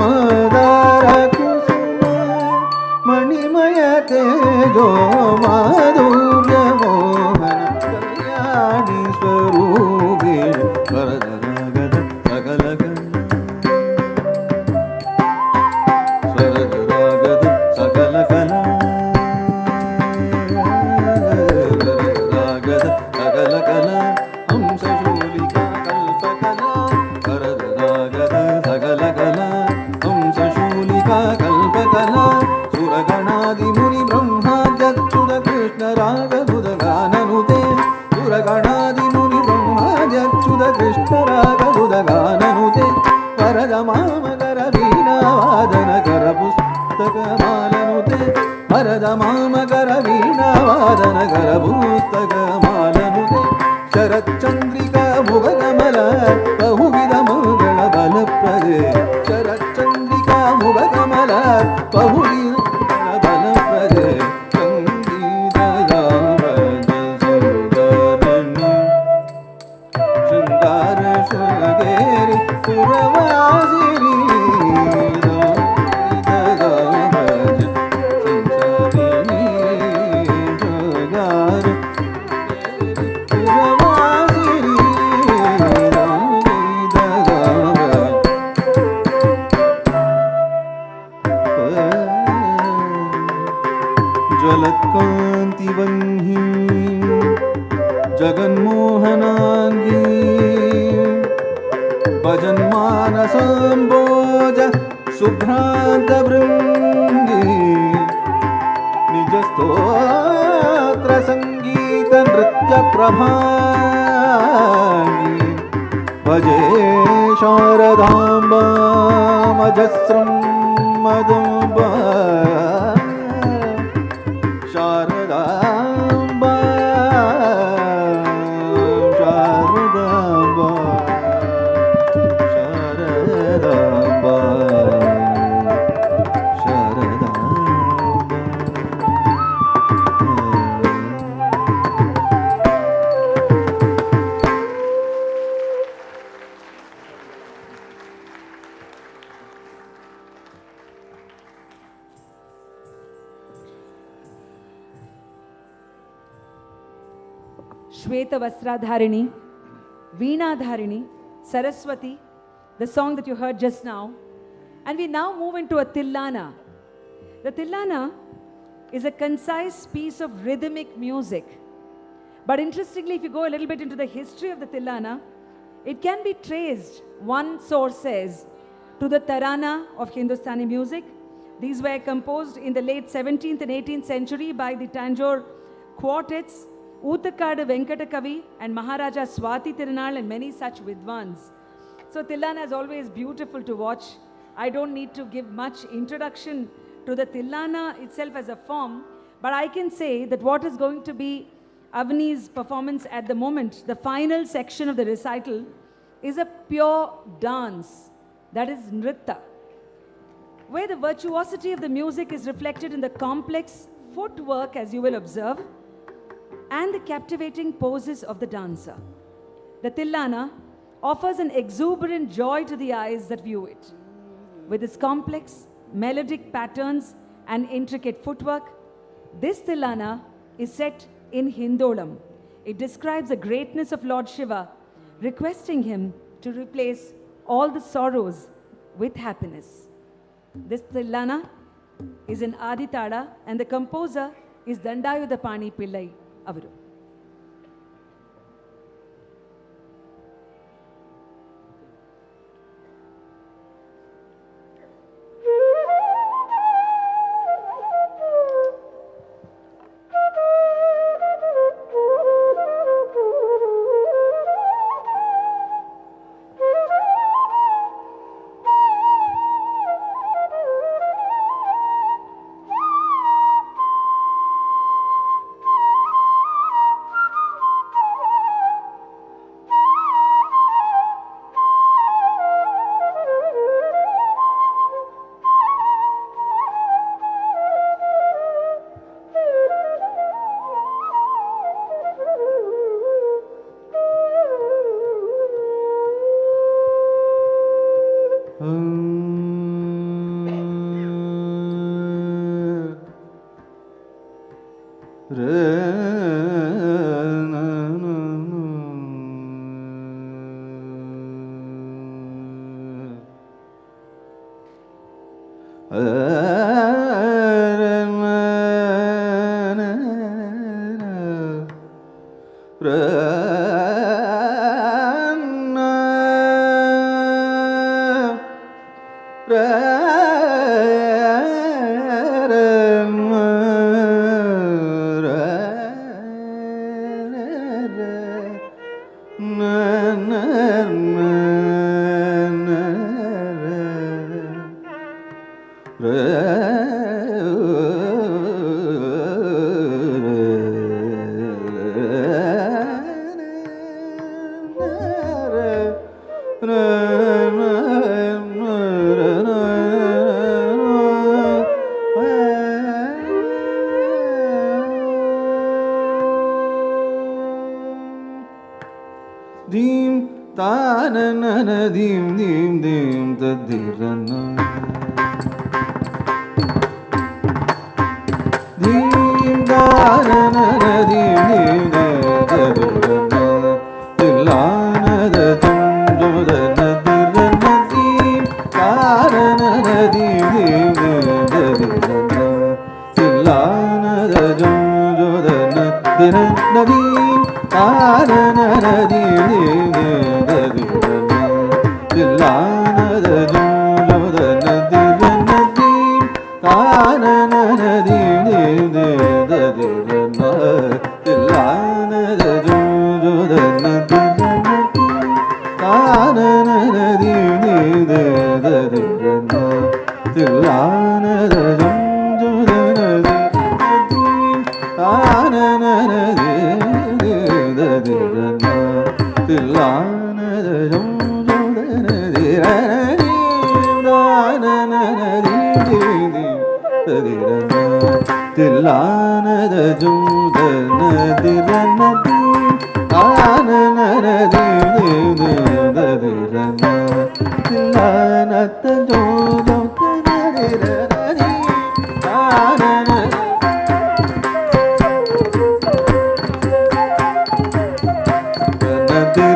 मंदार कुसुम मणिमय तेजो माधुर्य मोहन कल्याणी स्वरूपी वरदरागद सकल स्वरदरागद सकल कला रागद सकल कला हंसशूलिका कल्पकला वरदरागद सकल कला हंसशूलिका कल्पकला सुरगणादि मुनि ब्रह्माद्यच्युत कृष्ण रागबुध गाननुते सुरगणादि मुनि ब्रह्माद्यच्युत कृष्ण रागबुध गाननुते वरद मामकर वीणा वादन कर पुस्तक मालनुते वरद मामकर वीणा वादन कर पुस्तक मालनुते शरच्चंद्रिका मुगकमल बहुविध मंगल बल प्रदे शरच्चंद्रिका मुगकमल बहुविध बल प्रदे संगीत गावज सुगरणी शृंगार शृंगेरी पुरवासिनी संगीत गावज संसारिणी शृंगार पुरवासिनी संगीत गावज ज्वलत्कान्तिवह्नी जगन्मोहनाङ्गी भजन्मानसाम्बोज शुभ्रान्तभृङ्गी निजस्तोत्र सङ्गीत नृत्यप्रभाङ्गी भजे शारदाम्बामजस्रं मदम्बा Sharadamba Sharadamba Sharadamba Shweta Vasradharini, Veena Dharini, Saraswati, the song that you heard just now. And we now move into a Tillana. The Tillana is a concise piece of rhythmic music. But interestingly, if you go a little bit into the history of the Tillana, it can be traced, one source says, to the Tarana of Hindustani music. These were composed in the late 17th and 18th century by the Tanjore quartets, Uttakadu Venkata Kavi and Maharaja Swati Tirunal and many such vidwans. So Tillana is always beautiful to watch. I don't need to give much introduction to the Tillana itself as a form, but I can say that what is going to be Avni's performance at the moment, the final section of the recital, is a pure dance, that is nritta, where the virtuosity of the music is reflected in the complex footwork, as you will observe, and the captivating poses of the dancer. The Tillana offers an exuberant joy to the eyes that view it. With its complex, melodic patterns and intricate footwork, this Tillana is set in Hindolam. It describes the greatness of Lord Shiva, requesting him to replace all the sorrows with happiness. This Tillana is in Aditala and the composer is Dandayudapani Pillai Avaru.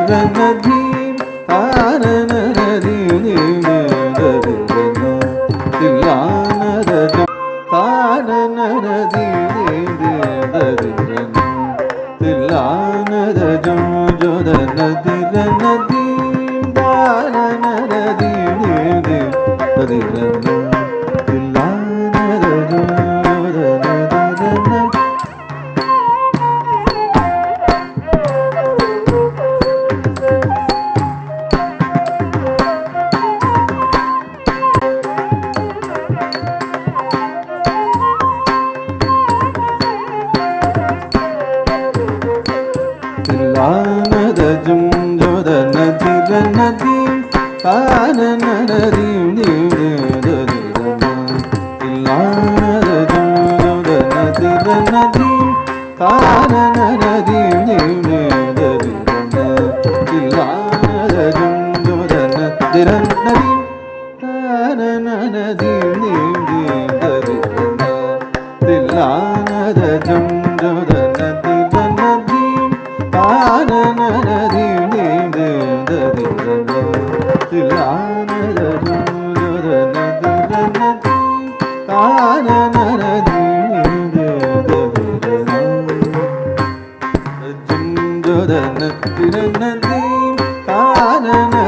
திரநதீம் தானநதீம் தில்லானதஜம் தானநதீம் தில்லானதஜம் ஜோதநதிரநதீம் தானநதீம் தில்லானதஜம் தில்லானதஜம் ஜோதநதிரநதீம் தானநதீம் தில்லானதஜம் ஜோதநதிரநதீம் தானநதீம் தில்லானதஜம் ஜோதநதிரநதீம் தானநதீம்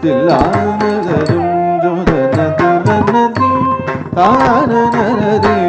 தில்லானதஜம் ஜோதநதிரநதீம் தானநதீம்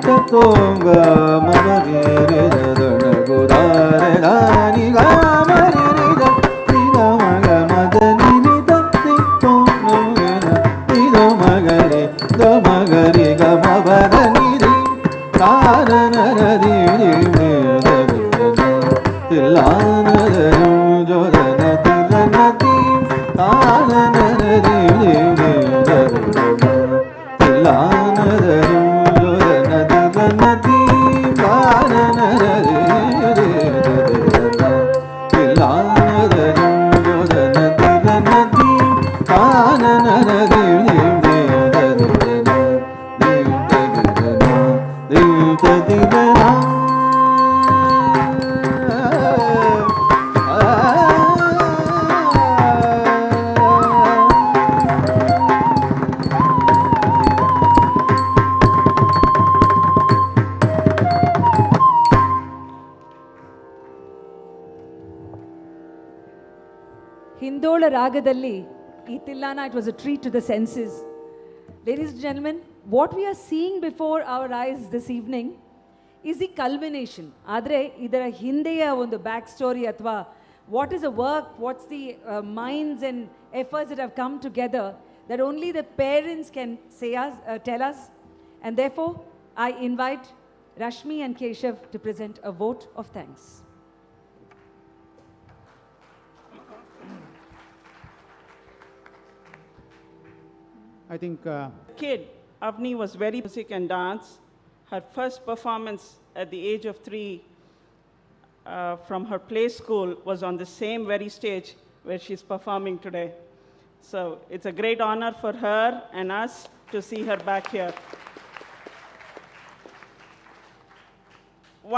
ತೋಂಗ ಮಮರಿ ರೇ ದನ ಗುದಾರೆ ದಾನಿ ಗ ಮರಿ ರೇ the ನಿದ ಮಗ ಮದ ನಿನಿ the ತೋಂಗ ನಿದ ಮಗರಿ the ಮಗರಿ ಗ ಮಬದ ನಿರಿ ತಾನ ನದಿ ನಿ ತಿಲ್ಲಾನ ಜೋದನ ತಿರನತಿ ತಾನ ನದಿ ತಿಲ್ಲಾನ ಜೋದನ ತಿರನತಿ ತಾನ ನದಿ ತಿಲ್ಲಾನ ಜೋದನ ತಿರನತಿ ತಾನ ನದಿ ಹಿಂದೋಳ ರಾಗದಲ್ಲಿ ಈ ತಿಲ್ಲಾನ, it was a treat to the senses. Ladies and gentlemen, what we are seeing before our eyes this evening is the culmination. ಆದರೆ ಇದರ ಹಿಂದೆಯ ಒಂದು ಬ್ಯಾಕ್ ಸ್ಟೋರಿ ಅಥವಾ what is the work, what's the minds and efforts that have come together that only the parents can say us, tell us. And therefore, I invite Rashmi and Keshav to present a vote of thanks. I think Kid, Avni was very music and dance. Her first performance at the age of 3 from her play school was on the same very stage where she's performing today. So it's a great honor for her and us to see her back here.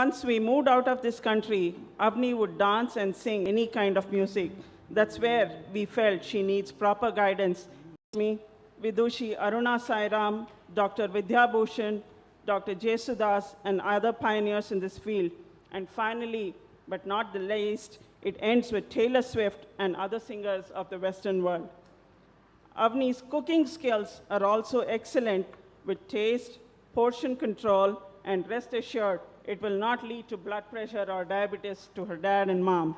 Once we moved out of this country, Avni would dance and sing any kind of music. That's where we felt she needs proper guidance. Me, Vidushi Aruna Sairam, Dr. Vidya Bhushan, Dr. Jesudas, and other pioneers in this field. And finally, but not the least, it ends with Taylor Swift and other singers of the Western world. Avni's cooking skills are also excellent with taste, portion control, and rest assured, it will not lead to blood pressure or diabetes to her dad and mom.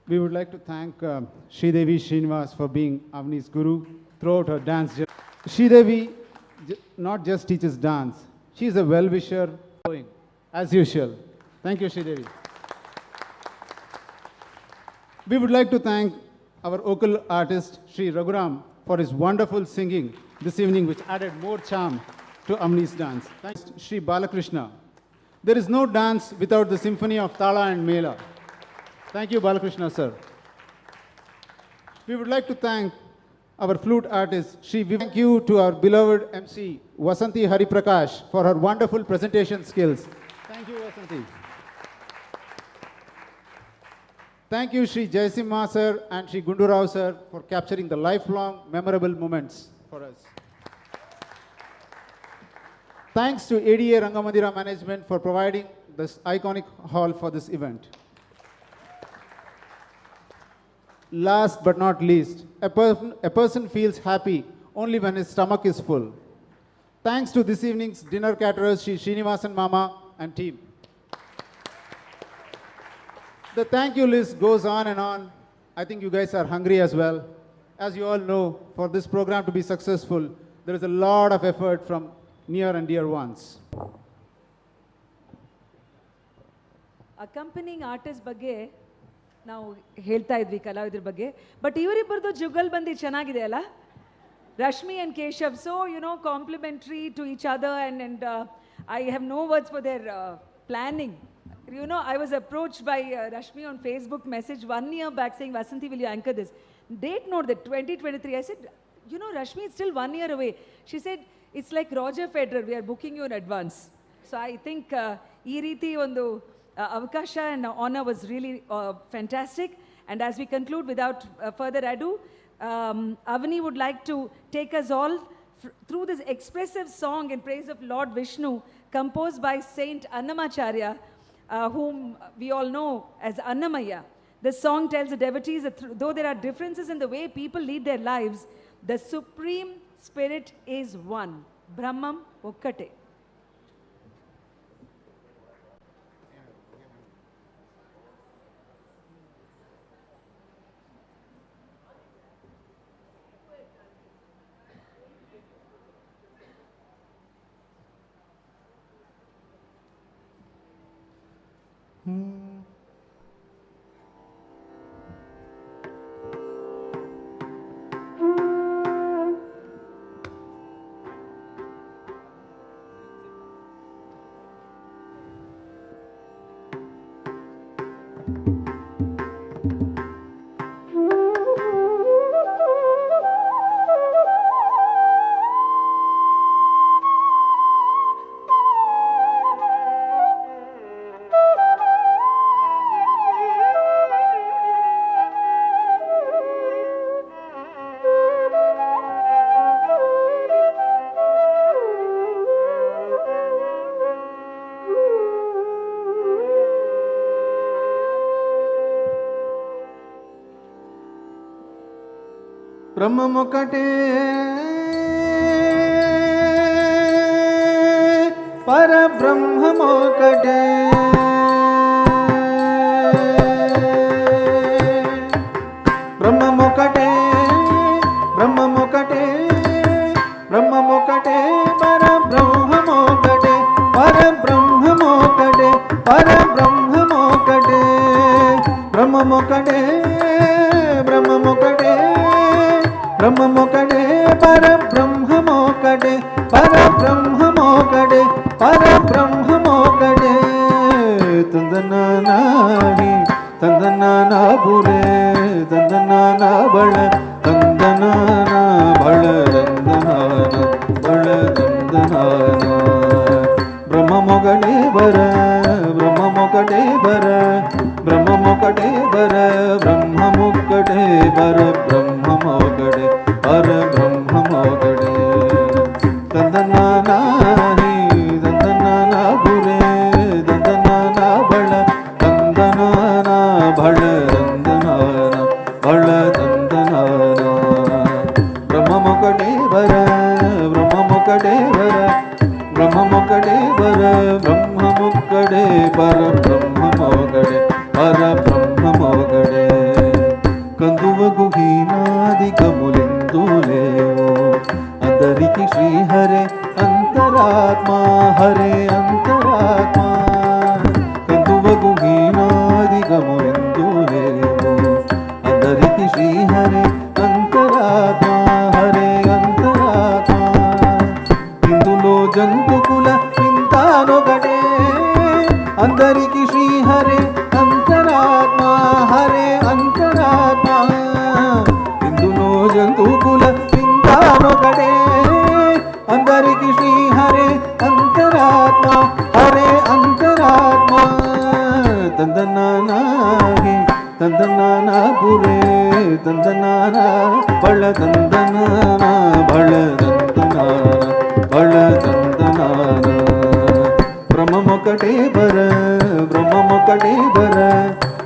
we would like to thank Sridevi Srinivas for being Avni's guru throughout her dance journey. Sridevi not just teaches dance, she is a well-wisher, as usual. Thank you, Sridevi. We would like to thank our vocal artist, Sri Raghuram, for his wonderful singing this evening, which added more charm to Avni's dance. Thanks to Sri Balakrishna. There is no dance without the symphony of Tala and Mela. Thank you, Balakrishna, sir. We would like to thank our flute artist, Sri Viv. Thank you to our beloved MC, Vasanti Hariprakash, for her wonderful presentation skills. Thank you, Vasanti. Thank you, Sri Jaisimha sir and Sri Gundurao sir, for capturing the lifelong memorable moments for us. Thanks to ADA Rangamadira management for providing this iconic hall for this event. Last but not least, a person feels happy only when his stomach is full. Thanks to this evening's dinner caterers, Sri Srinivasan Mama and team. The thank you list goes on and on. I think you guys are hungry as well. As you all know, for this program to be successful, there is a lot of effort from near and dear ones. Accompanying artists ಬಗ್ಗೆ ನಾವು ಹೇಳ್ತಾ ಇದ್ವಿ ಕಲಾವಿದರ ಬಗ್ಗೆ, but ಇವರಿಬ್ಬರದು Jugal ಬಂದಿ ಚೆನ್ನಾಗಿದೆ ಅಲ್ಲ, Rashmi and Keshav, so complimentary to each other, and I have no words for their planning. I was approached by Rashmi on Facebook message 1 year back saying, Vasanti, will you anchor this? Date note that 2023. I said, Rashmi, it's still 1 year away. She said, it's like Roger Federer, we are booking you in advance. So I think ee reeti ondu avakasha and honor was really fantastic. And as we conclude, without further ado, Avni would like to take us all through this expressive song in praise of Lord Vishnu, composed by Saint Annamacharya, whom we all know as Annamaya. This song tells the devotees that though there are differences in the way people lead their lives, the Supreme Spirit is one. Brahmam Okkate. బ్రహ్మమొక్కటే పరబ్రహ్మమొక్కటే బ్రహ్మమొక్కటే బ్రహ్మమొక్కటే బ్రహ్మమొక్కటే పరబ్రహ్మమొక్కటే పరబ్రహ్మమొక్కటే పరబ్రహ్మమొక్కటే బ్రహ్మమొక్కటే బ్రహ్మమొక్కటే బ్రహ్మమొక్కటే పరబ్రహ్మమొక్కటే పరబ్రహ్మమొక్కటే పరబ్రహ్మమొక్కటే తందనానాహి తందనానా బురే తందనానా బళ తందనానా బళ తందనానా బళ తందనానా బ్రహ్మమొక్కటే బర బ్రహ్మమొక్కటే బర బ్రహ్మమొక్కటే బర బ్రహ్మమొక్కటే బర బ్రహ్మమొక్కటే పరబ్రహ్మమొక్కటే తందనానాహి తందనానా బురే తందనానా బళ తందనానా బళ తందనానా బళ తందనానా బ్రహ్మమొక్కటే బర బ్రహ్మమొక్కటే బర బ్రహ్మమొక్కటే బర బ్రహ్మమొక్కటే పరబ్రహ్మమొక్కటే పరబ్రహ్మమొక్కటే కందువగు హీనాదికములెందు లేవో అందరికి శ్రీహరే అంతరాత్మ హరే అంతరాత్మ కందువగు హీనాదికములెందు లేవో అందరికి శ్రీహరే అంతరాత్మ హరే అంతరాత్మ ఇందులో జంతుకుల చింతానొకటే అందరికి శ్రీహరే అంతరాత్మ హరే అంతరాత్మ ఇందులో జంతుకుల చింతానొకటే అందరికి శ్రీహరే అంతరాత్మ హరే అంతరాత్మ తందనానాహి తందనానా పురే తందనానా బళ తందనానా బళ తందనానా బళ తందనానా బ్రహ్మమొక్కటే బర బ్రహ్మమొక్కటే బర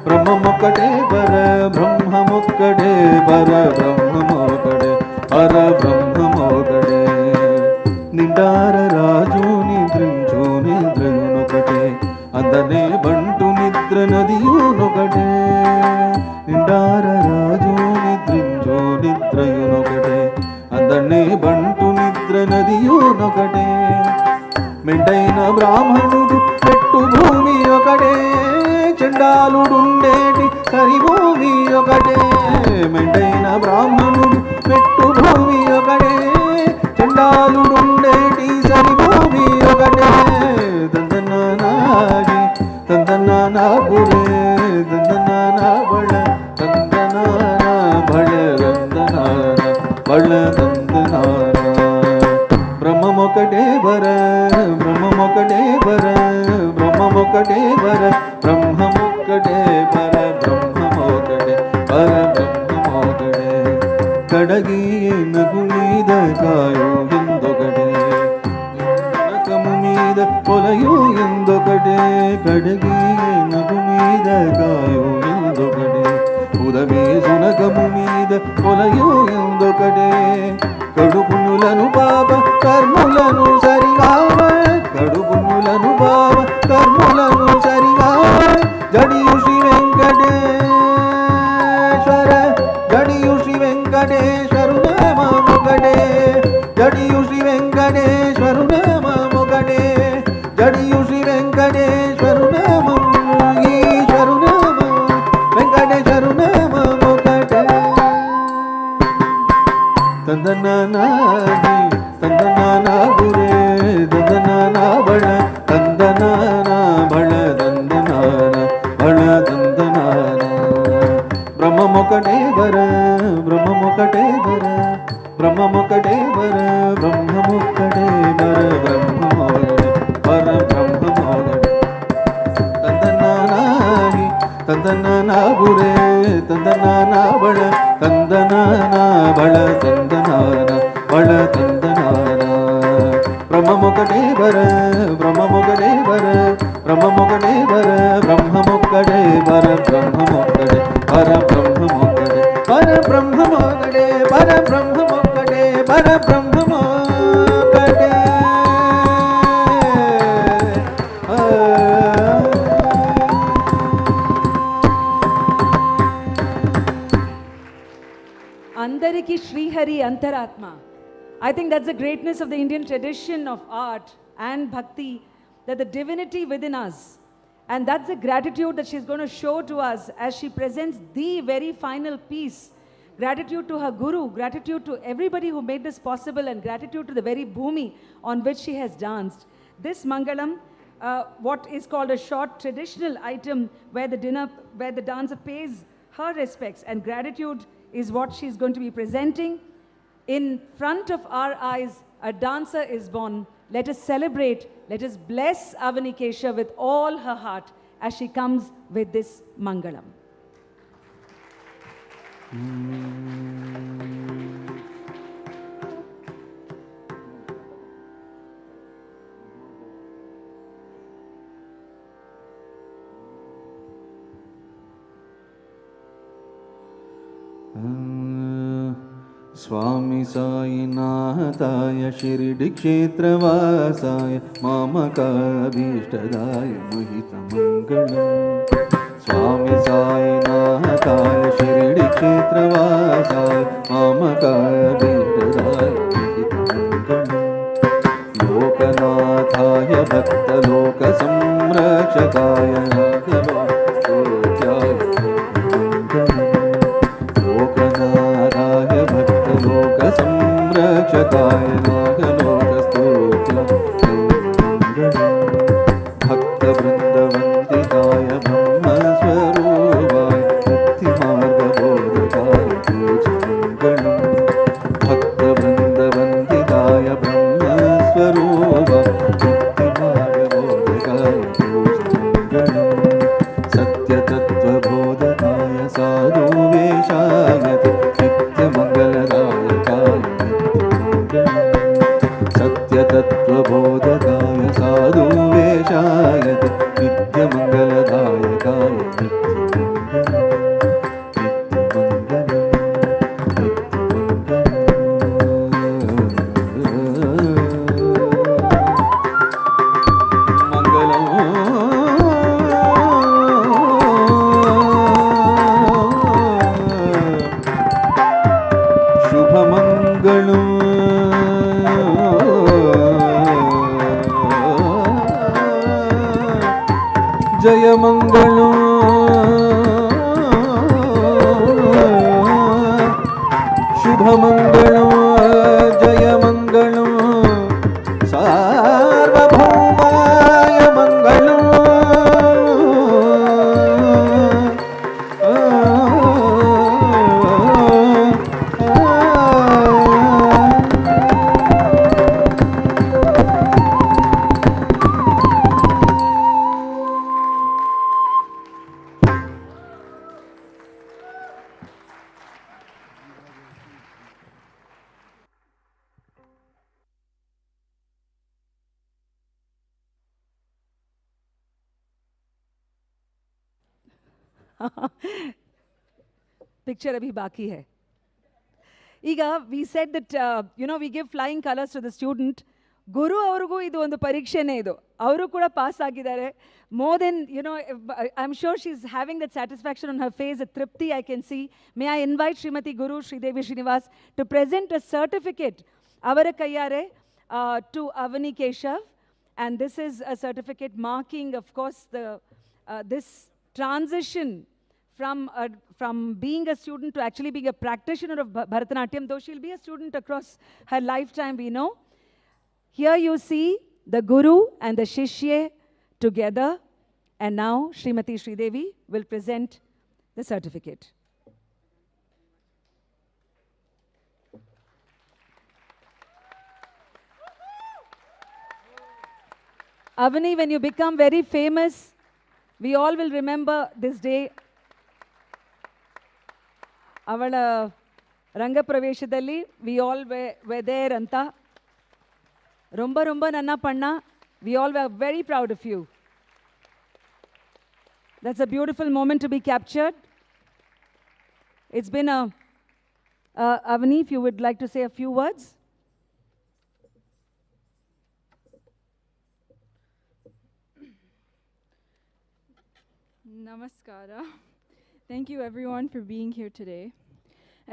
బ్రహ్మమొక్కటే బర బ్రహ్మమొక్కటే బర బ్రహ్మమొక్కటే పర బ్రహ్మమొక్కటే నిండార రాజు నిద్రించు నిద్రయునొకటే అందనే బంటు నిద్ర నదియునొకటే నిండార రాజు నిద్రించు నిద్రయునొకటే అందనే బంటు నిద్ర నదియునొకటే మెండైన బ్రాహ్మణుడు పెట్టు భూమి ఒకటే చండాలుడుండేటి సరిభూమి ఒకటే మెండైన బ్రాహ్మణుడు పెట్టు భూమి ఒకటే చండాలుడుండేటి సరిభూమి ఒకటే దందనానాగి దందనానా బురే దందనానా బళ దందనానా బళ దందనానా బళ దందనానా బ్రహ్మమొక్కటే బర బ్రహ్మమొక్కటే బర బ్రహ్మమొక్కటే బర బ్రహ్మమొక్కటే బర బ్రహ్మమొక్కటే బర బ్రహ్మమొక్కటే కడగి నగు మీద కాయో ఎందొకటే నకము మీద పొలయో ఎందొకటే కడగి నగు మీద కాయో ఎందొకటే ఎందొకటే ఉదమే సునకము మీద కొలయు ఎందొకటే కడుపునులను పాప కర్ములను సరిగావ కడుపునులను పాప కర్ములను సరిగావ జడియు శ్రీ వెంకటేశ్వర జడియు శ్రీ వెంకటేశ్వరు నామముగడే జడియు శ్రీ వెంకటేశ్వరు నామముగడే జడియు శ్రీ వెంకటేశ్వరు నామం ఈశ్వరు నామం వెంకటేశ్వరు నామముగడే తందనానాని తందనానా గురే దందనానా బళ తందనానా బళ దందనాన బళ దందనాన బ్రహ్మమొకటే బర బ్రహ్మమొకటే బర బ్రహ్మమొకటే బర బ్రహ్మమొకటే బర బ్రహ్మమొకటే బర బ్రహ్మమొకటే తందనానాని తందనానా గురే తందనానా బళ తందనానా బళ తందనాన బళ తందనాన బ్రహ్మమొకటే బర బ్రహ్మమొకటే బర బ్రహ్మమొకటే బర బ్రహ్మమొకటే బర బ్రహ్మమొకటే బర బ్రహ్మమొకటే బర బ్రహ్మమొకటే బర బ్రహ్మమొకటే బర బ్రహ్మమొకటే Andariki Srihari Antaratma. I think that's the greatness of the Indian tradition of art and bhakti, that the divinity within us. And that's the gratitude that she's going to show to us as she presents the very final piece. Gratitude to her guru, gratitude to everybody who made this possible, and gratitude to the very bhumi on which she has danced. This Mangalam, what is called a short traditional item where the dancer pays her respects and gratitude, is what she's going to be presenting. In front of our eyes, a dancer is born. Let us celebrate, let us bless Avni Keshav with all her heart as she comes with this Mangalam. स्वामी साईनाथाय शिरडी क्षेत्रवासाय मामकाभीष्टदाय महितमङ्गलम् स्वामी साईनाथाय शिरडी क्षेत्रवासाय मामकाभीष्टदाय महितमङ्गलम् लोकनाथाय भक्तलोकसंरक्षकाय नागलोकोत्याय लोकनाथाय भक्तलोकसंरक्षकाय नागलोकस्तोत्राय भक्तवृन्दवन्दिताय ब्रह्मस्वरूपाय मुक्तिमार्गबोधकाय पूजमङ्गलम् भक्तवृन्दवन्दिताय ब्रह्मस्वरूपाय मुक्तिमार्गबोधकाय पूजमङ्गलम् सत्यतत्त्वबोधकाय साधुवेशाय नित्यमङ्गलदायकाय सत्यतत्त्वबोधकाय साधुवेशाय नित्यमङ्गलदायकाय जयमङ्गलम् शुभमङ्गलम् जयमङ्गलम् सार्वभौमाय मङ्गलम् Picture abhi baki hai. Iga, we said that, we give flying colors to the student. Guru avarigu idu ಒಂದು ಪರೀಕ್ಷೆನೇ ಇದು. ಅವರು ಕೂಡ pass ಆಗಿದ್ದಾರೆ. More than, I'm sure she's having that satisfaction on her face, a tripti I can see. May I invite Srimati Guru Sridevi Srinivas to present a certificate, avara kayyare, to Avni Keshav. And this is a certificate marking, of course, this transition from being a student to actually being a practitioner of Bharatanatyam, though she'll be a student across her lifetime, we know. Here you see the Guru and the Shishye together, and now Srimati Sridevi will present the certificate. Avni, when you become very famous, we all will remember this day. ಅವಳ ರಂಗಪ್ರವೇಶದಲ್ಲಿ we all were there ಅಂತ ரொம்ப ನನ್ನ ಪಣ್ಣ. We all were very proud of you. That's a beautiful moment to be captured. It's been Avni, if you would like to say a few words. Namaskara. Thank you everyone for being here today.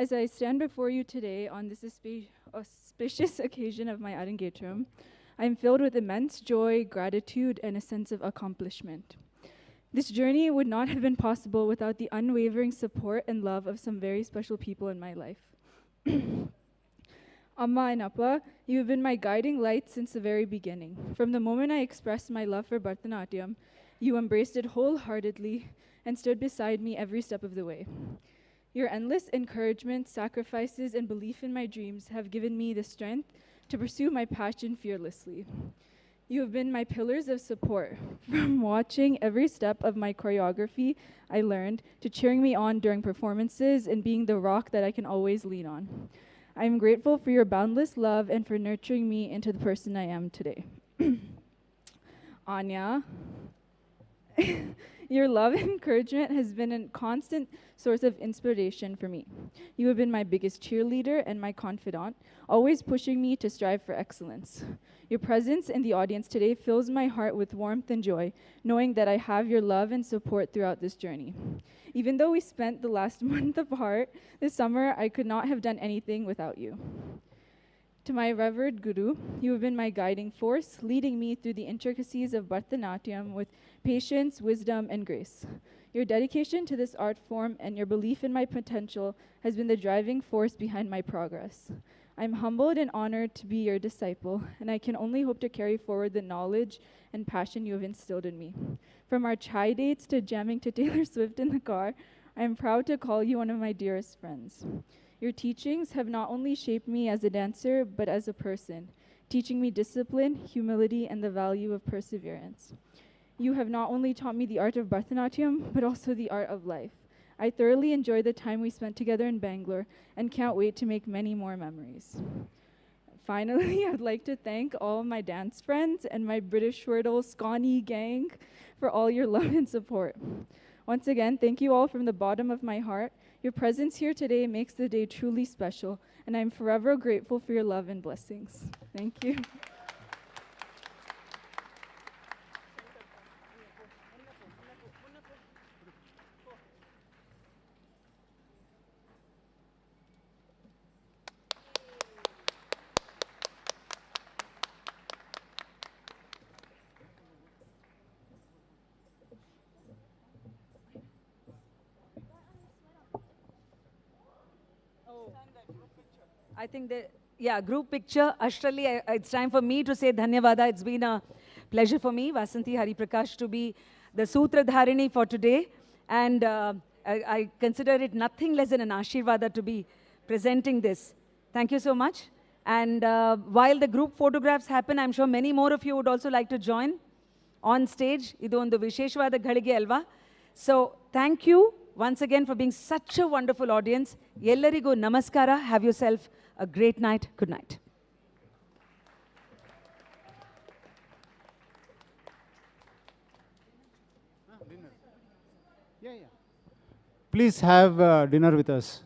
As I stand before you today on this auspicious occasion of my Arangetram, I am filled with immense joy, gratitude, and a sense of accomplishment. This journey would not have been possible without the unwavering support and love of some very special people in my life. Amma and Appa, you have been my guiding light since the very beginning. From the moment I expressed my love for Bharatanatyam, you embraced it wholeheartedly and stood beside me every step of the way. Your endless encouragement, sacrifices, and belief in my dreams have given me the strength to pursue my passion fearlessly. You have been my pillars of support, from watching every step of my choreography I learned, to cheering me on during performances and being the rock that I can always lean on. I am grateful for your boundless love and for nurturing me into the person I am today. Anya, your love and encouragement has been a constant source of inspiration for me. You have been my biggest cheerleader and my confidant, always pushing me to strive for excellence. Your presence in the audience today fills my heart with warmth and joy, knowing that I have your love and support throughout this journey. Even though we spent the last month apart this summer, I could not have done anything without you. To my revered Guru, you have been my guiding force, leading me through the intricacies of Bharatanatyam with patience, wisdom, and grace. Your dedication to this art form and your belief in my potential has been the driving force behind my progress. I'm humbled and honored to be your disciple, and I can only hope to carry forward the knowledge and passion you have instilled in me. From our chai dates to jamming to Taylor Swift in the car, I am proud to call you one of my dearest friends. Your teachings have not only shaped me as a dancer, but as a person, teaching me discipline, humility, and the value of perseverance. You have not only taught me the art of Bharatanatyam, but also the art of life. I thoroughly enjoyed the time we spent together in Bangalore and can't wait to make many more memories. Finally, I'd like to thank all my dance friends and my British Wordle Scawny gang for all your love and support. Once again, thank you all from the bottom of my heart. Your presence here today makes the day truly special, and I'm forever grateful for your love and blessings. Thank you. I think group picture. Ashrali, it's time for me to say dhanyavada. It's been a pleasure for me, Vasanthi Hariprakash, to be the Sutradharini for today. And I consider it nothing less than an Ashirvada to be presenting this. Thank you so much. And while the group photographs happen, I'm sure many more of you would also like to join on stage. Idu ondu visheshvada ghalige alva. So thank you once again for being such a wonderful audience. Ellarigu namaskara. Have yourself a great night. Good night. Yeah. please have dinner with us.